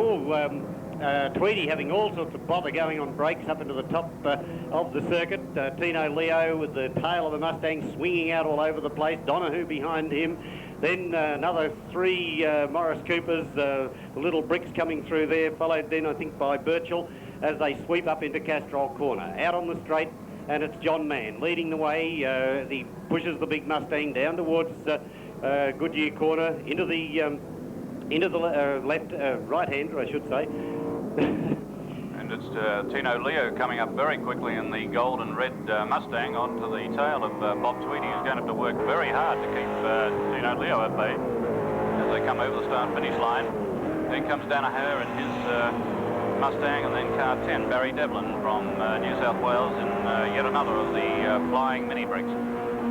Tweedy having all sorts of bother going on brakes up into the top of the circuit. Tino Leo with the tail of the Mustang swinging out all over the place. Donahue behind him. Then another 3 Morris Coopers, little bricks coming through there, followed then, I think, by Birchall as they sweep up into Castrol Corner. Out on the straight, and it's John Mann leading the way. He pushes the big Mustang down towards Goodyear Corner into the left right-hander, I should say. And it's Tino Leo coming up very quickly in the gold and red Mustang onto the tail of Bob Tweedy, who's going to have to work very hard to keep Tino Leo at bay as they come over the start-finish line. Then comes Danaher in his Mustang, and then car 10, Barry Devlin from New South Wales in yet another of the flying mini bricks.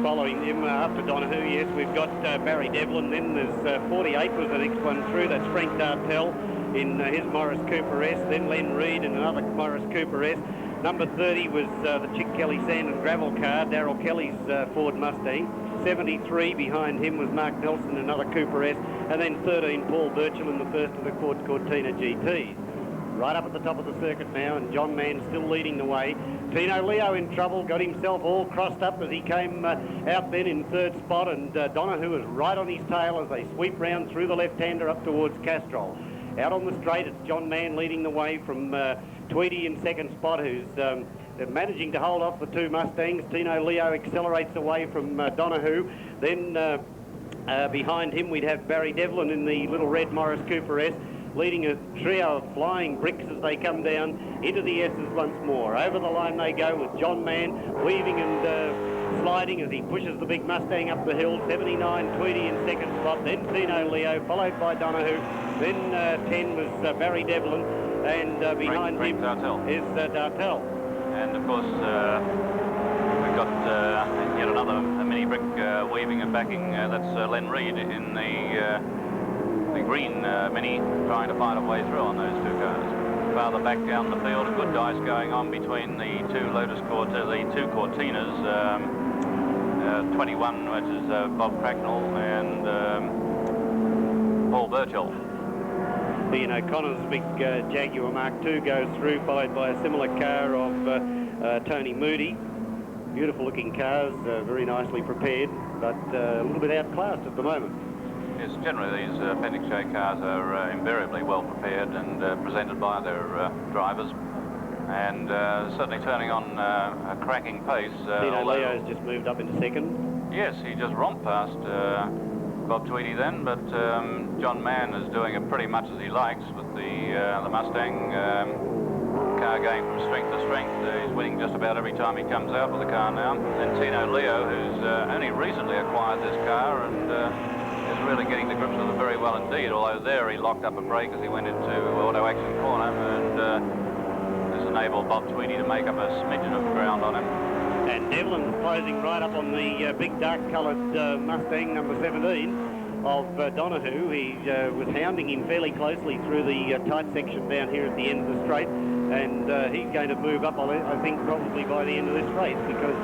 Following him after Donahue, yes, we've got Barry Devlin. Then there's 48 was the next one through. That's Frank Dartell in his Morris Cooper S. Then Len Reed in another Morris Cooper S. Number 30 was the Chick Kelly sand and gravel car, Darryl Kelly's Ford Mustang. 73 behind him was Mark Nelson, another Cooper S. And then 13, Paul Birchall in the first of the Cortina GTs. Right up at the top of the circuit now, and John Mann still leading the way. Tino Leo in trouble, got himself all crossed up as he came out then in third spot, and Donahue is right on his tail as they sweep round through the left-hander up towards Castrol. Out on the straight, it's John Mann leading the way from Tweedy in second spot, who's managing to hold off the two Mustangs. Tino Leo accelerates away from Donahue. Then behind him we'd have Barry Devlin in the little red Morris Cooper S, leading a trio of flying bricks as they come down into the S's once more. Over the line they go with John Mann weaving and sliding as he pushes the big Mustang up the hill. 79 Tweedy in second spot, then Tino Leo, followed by Donahue. Then 10 was Barry Devlin, and behind him is Dartell. And of course, we've got yet another mini brick weaving and backing. That's Len Reed in the green mini, trying to find a way through on those two cars. Farther back down the field, a good dice going on between the two two Cortinas, 21, which is Bob Cracknell, and Paul Burchell. Ian O'Connor's big Jaguar Mark II goes through, followed by a similar car of Tony Moody. Beautiful looking cars, very nicely prepared, but a little bit outclassed at the moment. Yes, generally these appendix J cars are invariably well prepared and presented by their drivers, and certainly turning on a cracking pace. Tino Leo's just moved up into second. Yes, he just romped past Bob Tweedy then, but John Mann is doing it pretty much as he likes with the Mustang. Car going from strength to strength. He's winning just about every time he comes out with the car now. And Tino Leo, who's only recently acquired this car and is really getting the grips with it very well indeed, although there he locked up a brake as he went into auto action corner, and this enabled Bob Tweedy to make up a smidgen of ground on him. And Devlin's closing right up on the big dark-coloured Mustang number 17 of Donahue. He was hounding him fairly closely through the tight section down here at the end of the straight, and he's going to move up, I think, probably by the end of this race, because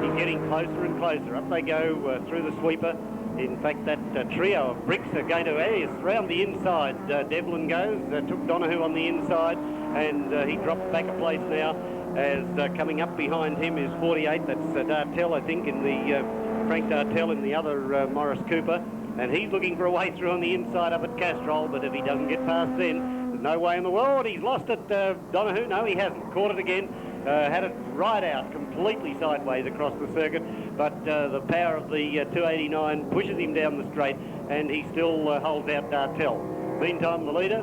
he's getting closer and closer. Up they go through the sweeper. In fact, that trio of bricks are going to round the inside. Devlin goes, took Donahue on the inside, and he drops back a place now, as coming up behind him is 48. That's Dartell, I think, in the Frank Dartell in the other Morris Cooper, and he's looking for a way through on the inside up at Castrol, but if he doesn't get past then, there's no way in the world. He's lost it, Donahue. No, he hasn't. Caught it again. Had it right out, completely sideways across the circuit, but the power of the 289 pushes him down the straight, and he still holds out Dartell. Meantime, the leader,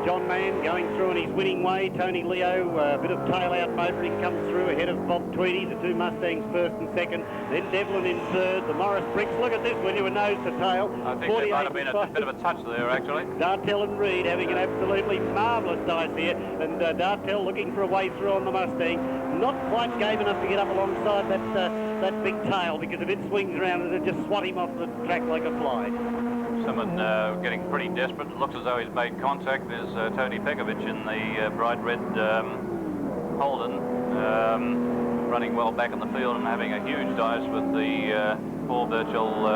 John Mann, going through in his winning way. Tony Leo, a bit of tail-out motoring, comes through ahead of Bob Tweedy. The two Mustangs first and second. Then Devlin in third. The Morris bricks. Look at this when you were nose to tail. I think there might have been a bit of a touch there, actually. Dartell and Reed having an absolutely marvellous dice here. And Dartell looking for a way through on the Mustang. Not quite game enough to get up alongside that big tail, because if it swings around, it'll just swat him off the track like a fly. Someone getting pretty desperate. It looks as though he's made contact. There's Tony Pekovic in the bright red Holden, running well back in the field and having a huge dice with the Paul Burchell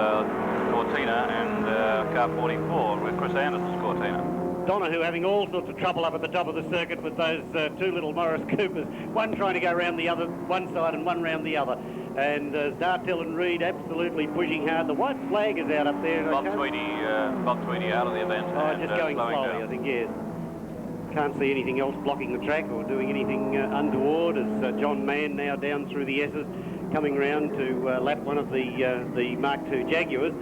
Cortina and car 44 with Chris Anderson's Cortina. Donahue having all sorts of trouble up at the top of the circuit with those two little Morris Coopers, one trying to go round the other, one side and one round the other. And Dartell and Reed absolutely pushing hard. The white flag is out up there. Bob Tweedy out of the event. Oh, just going slowly, I think, yes. Can't see anything else blocking the track or doing anything untoward, as John Mann now down through the S's, coming round to lap one of the Mark II Jaguars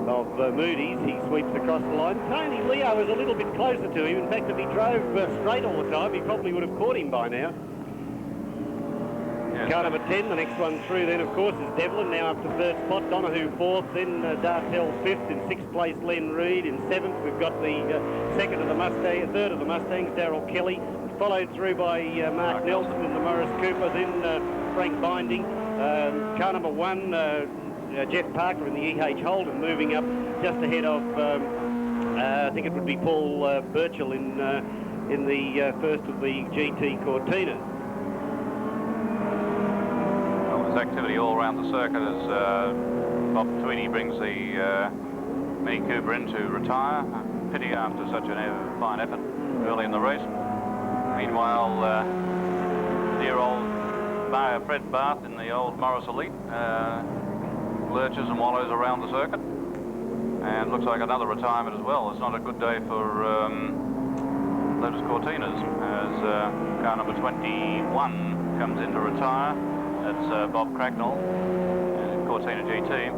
of Moody's. He sweeps across the line. Tony Leo is a little bit closer to him. In fact, if he drove straight all the time, he probably would have caught him by now. Yes. Car number 10, the next one through then, of course, is Devlin, now up to third spot. Donahue fourth, then Dartell fifth. In sixth place, Len Reed. In seventh, we've got the third of the Mustangs, Darrell Kelly, followed through by Mark Nelson in the Morris Cooper, then Frank Binding. Car number one, Jeff Parker in the E.H. Holden, moving up just ahead of, I think it would be Paul Burchell in the first of the GT Cortinas. Well, there's activity all around the circuit as Bob Tweedy brings the Mini Cooper in to retire. Pity after such a fine effort early in the race. Meanwhile, dear old Fred Barth in the old Morris Elite lurches and wallows around the circuit, and looks like another retirement as well. It's not a good day for Lotus Cortinas as car number 21 comes in to retire. That's Bob Cracknell, Cortina GT.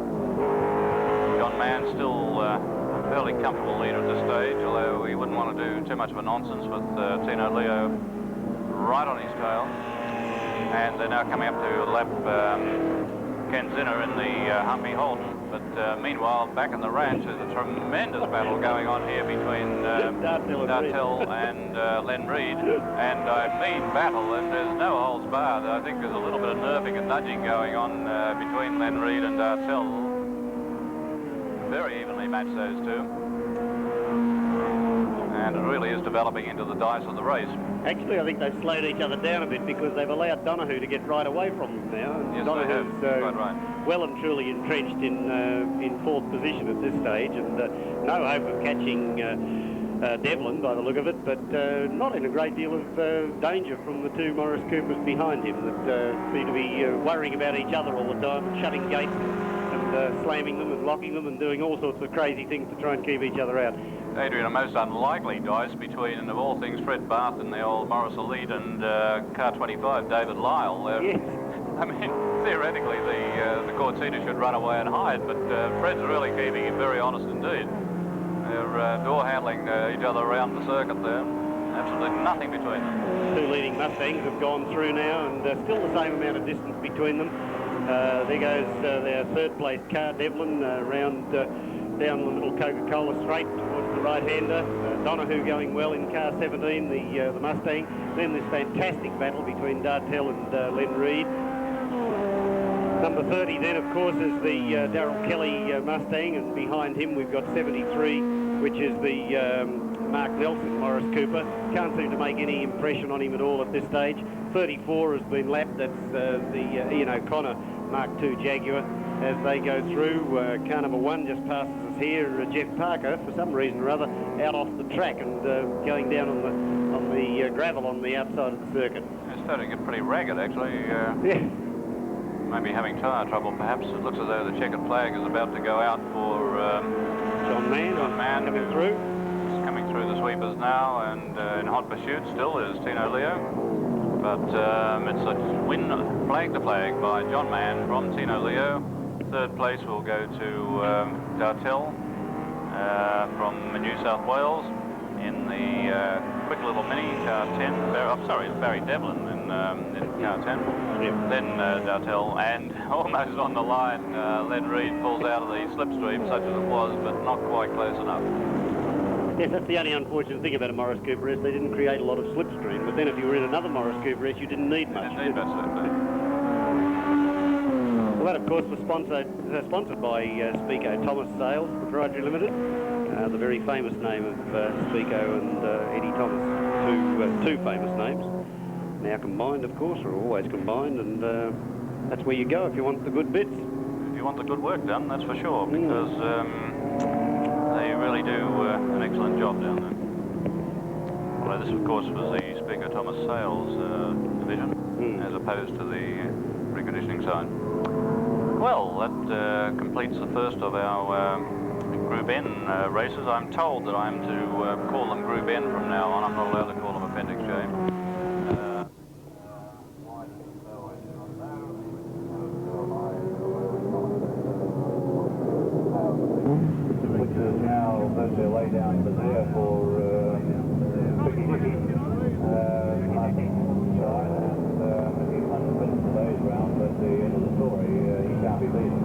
John Mann still a fairly comfortable leader at this stage, although he wouldn't want to do too much of a nonsense with Tino Leo right on his tail. And they're now coming up to lap Ken Zinner in the Humpy Holden. But meanwhile, back in the ranch, there's a tremendous battle going on here between Dartell and Len Reed. And I mean battle, and there's no holds barred. I think there's a little bit of nerving and nudging going on between Len Reed and Dartell. Very evenly matched, those two. And it really is developing into the dice of the race. Actually, I think they've slowed each other down a bit because they've allowed Donahue to get right away from them now. And Yes, Donahue's quite right. well and truly entrenched in fourth position at this stage, and no hope of catching Devlin by the look of it, but not in a great deal of danger from the two Morris Coopers behind him that seem to be worrying about each other all the time and shutting gates and slamming them and locking them and doing all sorts of crazy things to try and keep each other out. Adrian, a most unlikely dice between, of all things, Fred Barth in the old Morris Elite and car 25, David Lyle. Yes. I mean, theoretically, the Cortina should run away and hide, but Fred's really keeping him very honest indeed. They're door handling each other around the circuit there. Absolutely nothing between them. Two leading Mustangs have gone through now, and still the same amount of distance between them. There goes their third place car, Devlin, round down the little Coca-Cola straight towards the right-hander. Donahue going well in car 17, the Mustang. Then this fantastic battle between Dartell and Len Reed. Number 30 then, of course, is the Darrell Kelly Mustang, and behind him we've got 73, which is the Mark Nelson Morris Cooper. Can't seem to make any impression on him at all at this stage. 34 has been lapped. That's the Ian O'Connor Mark II Jaguar. As they go through, car number 1 just passes us here. Jeff Parker, for some reason or other, out off the track and going down on the gravel on the outside of the circuit. It's starting to get pretty ragged, actually. Yeah. Maybe having tyre trouble, perhaps. It looks as though the checkered flag is about to go out for John Mann coming through. He's coming through the sweepers now, and in hot pursuit still is Tino Leo. But it's a win flag to flag by John Mann from Tino Leo. Third place will go to Dartell from New South Wales in the quick little mini car 10. Barry Devlin in car 10. Yep. Then Dartell, and almost on the line, Len Reed pulls out of the slipstream, such as it was, but not quite close enough. Yes, that's the only unfortunate thing about a Morris Cooper S. They didn't create a lot of slipstream, but then if you were in another Morris Cooper S, you didn't need much. Didn't need much slipstream. Well, that, of course, was sponsored by Speco Thomas Sales Proprietary Limited, the very famous name of Speco and Eddie Thomas, two famous names. Now combined, of course, or always combined, and that's where you go if you want the good bits. If you want the good work done, that's for sure, because they really do an excellent job down there. Although this, of course, was the Speaker Thomas Sales division, as opposed to the reconditioning side. Well, that completes the first of our Group N races. I'm told that I'm to call them Group N from now on. I'm not allowed to call them Appendix J. Which is now virtually lay down to there for Vicky Dicky. I think he's won the win today's round, but the end of the story, he can't be beaten.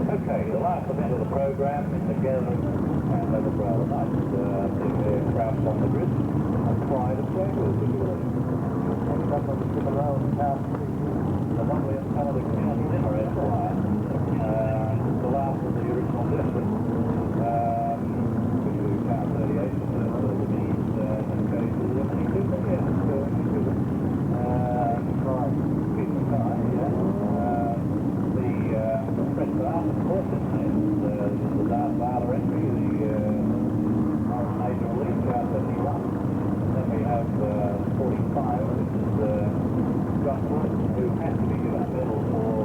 Okay, the last event of the program is the gathering and over Brow Night. The crowds on the grid, a pride of Jaguars, if you will. And up on the Triple Row in Town Street, the lovely and talented County Dinner Esquire. The last of the original district, which we found 38, the Denise cases, and he did again, right, piece of time, yeah. The Fred Barth, of course, is the Darth Vader entry, the Morris Major Elite, car 71. Then we have 45, which is John Wood, who has to be given a medal for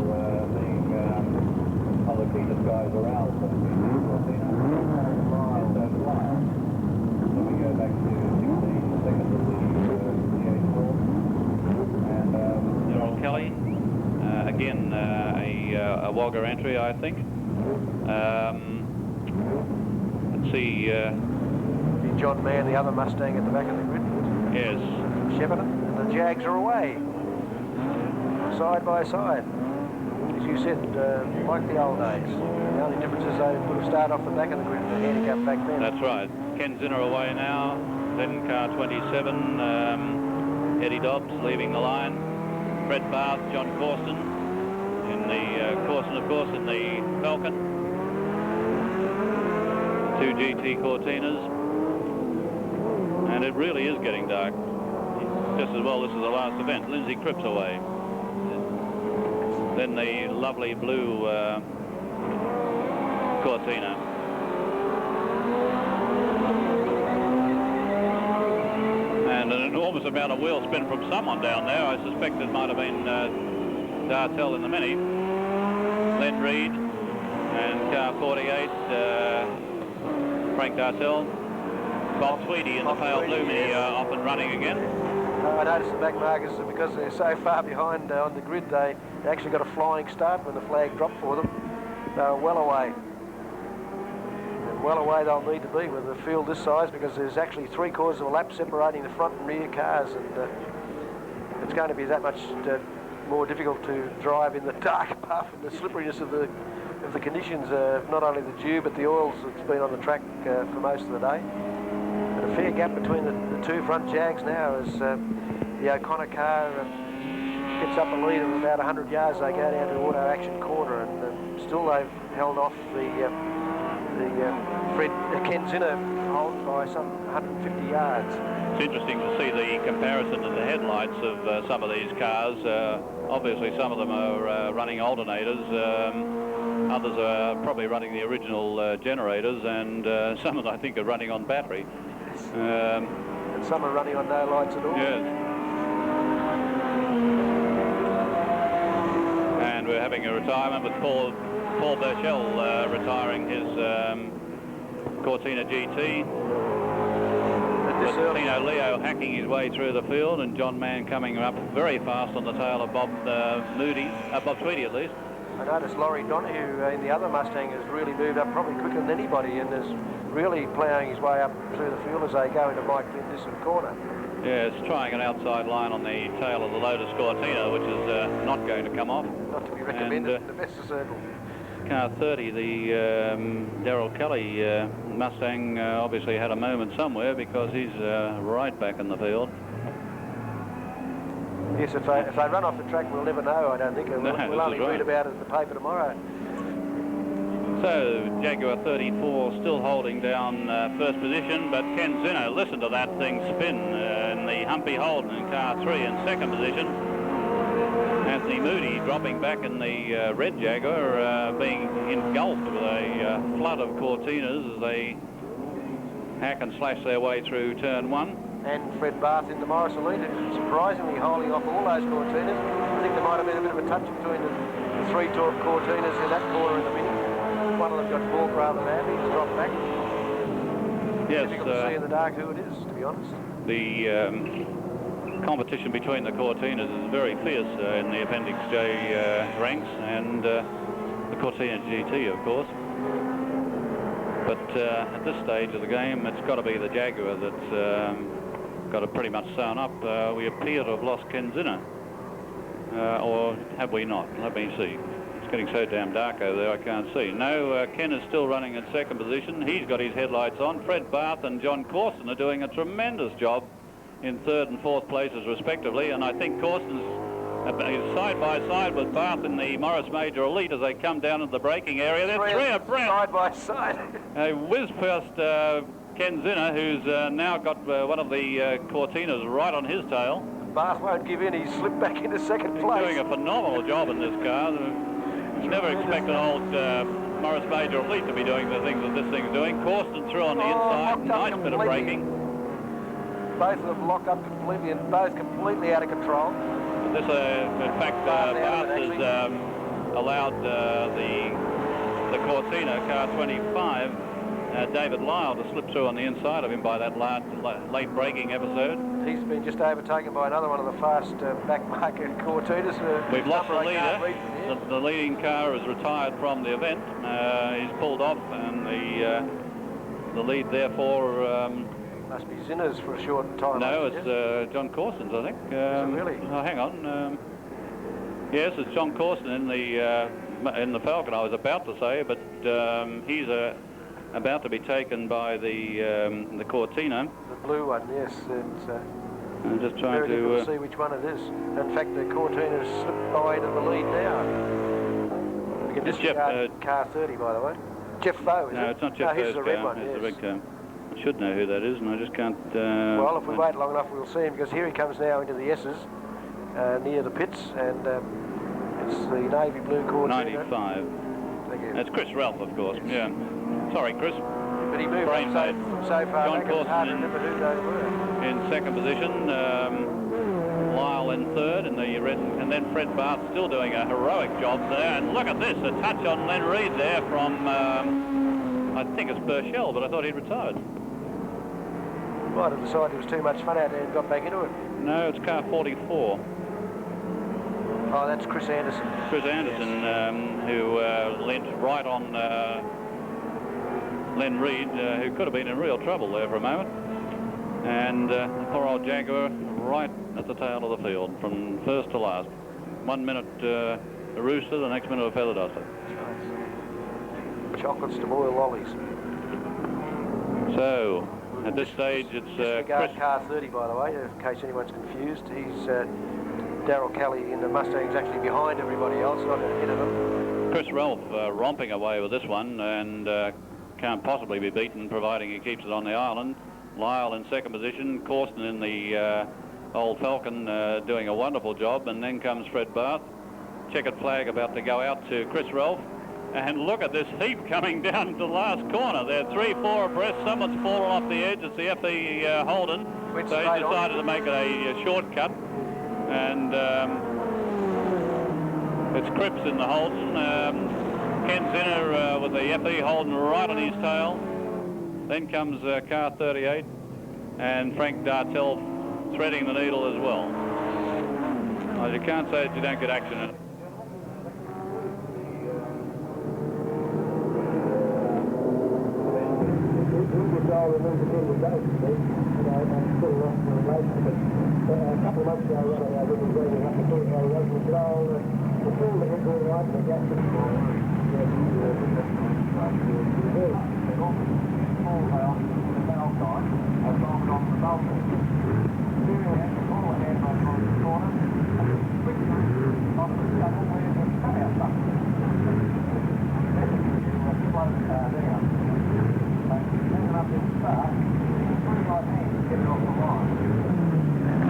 Wagga entry, I think. Let's see. John Mann, the other Mustang at the back of the grid. Yes. Shepparton, and the Jags are away, side by side. As you said, like the old days. The only difference is they would have started off the back of the grid with the handicap back then. That's right. Ken Zinner away now. Then car 27, Eddie Dobbs leaving the line. Fred Barth, John Corson in the Corson, of course, in the Falcon. 2 GT Cortinas. And it really is getting dark. Just as well this is the last event. Lindsay Cripps away. Then the lovely blue Cortina. And an enormous amount of wheel spin from someone down there. I suspect it might have been Dartell in the Mini. Len Reed and car 48, Frank Dartell. Bob Tweedy in the pale blue Mini off and running again. I noticed the back markers, because they're so far behind on the grid, they actually got a flying start when the flag dropped for them. They were well away. And well away they'll need to be with a field this size, because there's actually 3/4 of a lap separating the front and rear cars, and it's going to be that much more difficult to drive in the dark buff and the slipperiness of the conditions, not only the dew but the oils that's been on the track for most of the day. And a fair gap between the two front Jags now as the O'Connor car gets up a lead of about 100 yards. They go down to Auto Action Corner, and still they've held off the Ken Zinner hold by some 150 yards. It's interesting to see the comparison in the headlights of some of these cars. Obviously some of them are running alternators, others are probably running the original generators, and some of them I think are running on battery. And some are running on no lights at all. Yes. And we're having a retirement with Paul Burchell retiring his Cortina GT. With Tino Leo hacking his way through the field, and John Mann coming up very fast on the tail of Bob Tweedy at least. I noticed Laurie Donahue in the other Mustang has really moved up probably quicker than anybody, and is really ploughing his way up through the field as they go into Mike Lindison Corner. Yeah, it's trying an outside line on the tail of the Lotus Cortina, which is not going to come off. Not to be recommended in the best circle. Car 30, the Darrell Kelly Mustang obviously had a moment somewhere, because he's right back in the field. Yes, if they run off the track, we'll never know, I don't think. We'll only read about it in the paper tomorrow. So, Jaguar 34 still holding down first position, but Ken Zinner, listen to that thing spin in the Humpy Holden in car 3 in second position. Anthony Moody dropping back in the red Jaguar, being engulfed with a flood of Cortinas as they hack and slash their way through turn 1. And Fred Barth in the Morris Elite, surprisingly holding off all those Cortinas. I think there might have been a bit of a touch between the 3 Cortinas in that corner in the Mini. One of them got balked rather badly, he's dropped back. Yes, difficult to see in the dark who it is, to be honest. The competition between the Cortinas is very fierce in the Appendix J ranks, and the Cortina GT, of course. But at this stage of the game, it's got to be the Jaguar that's got it pretty much sewn up. We appear to have lost Ken Zinner, or have we not? Let me see. It's getting so damn dark over there I can't see. No, Ken is still running in second position. He's got his headlights on. Fred Barth and John Corson are doing a tremendous job in third and fourth places respectively, and I think Corson's side by side with Barth in the Morris Major Elite as they come down into the braking area. They're three abreast. Side by side. Whiz past Ken Zinner, who's now got one of the Cortinas right on his tail. Barth won't give in. He's slipped back into second place. Doing a phenomenal job in this car. You never expect an old Morris Major Elite to be doing the things that this thing's doing. Corson through on the inside. Nice bit of braking. Both of them locked up completely and both completely out of control. This, in fact, Barth has allowed the Cortina, car 25, David Lyle to slip through on the inside of him by that late braking episode. He's been just overtaken by another one of the fast back market Cortinas. We've lost the leader. The leading car has retired from the event. He's pulled off, and the lead therefore... must be Zinner's for a short time. No, it's John Corson's, I think. Is it really? Oh, hang on. Yes, it's John Corson in the Falcon, I was about to say, but he's about to be taken by the Cortina. The blue one, yes. It's I'm just trying very to difficult to see which one it is. In fact, the Cortina's slipped by into the lead now. We can disregard car 30, by the way. Jeff Foe, is it? No, it's not Jeff Foe's he's the red one, it's yes. the red car. I should know who that is, and I just can't... well, if we wait long enough, we'll see him, because here he comes now into the S's, near the pits, and it's the navy blue Cortina. 95. Thank you. That's Chris Ralph, of course. Yeah. Sorry, Chris. But he moved Brain so made. far John back, it's hard to Corson remember who they were. in second position, Lyle in third in the red, and then Fred Barth still doing a heroic job there. And look at this, a touch on Len Reed there from, I think it's Burchell, but I thought he'd retired. Might have decided it was too much fun out there and got back into it. No, it's car 44. Oh, that's Chris Anderson. Chris Anderson, who leant right on Len Reed, who could have been in real trouble there for a moment. And poor old Jaguar right at the tail of the field from first to last. 1 minute a rooster, the next minute a feather duster. Chocolates to boil lollies. So, at this stage, it's disregard Chris... car 30, by the way, in case anyone's confused. He's Darryl Kelly in the Mustang's actually behind everybody else, not ahead of them. Chris Ralph romping away with this one, and can't possibly be beaten, providing he keeps it on the island. Lyle in second position, Corson in the old Falcon doing a wonderful job, and then comes Fred Barth. Checkered flag about to go out to Chris Ralph. And look at this heap coming down to the last corner. They're 3-4 abreast. Someone's fallen off the edge. It's the FE Holden. So he decided to make it a shortcut. And it's Cripps in the Holden. Ken Zinner with the FE Holden right on his tail. Then comes car 38. And Frank Dartell threading the needle as well. Well, you can't say that you don't get action in it. A couple of months ago, I was going up to the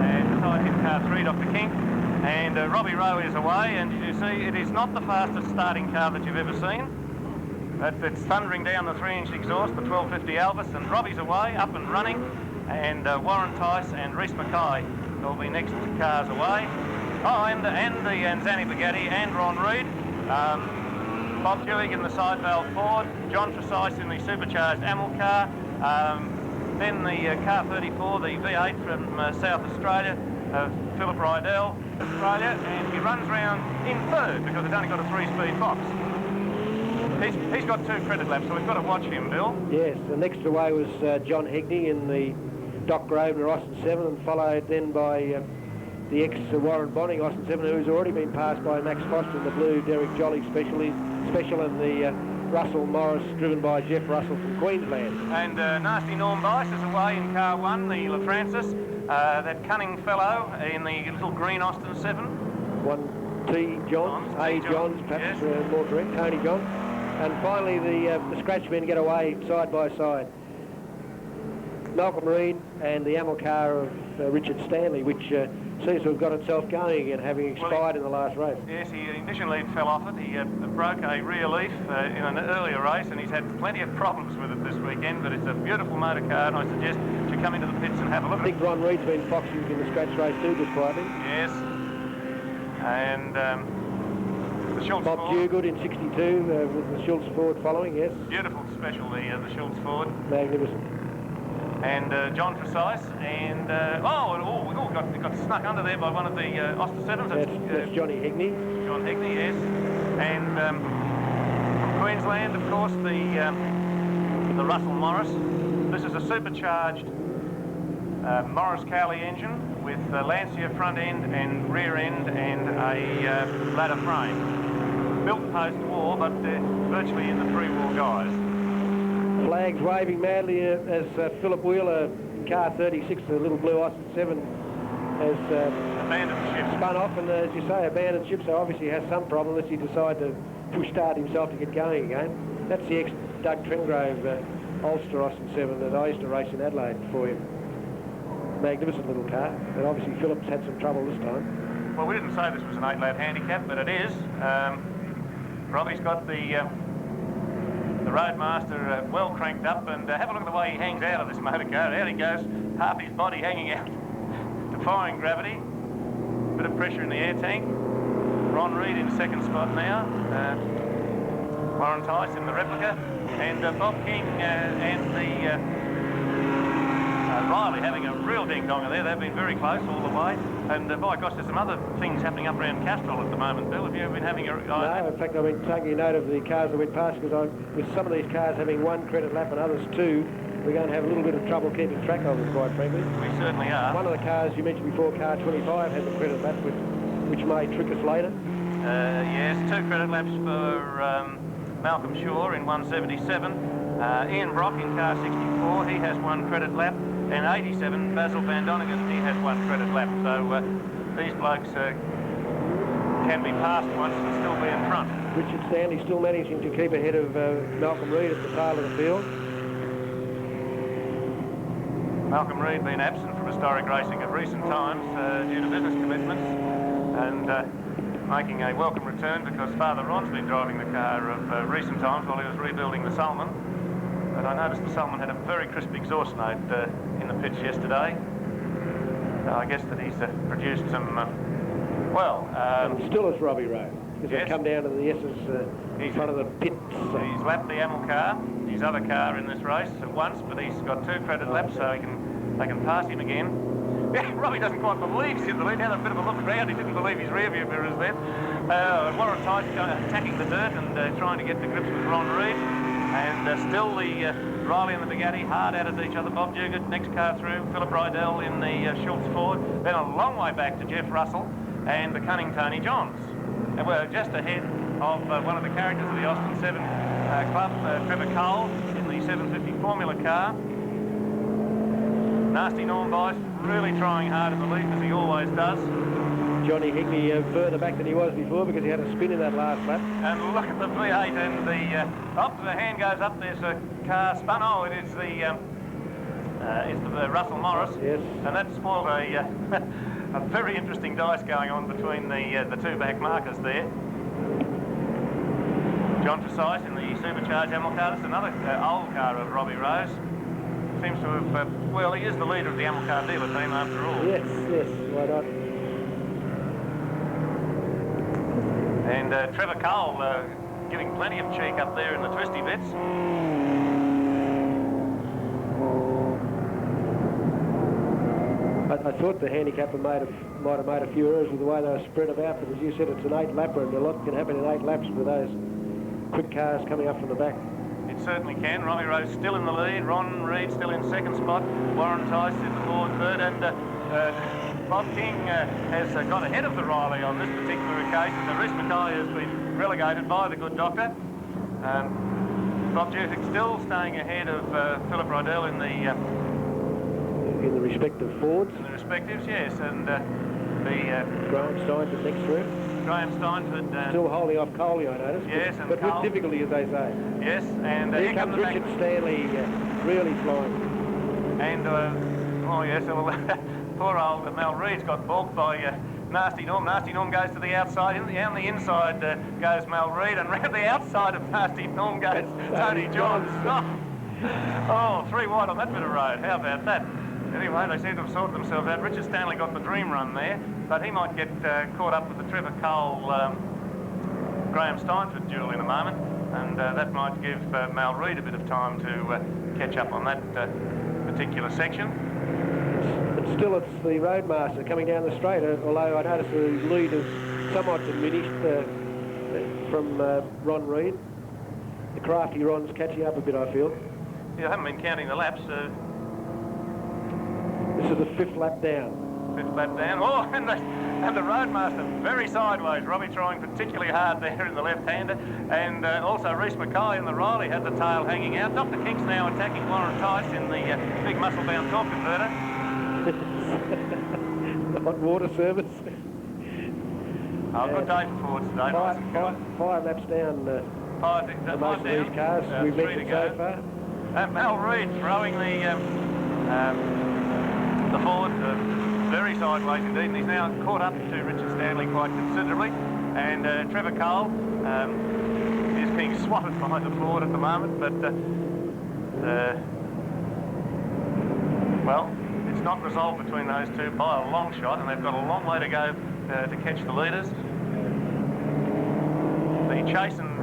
and so I hit car 3, Dr. King, and Robbie Rowe is away, and you see it is not the fastest starting car that you've ever seen. It's thundering down the 3-inch exhaust, the 1250 Alvis, and Robbie's away, up and running, and Warren Tice and Reese Mackay will be next cars away. Oh, and the Anzani Bugatti and Ron Reed. Bob Hewig in the side valve Ford, John Forsyth in the supercharged Amel car, then the car 34, the V8 from South Australia, Philip Rydell, Australia, and he runs round in third because it's only got a 3-speed box. He's got 2 credit laps, so we've got to watch him, Bill. Yes, the next away was John Hegney in the Doc Grosvenor Austin 7, and followed then by the ex-Warren Bonning Austin 7, who's already been passed by Max Foster in the blue Derek Jolly Special, and the Russell Morris, driven by Jeff Russell from Queensland. And Nasty Norm Bice is away in car 1, the LaFrancis. That cunning fellow in the little green Austin 7. One T. Johns, A. Johns, perhaps yes. More correct, Tony Johns. And finally the Scratchmen get away side by side. Malcolm Reed and the Amel car of Richard Stanley, which seems to have got itself going again, having expired in the last race. Yes, he initially fell off it. He broke a rear leaf in an earlier race, and he's had plenty of problems with it this weekend, but it's a beautiful motor car, and I suggest you come into the pits and have a look at it. I think Ron Reed's been foxing in the scratch race too, just quietly. Yes. And The Schultz Bob Ford. Dewgood in 62 with the Schultz Ford following, yes. Beautiful specialty, the Schultz Ford. Magnificent. And John Precise, and we got snuck under there by one of the Oster 7s. That's Johnny Higney. John Higney, yes. And from Queensland, of course, the Russell Morris. This is a supercharged Morris Cowley engine with Lancia front end and rear end and a ladder frame. Built post-war, but virtually in the pre-war guise. Flags waving madly as Philip Wheeler, car 36, the little blue Austin 7, has abandoned the ship. Spun off and, as you say, abandoned ship, so obviously has some problem unless he decides to push start himself to get going again. That's the ex-Doug Trengrove Ulster Austin 7 that I used to race in Adelaide for him. Magnificent little car, and obviously Philip's had some trouble this time. Well, we didn't say this was an 8-lap handicap, but it is. Robbie's got the Roadmaster well cranked up, and have a look at the way he hangs out of this motor car. Out he goes, half his body hanging out, defying gravity. Bit of pressure in the air tank. Ron Reed in second spot now. Warren Tice in the replica, and Bob King and the Riley having a real ding-donger there. They've been very close all the way. And by gosh, there's some other things happening up around Castrol at the moment, Bill. Have you been having a... No, in fact, I've been taking a note of the cars that went past, because with some of these cars having one credit lap and others two, we're going to have a little bit of trouble keeping track of them, quite frankly. We certainly are. One of the cars you mentioned before, car 25, had the credit lap, which may trick us later. Yes, 2 credit laps for Malcolm Shaw in 177. Ian Brock in car 64, he has 1 credit lap. And 87, Basil Van Donegan, he has 1 credit lap. So these blokes can be passed once and still be in front. Richard Stanley still managing to keep ahead of Malcolm Reed at the tail of the field. Malcolm Reed been absent from historic racing of recent times due to business commitments, and making a welcome return because Father Ron's been driving the car of recent times while he was rebuilding the Solomon. But I noticed the Solomon had a very crisp exhaust note in the pits yesterday. I guess that he's produced some, and still it's Robbie Rowe, because yes. they come down to the S's in front of the pits. He's lapped the Amel car, his other car in this race once, but he's got 2 credit laps, so they can pass him again. Yeah, Robbie doesn't quite believe he's in the lead. He had a bit of a look around. He didn't believe his rear-view mirrors then. Warren Tice attacking the dirt and trying to get to grips with Ron Reed. And still the Riley and the Bugatti hard at it each other. Bob Dewgood, next car through. Philip Rydell in the Schultz Ford. Then a long way back to Jeff Russell and the cunning Tony Johns. And we're just ahead of one of the characters of the Austin 7 Club, Trevor Cole, in the 750 Formula car. Nasty Norm Bice really trying hard in the lead, as he always does. Johnny Higney further back than he was before, because he had a spin in that last lap. And look at the V8 and the hand goes up. There's a car spun. Oh, it's the Russell Morris. Yes. And that spoiled a very interesting dice going on between the 2 back markers there. John Precise in the supercharged Amel car. That's another old car of Robbie Rose. Seems to have, well, he is the leader of the Amel car dealer team after all. Yes, why not? And Trevor Cole giving plenty of cheek up there in the twisty bits. I thought the handicapper might have made a few errors with the way they were spread about, but as you said, it's an 8-lapper, and a lot can happen in 8 laps with those quick cars coming up from the back. It certainly can. Robbie Rose still in the lead. Ron Reed still in second spot. Warren Tice in the forward third. And Bob King has got ahead of the Riley on this particular occasion. The Rhys Mackay has been relegated by the good doctor. Bob Dewgood still staying ahead of Philip Rydell in the respective Fords. In the respectives, yes. And the Graham Steinford next through. Graham Steinford still holding off Coley, I noticed. Yes, but with difficulty, as they say. Yes, and here comes Richard Stanley, really flying. And oh yes, well, poor old Mel Reed's got balked by Nasty Norm. Nasty Norm goes to the outside. On the inside goes Mel Reed, and round the outside of Nasty Norm goes Tony Johns. Oh, 3 wide on that bit of road. How about that? Anyway, they seem to have sorted themselves out. Richard Stanley got the dream run there, but he might get caught up with the Trevor Cole Graham Steinford duel in a moment, and that might give Mal Reid a bit of time to catch up on that particular section. But still, it's the Roadmaster coming down the straight, although I noticed the lead is somewhat diminished from Ron Reid. The crafty Ron's catching up a bit, I feel. Yeah, I haven't been counting the laps. This is the 5th lap down. 5th lap down. Oh, and the Roadmaster very sideways. Robbie trying particularly hard there in the left-hander. And also Reece Mackay in the Riley had the tail hanging out. Dr. Kink's now attacking Warren Tice in the big muscle-bound torque converter. The hot water service. Oh, good day for Fords today. Five laps down. Five most of these cars we've mentioned so far. Mal Reid throwing the Ford very sideways indeed, and he's now caught up to Richard Stanley quite considerably. And Trevor Cole is being swatted by the Ford at the moment, but well, it's not resolved between those two by a long shot, and they've got a long way to go to catch the leaders. The Chastened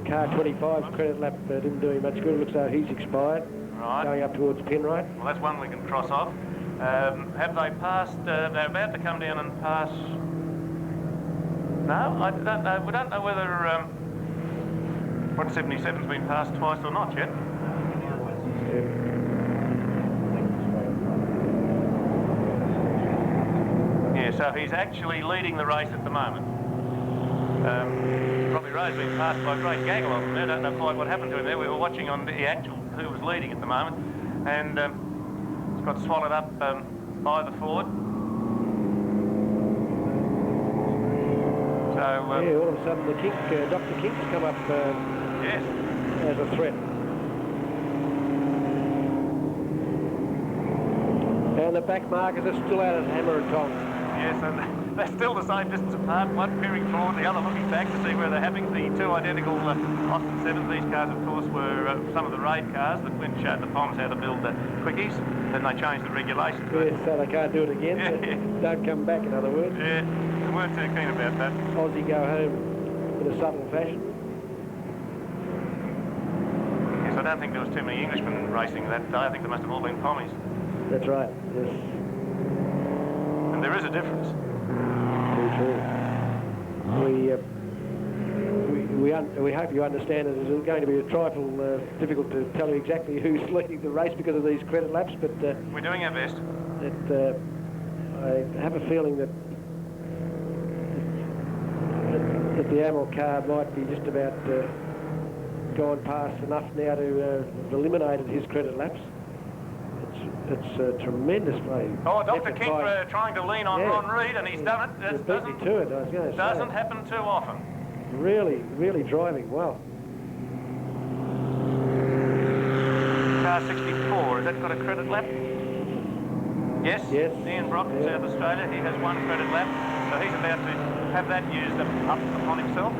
car 25's credit lap didn't do him much good. It looks like he's expired. Right. Going up towards Penrite. Well, that's one we can cross off. Have they passed? They're about to come down and pass. No, I don't know. We don't know whether 177's been passed twice or not yet. Yeah, so he's actually leading the race at the moment. Robbie Rowe's been passed by a great gaggle of them there. Don't know quite what happened to him there. We were watching on the actual who was leading at the moment, and it's got swallowed up by the Ford. So yeah, all of a sudden the Kink, Dr. Kink's come up yes, as a threat. And the back markers are still out at hammer and tongs. Yes, and they're still the same distance apart, one peering forward, the other looking back to see where they're having. The two identical Austin 7s, these cars of course were some of the raid cars that went showed the Poms how to build quickies, then they changed the regulations. Yes, so they can't do it again. Yeah. Don't come back, in other words. Yeah, they weren't too keen about that. Aussie go home in a subtle fashion. Yes, I don't think there was too many Englishmen racing that day. I think they must have all been Pommies. That's right, yes. And there is a difference. Very true. We hope you understand that it's going to be a trifle difficult to tell you exactly who's leading the race because of these credit laps, but we're doing our best. I have a feeling that the Amel car might be just about gone past enough now to have eliminated his credit laps. It's a tremendous play. Oh, Dr. King trying to lean on Ron Reid, and he's done it. It beat me to it, I was going to say. Doesn't happen too often. Really, really driving well. Car 64, has that got a credit lap? Yes? Yes. Ian Brock from South Australia, he has one credit lap, so he's about to have that used up upon himself.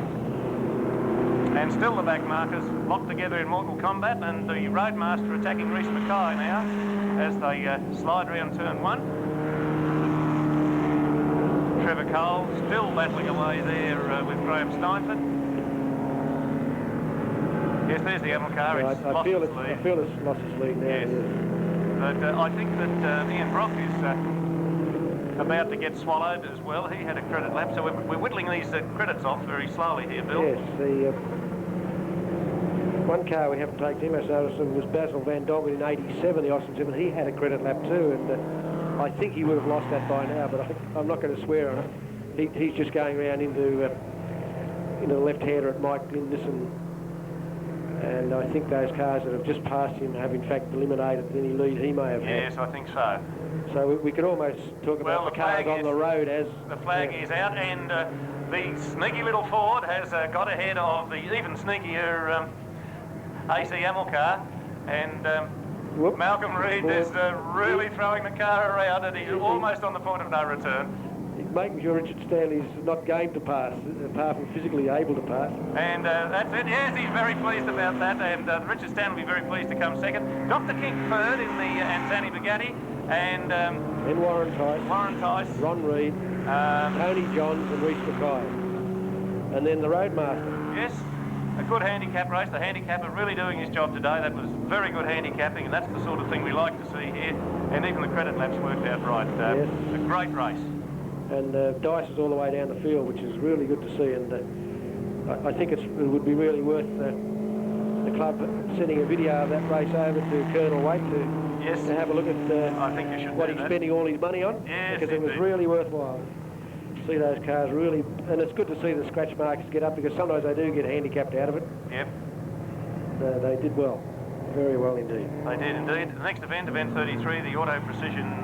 And still the back markers locked together in mortal combat, and the Roadmaster attacking Reece Mackay now as they slide around turn 1. Trevor Cole still battling away there with Graham Steinford. Yes, there's the Amel car. I feel it's lost its lead now. Yes. But I think that Ian Brock is about to get swallowed as well. He had a credit lap, so we're whittling these credits off very slowly here, Bill. Yes, the one car we haven't taken too much notice of was Basil Van Dongen in 87, the Austin 7. He had a credit lap too, and I think he would have lost that by now, but I'm not going to swear on it. He's just going around into the left-hander at Mike Lindison, and I think those cars that have just passed him have in fact eliminated any lead he may have had. Yes, I think so. So we could almost talk about the cars on the road as... The flag is out, and the sneaky little Ford has got ahead of the even sneakier AC Amel car, and Malcolm Reid is really throwing the car around, and he's almost on the point of no return. He's making sure Richard Stanley's not game to pass, apart from physically able to pass. And that's it, yes, he's very pleased about that, and Richard Stanley will be very pleased to come second. Dr. King third in the Ansani Bugatti, and... then Warren Tice, Ron Reid, Tony Johns and Reece Mackay. and then the Roadmaster. Yes, a good handicap race. The handicapper really doing his job today. That was very good handicapping, and that's the sort of thing we like to see here. And even the credit laps worked out right. Yes. A great race. And Dice is all the way down the field, which is really good to see. And I think it would be really worth the club sending a video of that race over to Colonel Waite to have a look at I think you should what do he's that. spending all his money on. Yes, because it was indeed. really worthwhile to see those cars really, and it's good to see the scratch markers get up because sometimes they do get handicapped out of it. Yep. They did well, very well indeed. They did indeed. The next event, event 33, the Auto Precision